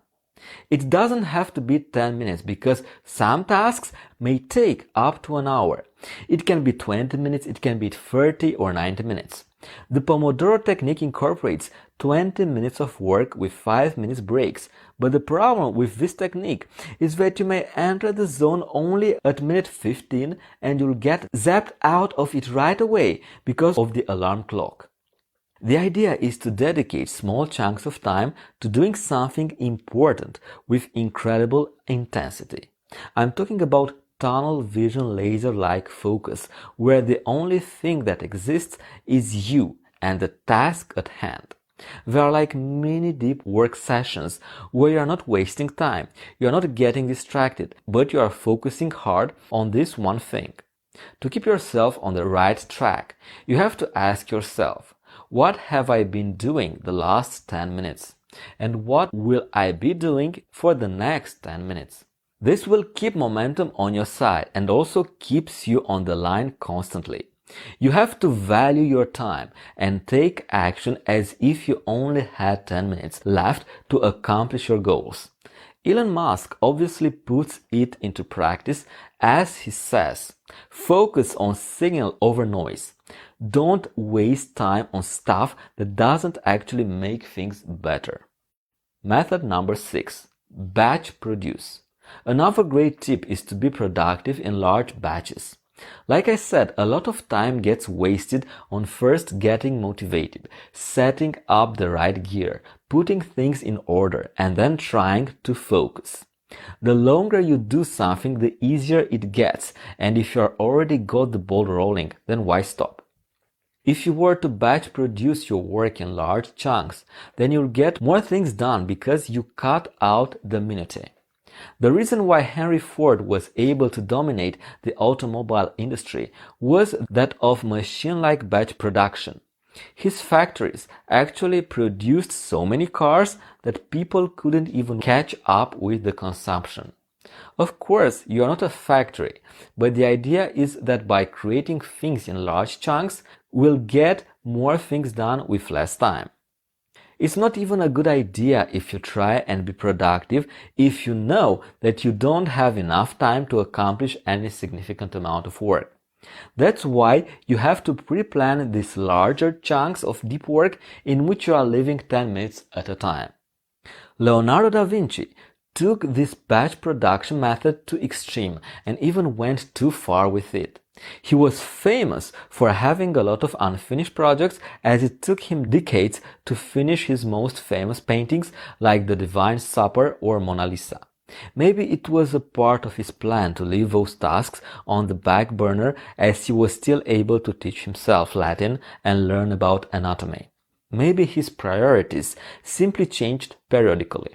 It doesn't have to be 10 minutes because some tasks may take up to an hour. It can be 20 minutes, it can be 30 or 90 minutes. The Pomodoro technique incorporates 20 minutes of work with 5 minutes breaks, but the problem with this technique is that you may enter the zone only at minute 15 and you'll get zapped out of it right away because of the alarm clock. The idea is to dedicate small chunks of time to doing something important with incredible intensity. I'm talking about tunnel vision laser-like focus, where the only thing that exists is you and the task at hand. They are like mini deep work sessions where you are not wasting time, you are not getting distracted, but you are focusing hard on this one thing. To keep yourself on the right track, you have to ask yourself, what have I been doing the last 10 minutes? And what will I be doing for the next 10 minutes? This will keep momentum on your side and also keeps you on the line constantly. You have to value your time and take action as if you only had 10 minutes left to accomplish your goals. Elon Musk obviously puts it into practice as he says, focus on signal over noise. Don't waste time on stuff that doesn't actually make things better. Method number 6. Batch produce. Another great tip is to be productive in large batches. Like I said, a lot of time gets wasted on first getting motivated, setting up the right gear, putting things in order, and then trying to focus. The longer you do something, the easier it gets, and if you already got the ball rolling, then why stop? If you were to batch produce your work in large chunks, then you'll get more things done because you cut out the minutiae. The reason why Henry Ford was able to dominate the automobile industry was that of machine-like batch production. His factories actually produced so many cars that people couldn't even catch up with the consumption. Of course, you are not a factory, but the idea is that by creating things in large chunks, we'll get more things done with less time. It's not even a good idea if you try and be productive if you know that you don't have enough time to accomplish any significant amount of work. That's why you have to pre-plan these larger chunks of deep work in which you are living 10 minutes at a time. Leonardo da Vinci took this batch production method to extreme and even went too far with it. He was famous for having a lot of unfinished projects, as it took him decades to finish his most famous paintings like the Divine Supper or Mona Lisa. Maybe it was a part of his plan to leave those tasks on the back burner as he was still able to teach himself Latin and learn about anatomy. Maybe his priorities simply changed periodically.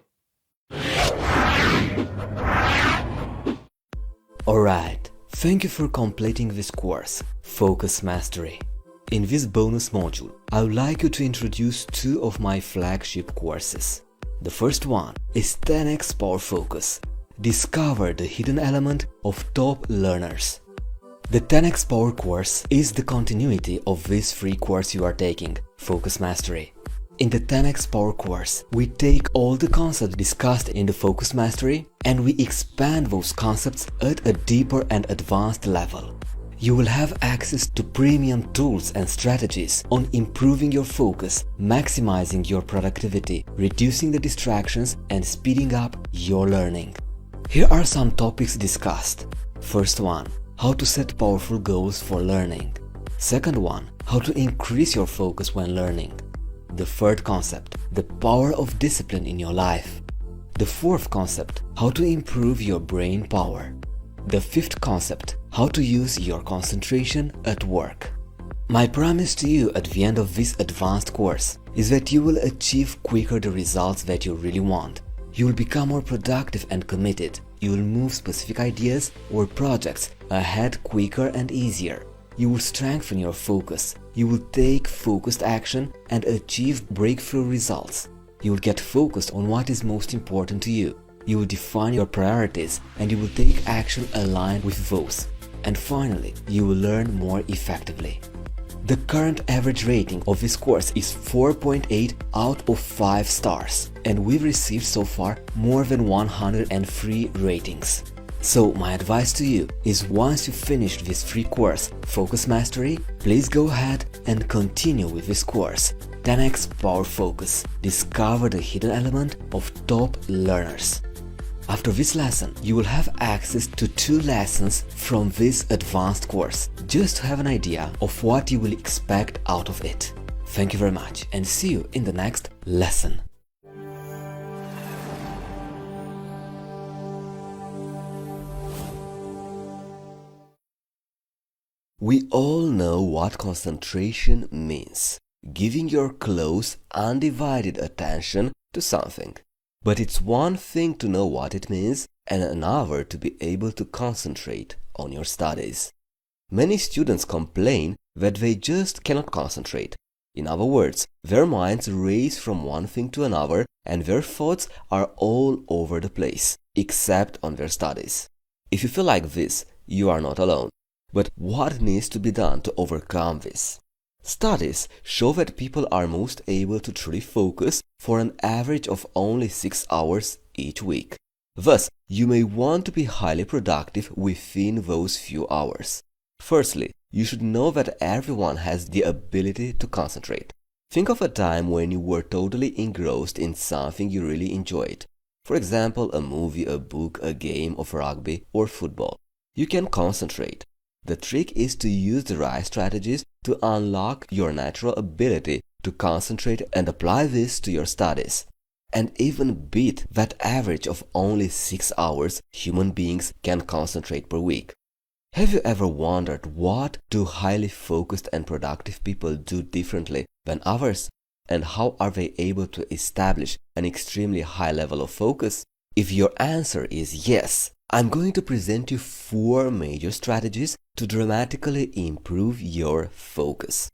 Alright, thank you for completing this course, Focus Mastery. In this bonus module, I would like you to introduce two of my flagship courses. The first one is 10x Power Focus. Discover the hidden element of top learners. The 10x Power course is the continuity of this free course you are taking, Focus Mastery. In the 10x Power course, we take all the concepts discussed in the Focus Mastery and we expand those concepts at a deeper and advanced level. You will have access to premium tools and strategies on improving your focus, maximizing your productivity, reducing the distractions, and speeding up your learning. Here are some topics discussed. First one, how to set powerful goals for learning. Second one, how to increase your focus when learning. The third concept, the power of discipline in your life. The fourth concept, how to improve your brain power. The fifth concept, how to use your concentration at work. My promise to you at the end of this advanced course is that you will achieve quicker the results that you really want. You will become more productive and committed. You will move specific ideas or projects ahead quicker and easier. You will strengthen your focus. You will take focused action and achieve breakthrough results. You will get focused on what is most important to you. You will define your priorities and you will take action aligned with those. And finally, you will learn more effectively. The current average rating of this course is 4.8 out of 5 stars, and we've received so far more than 103 ratings. So my advice to you is, once you finish this free course, Focus Mastery, please go ahead and continue with this course, 10x Power Focus. Discover the hidden element of top learners. After this lesson, you will have access to 2 lessons from this advanced course, just to have an idea of what you will expect out of it. Thank you very much, and see you in the next lesson. We all know what concentration means: giving your close, undivided attention to something. But it's one thing to know what it means, and another to be able to concentrate on your studies. Many students complain that they just cannot concentrate. In other words, their minds race from one thing to another, and their thoughts are all over the place, except on their studies. If you feel like this, you are not alone. But what needs to be done to overcome this? Studies show that people are most able to truly focus for an average of only 6 hours each week. Thus, you may want to be highly productive within those few hours. Firstly, you should know that everyone has the ability to concentrate. Think of a time when you were totally engrossed in something you really enjoyed. For example, a movie, a book, a game of rugby or football. You can concentrate. The trick is to use the right strategies to unlock your natural ability to concentrate and apply this to your studies, and even beat that average of only 6 hours human beings can concentrate per week. Have you ever wondered, what do highly focused and productive people do differently than others? And how are they able to establish an extremely high level of focus? If your answer is yes, I'm going to present you 4 major strategies to dramatically improve your focus.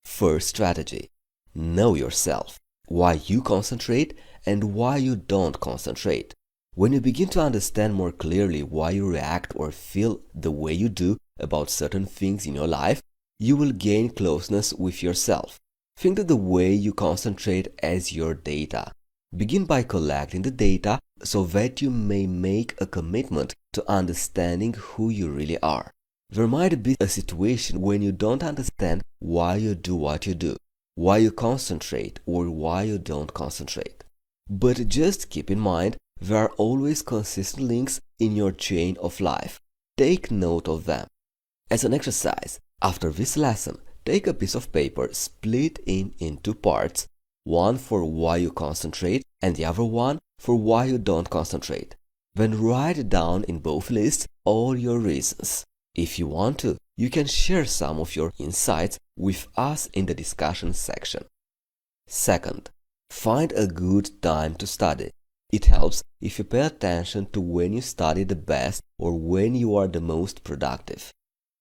First strategy: know yourself, why you concentrate and why you don't concentrate. When you begin to understand more clearly why you react or feel the way you do about certain things in your life, you will gain closeness with yourself. Think of the way you concentrate as your data. Begin by collecting the data so that you may make a commitment to understanding who you really are. There might be a situation when you don't understand why you do what you do, why you concentrate or why you don't concentrate. But just keep in mind, there are always consistent links in your chain of life. Take note of them. As an exercise, after this lesson, take a piece of paper, split it in 2 parts, one for why you concentrate and the other one for why you don't concentrate. Then write down in both lists all your reasons. If you want to, you can share some of your insights with us in the discussion section. Second, find a good time to study. It helps if you pay attention to when you study the best or when you are the most productive.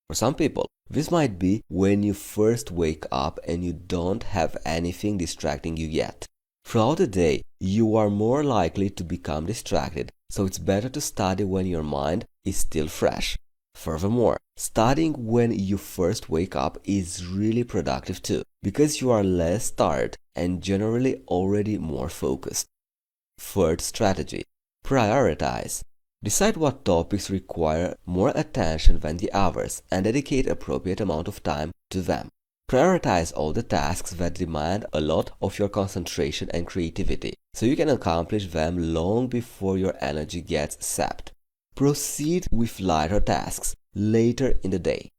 For some people, this might be when you first wake up and you don't have anything distracting you yet. Throughout the day, you are more likely to become distracted, so it's better to study when your mind is still fresh. Furthermore, studying when you first wake up is really productive too, because you are less tired and generally already more focused. Third strategy: prioritize. Decide what topics require more attention than the others and dedicate appropriate amount of time to them. Prioritize all the tasks that demand a lot of your concentration and creativity, so you can accomplish them long before your energy gets sapped. Proceed with lighter tasks later in the day.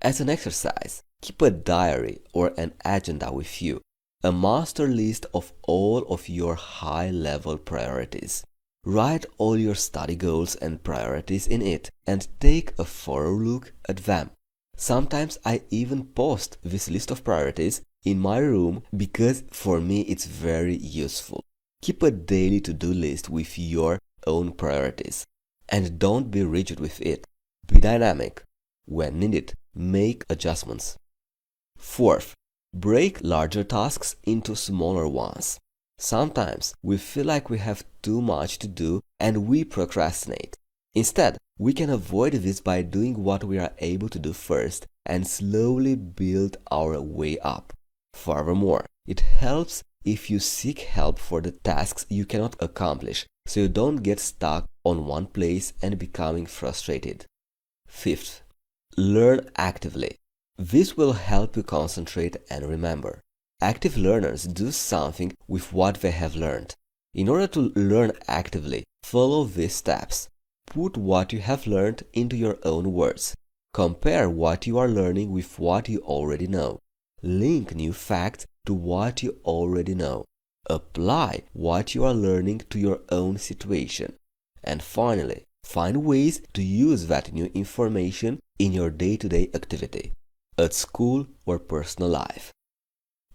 As an exercise, keep a diary or an agenda with you, a master list of all of your high-level priorities. Write all your study goals and priorities in it and take a thorough look at them. Sometimes I even post this list of priorities in my room because for me it's very useful. Keep a daily to-do list with your own priorities. And don't be rigid with it. Be dynamic. When needed, make adjustments. Fourth, break larger tasks into smaller ones. Sometimes we feel like we have too much to do and we procrastinate. Instead, We can avoid this by doing what we are able to do first and slowly build our way up. Furthermore, it helps if you seek help for the tasks you cannot accomplish, so you don't get stuck on one place and becoming frustrated. Fifth, learn actively. This will help you concentrate and remember. Active learners do something with what they have learned. In order to learn actively, follow these steps. Put what you have learned into your own words. Compare what you are learning with what you already know. Link new facts to what you already know. Apply what you are learning to your own situation. And finally, find ways to use that new information in your day-to-day activity, at school or personal life.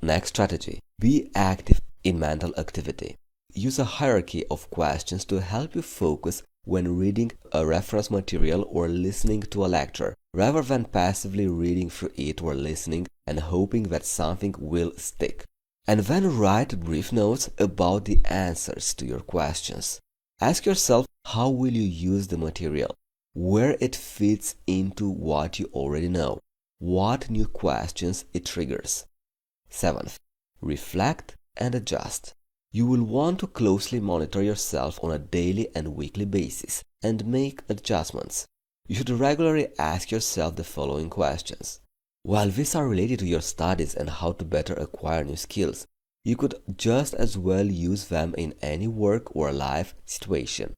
Next strategy: be active in mental activity. Use a hierarchy of questions to help you focus when reading a reference material or listening to a lecture, rather than passively reading through it or listening and hoping that something will stick. And then write brief notes about the answers to your questions. Ask yourself, how will you use the material? Where it fits into what you already know? What new questions it triggers? Seventh, reflect and adjust. You will want to closely monitor yourself on a daily and weekly basis and make adjustments. You should regularly ask yourself the following questions. While these are related to your studies and how to better acquire new skills, you could just as well use them in any work or life situation.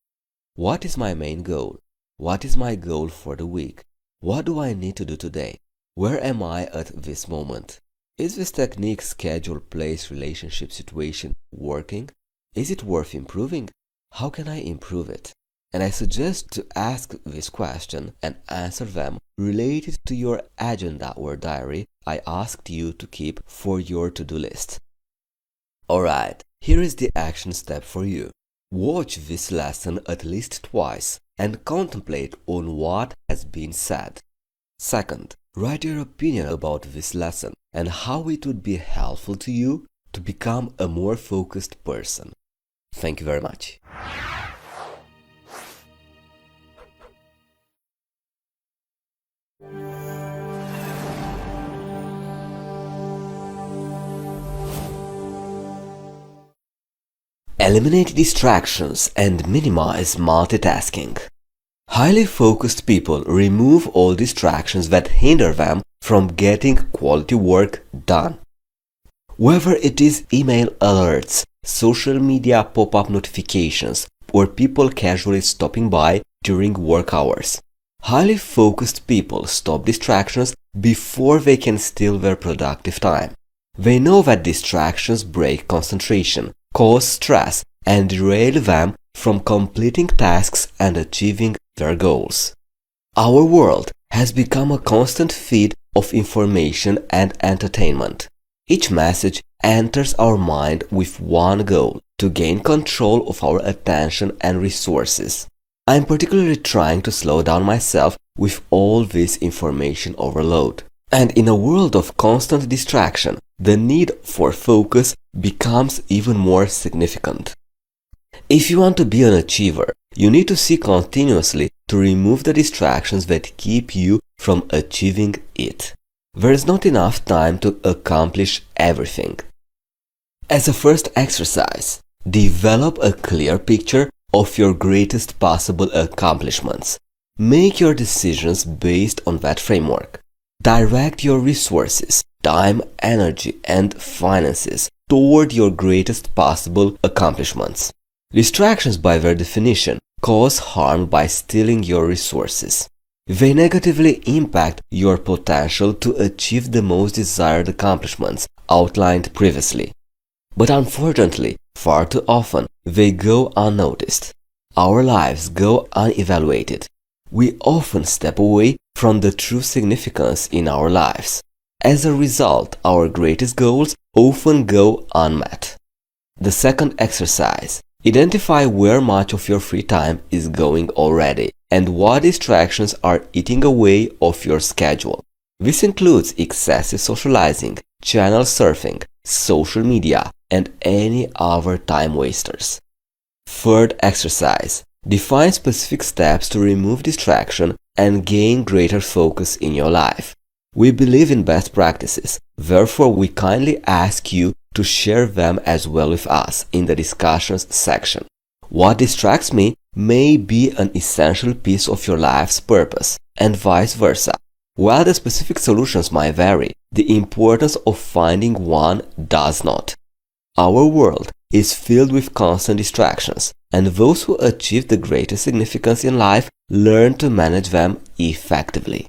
What is my main goal? What is my goal for the week? What do I need to do today? Where am I at this moment? Is this technique, schedule, place, relationship, situation working? Is it worth improving? How can I improve it? And I suggest to ask this question and answer them related to your agenda or diary I asked you to keep for your to-do list. Alright, here is the action step for you. Watch this lesson at least twice and contemplate on what has been said. Second, write your opinion about this lesson and how it would be helpful to you to become a more focused person. Thank you very much. Eliminate distractions and minimize multitasking. Highly focused people remove all distractions that hinder them from getting quality work done. Whether it is email alerts, social media pop-up notifications, or people casually stopping by during work hours. Highly focused people stop distractions before they can steal their productive time. They know that distractions break concentration, cause stress, and derail them from completing tasks and achieving their goals. Our world has become a constant feed of information and entertainment. Each message enters our mind with one goal: to gain control of our attention and resources. I'm particularly trying to slow down myself with all this information overload. And in a world of constant distraction, the need for focus becomes even more significant. If you want to be an achiever, you need to seek continuously to remove the distractions that keep you from achieving it. There is not enough time to accomplish everything. As a first exercise, develop a clear picture of your greatest possible accomplishments. Make your decisions based on that framework. Direct your resources, time, energy, and finances toward your greatest possible accomplishments. Distractions, by their definition, cause harm by stealing your resources. They negatively impact your potential to achieve the most desired accomplishments outlined previously. But unfortunately, far too often, they go unnoticed. Our lives go unevaluated. We often step away from the true significance in our lives. As a result, our greatest goals often go unmet. The second exercise: identify where much of your free time is going already and what distractions are eating away of your schedule. This includes excessive socializing, channel surfing, social media, and any other time wasters. Third exercise: Define specific steps to remove distraction and gain greater focus in your life. We believe in best practices, therefore we kindly ask you to share them as well with us in the discussions section. What distracts me may be an essential piece of your life's purpose, and vice versa. While the specific solutions might vary, the importance of finding one does not. Our world is filled with constant distractions, and those who achieve the greatest significance in life learn to manage them effectively.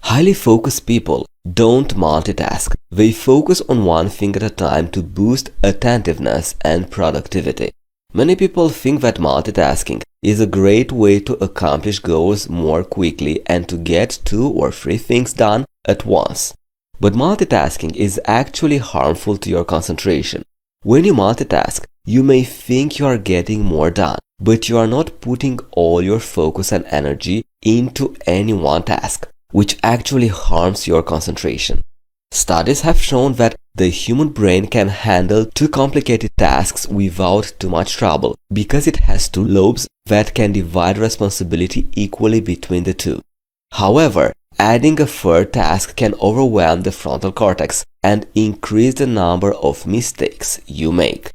Highly focused people don't multitask. They focus on one thing at a time to boost attentiveness and productivity. Many people think that multitasking is a great way to accomplish goals more quickly and to get 2 or 3 things done at once. But multitasking is actually harmful to your concentration. When you multitask, you may think you are getting more done, but you are not putting all your focus and energy into any one task, which actually harms your concentration. Studies have shown that the human brain can handle 2 complicated tasks without too much trouble because it has 2 lobes that can divide responsibility equally between the 2. However, adding a third task can overwhelm the frontal cortex and increase the number of mistakes you make.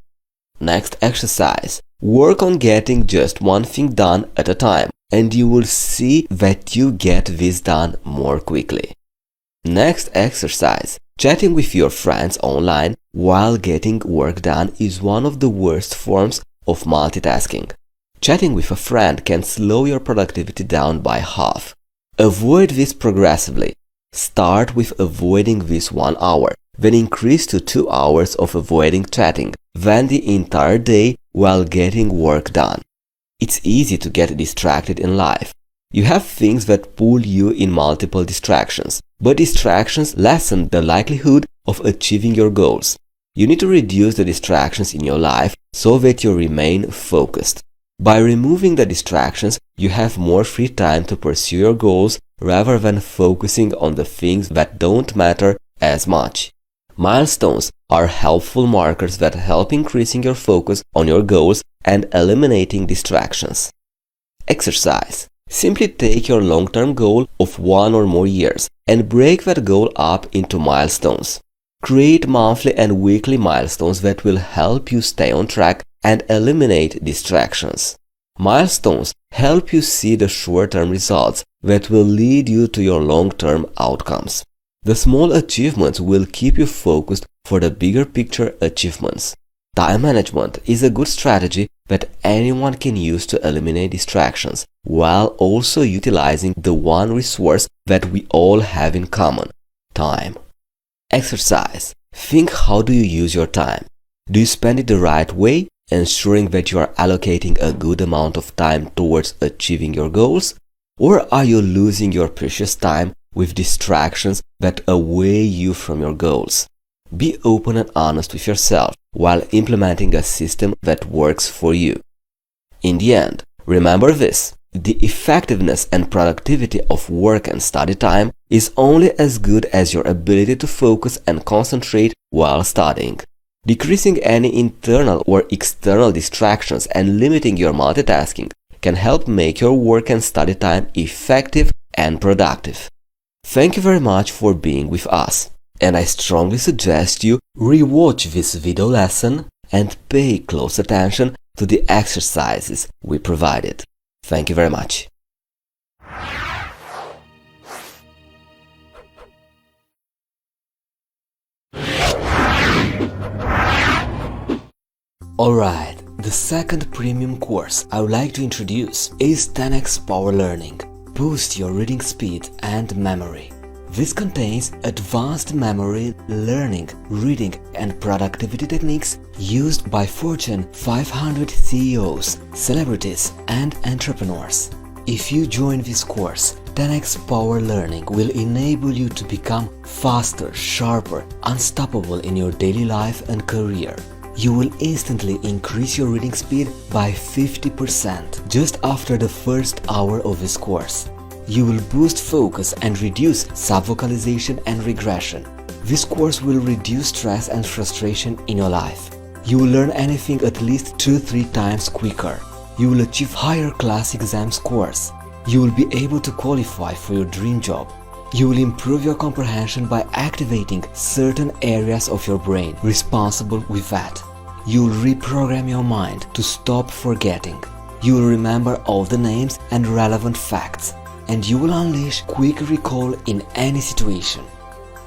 Next exercise. Work on getting just one thing done at a time, and you will see that you get this done more quickly. Next exercise. Chatting with your friends online while getting work done is one of the worst forms of multitasking. Chatting with a friend can slow your productivity down by half. Avoid this progressively. Start with avoiding this 1 hour, then increase to 2 hours of avoiding chatting, then the entire day while getting work done. It's easy to get distracted in life. You have things that pull you in multiple distractions, but distractions lessen the likelihood of achieving your goals. You need to reduce the distractions in your life so that you remain focused. By removing the distractions, you have more free time to pursue your goals rather than focusing on the things that don't matter as much. Milestones are helpful markers that help increasing your focus on your goals and eliminating distractions. Exercise. Simply take your long-term goal of 1 or more years and break that goal up into milestones. Create monthly and weekly milestones that will help you stay on track and eliminate distractions. Milestones help you see the short-term results that will lead you to your long-term outcomes. The small achievements will keep you focused for the bigger picture achievements. Time management is a good strategy that anyone can use to eliminate distractions, while also utilizing the one resource that we all have in common: time. Exercise. Think, how do you use your time? Do you spend it the right way, ensuring that you are allocating a good amount of time towards achieving your goals? Or are you losing your precious time with distractions that away you from your goals? Be open and honest with yourself while implementing a system that works for you. In the end, remember this: the effectiveness and productivity of work and study time is only as good as your ability to focus and concentrate while studying. Decreasing any internal or external distractions and limiting your multitasking can help make your work and study time effective and productive. Thank you very much for being with us, and I strongly suggest you rewatch this video lesson and pay close attention to the exercises we provided. Thank you very much. Alright, the second premium course I would like to introduce is 10x Power Learning. Boost your reading speed and memory. This contains advanced memory, learning, reading and productivity techniques used by Fortune 500 CEOs, celebrities and entrepreneurs. If you join this course, 10x Power Learning will enable you to become faster, sharper, unstoppable in your daily life and career. You will instantly increase your reading speed by 50% just after the first hour of this course. You will boost focus and reduce subvocalization and regression. This course will reduce stress and frustration in your life. You will learn anything at least 2-3 times quicker. you will achieve higher class exam scores. You will be able to qualify for your dream job. You will improve your comprehension by activating certain areas of your brain responsible with that. You will reprogram your mind to stop forgetting. You will remember all the names and relevant facts, and you will unleash quick recall in any situation.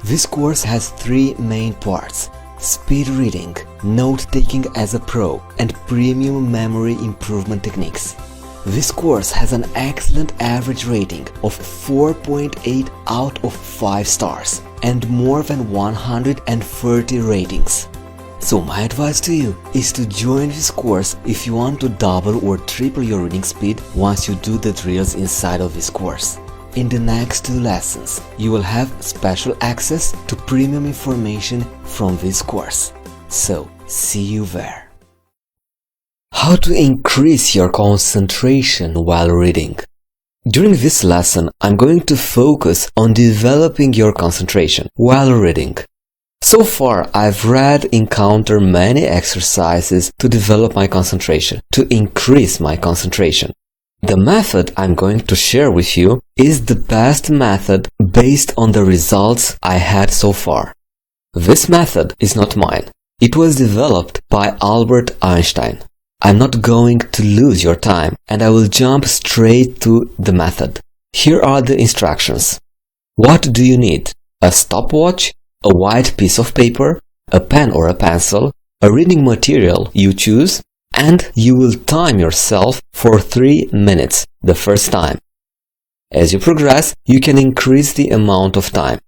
This course has 3 main parts: speed reading, note-taking as a pro, and premium memory improvement techniques. This course has an excellent average rating of 4.8 out of 5 stars and more than 130 ratings. So my advice to you is to join this course if you want to double or triple your reading speed once you do the drills inside of this course. In the next 2 lessons, you will have special access to premium information from this course. So, see you there. How to increase your concentration while reading. During this lesson, I'm going to focus on developing your concentration while reading. So far, I've encountered many exercises to develop my concentration, to increase my concentration. The method I'm going to share with you is the best method based on the results I had so far. This method is not mine. It was developed by Albert Einstein. I'm not going to lose your time and I will jump straight to the method. Here are the instructions. What do you need? A stopwatch, a white piece of paper, a pen or a pencil, a reading material you choose, and you will time yourself for 3 minutes the first time. As you progress, you can increase the amount of time.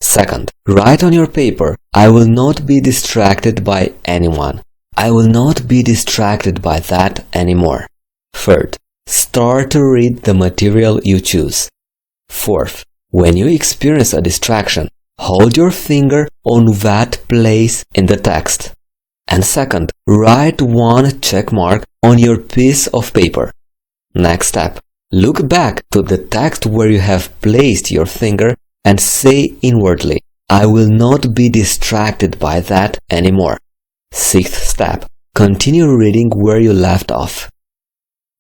Second, write on your paper, I will not be distracted by anyone. I will not be distracted by that anymore. Third, start to read the material you choose. Fourth, when you experience a distraction, hold your finger on that place in the text. And second, write 1 check mark on your piece of paper. Next step, look back to the text where you have placed your finger and say inwardly, I will not be distracted by that anymore. Sixth step, continue reading where you left off.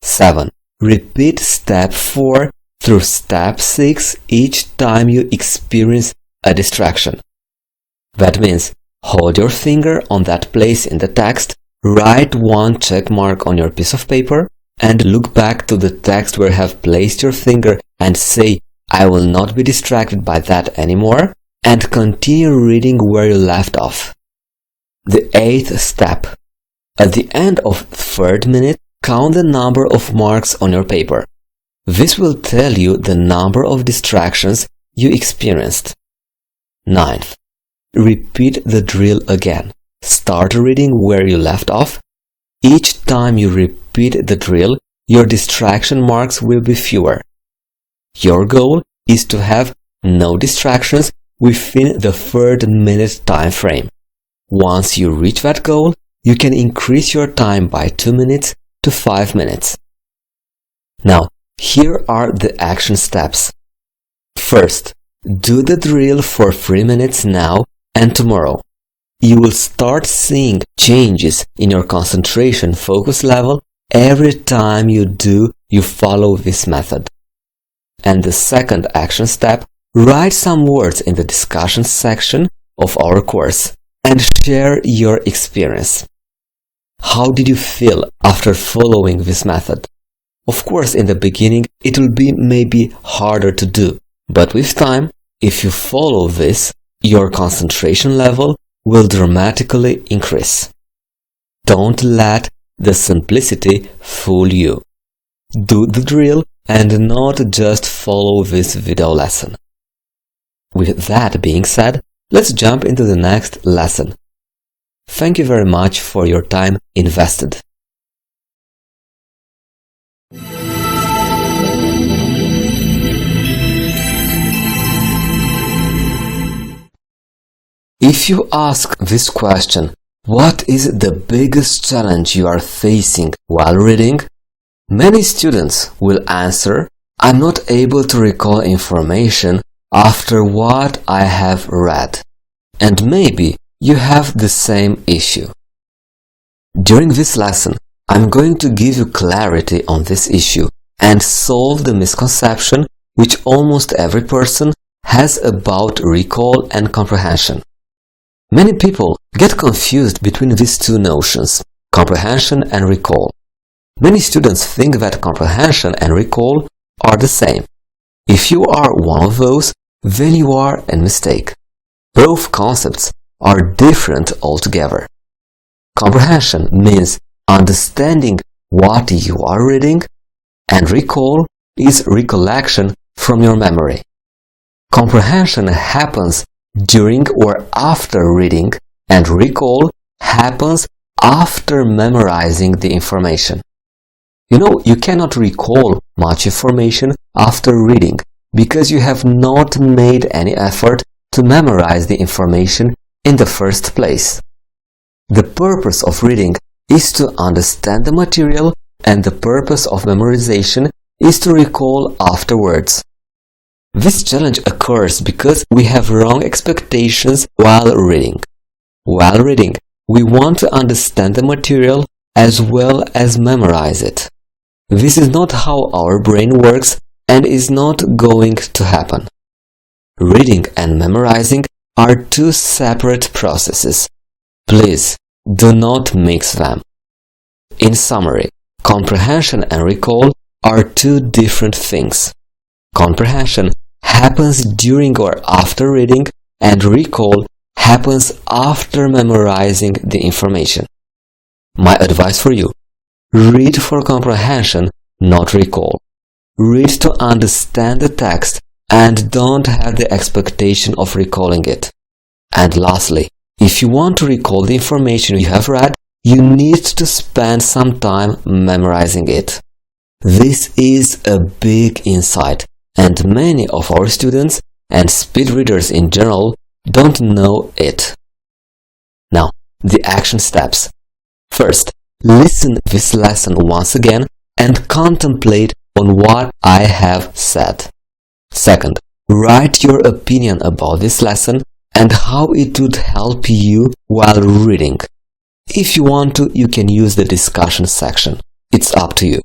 7. Repeat step 4 through step 6 each time you experience a distraction. That means, hold your finger on that place in the text, write 1 check mark on your piece of paper, and look back to the text where you have placed your finger and say, I will not be distracted by that anymore, and continue reading where you left off. The 8th step. At the end of 3rd minute, count the number of marks on your paper. This will tell you the number of distractions you experienced. 9th. Repeat the drill again. Start reading where you left off. Each time you repeat the drill, your distraction marks will be fewer. Your goal is to have no distractions within the 3rd minute time frame. Once you reach that goal, you can increase your time by 2 minutes to 5 minutes. Now, here are the action steps. First, do the drill for 3 minutes now and tomorrow. You will start seeing changes in your concentration focus level every time you follow this method. And the second action step, write some words in the discussion section of our course and share your experience. How did you feel after following this method? Of course, in the beginning, it will be maybe harder to do, but with time, if you follow this, your concentration level will dramatically increase. Don't let the simplicity fool you. Do the drill and not just follow this video lesson. With that being said, let's jump into the next lesson. Thank you very much for your time invested. If you ask this question, what is the biggest challenge you are facing while reading? Many students will answer, I'm not able to recall information after what I have read. And maybe you have the same issue. During this lesson, I'm going to give you clarity on this issue and solve the misconception which almost every person has about recall and comprehension. Many people get confused between these two notions, comprehension and recall. Many students think that comprehension and recall are the same. If you are one of those, then you are in mistake. Both concepts are different altogether. Comprehension means understanding what you are reading, and recall is recollection from your memory. Comprehension happens during or after reading, and recall happens after memorizing the information. You know, you cannot recall much information after reading because you have not made any effort to memorize the information in the first place. The purpose of reading is to understand the material, and the purpose of memorization is to recall afterwards. This challenge occurs because we have wrong expectations while reading. While reading, we want to understand the material as well as memorize it. This is not how our brain works and is not going to happen. Reading and memorizing are two separate processes. Please do not mix them. In summary, comprehension and recall are two different things. Comprehension happens during or after reading, and recall happens after memorizing the information. My advice for you: read for comprehension, not recall. Read to understand the text and don't have the expectation of recalling it. And lastly, if you want to recall the information you have read, you need to spend some time memorizing it. This is a big insight, and many of our students and speed readers in general don't know it. Now, the action steps. First, listen this lesson once again and contemplate on what I have said. Second, write your opinion about this lesson and how it would help you while reading. If you want to, you can use the discussion section. It's up to you.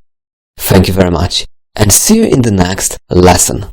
Thank you very much, and see you in the next lesson.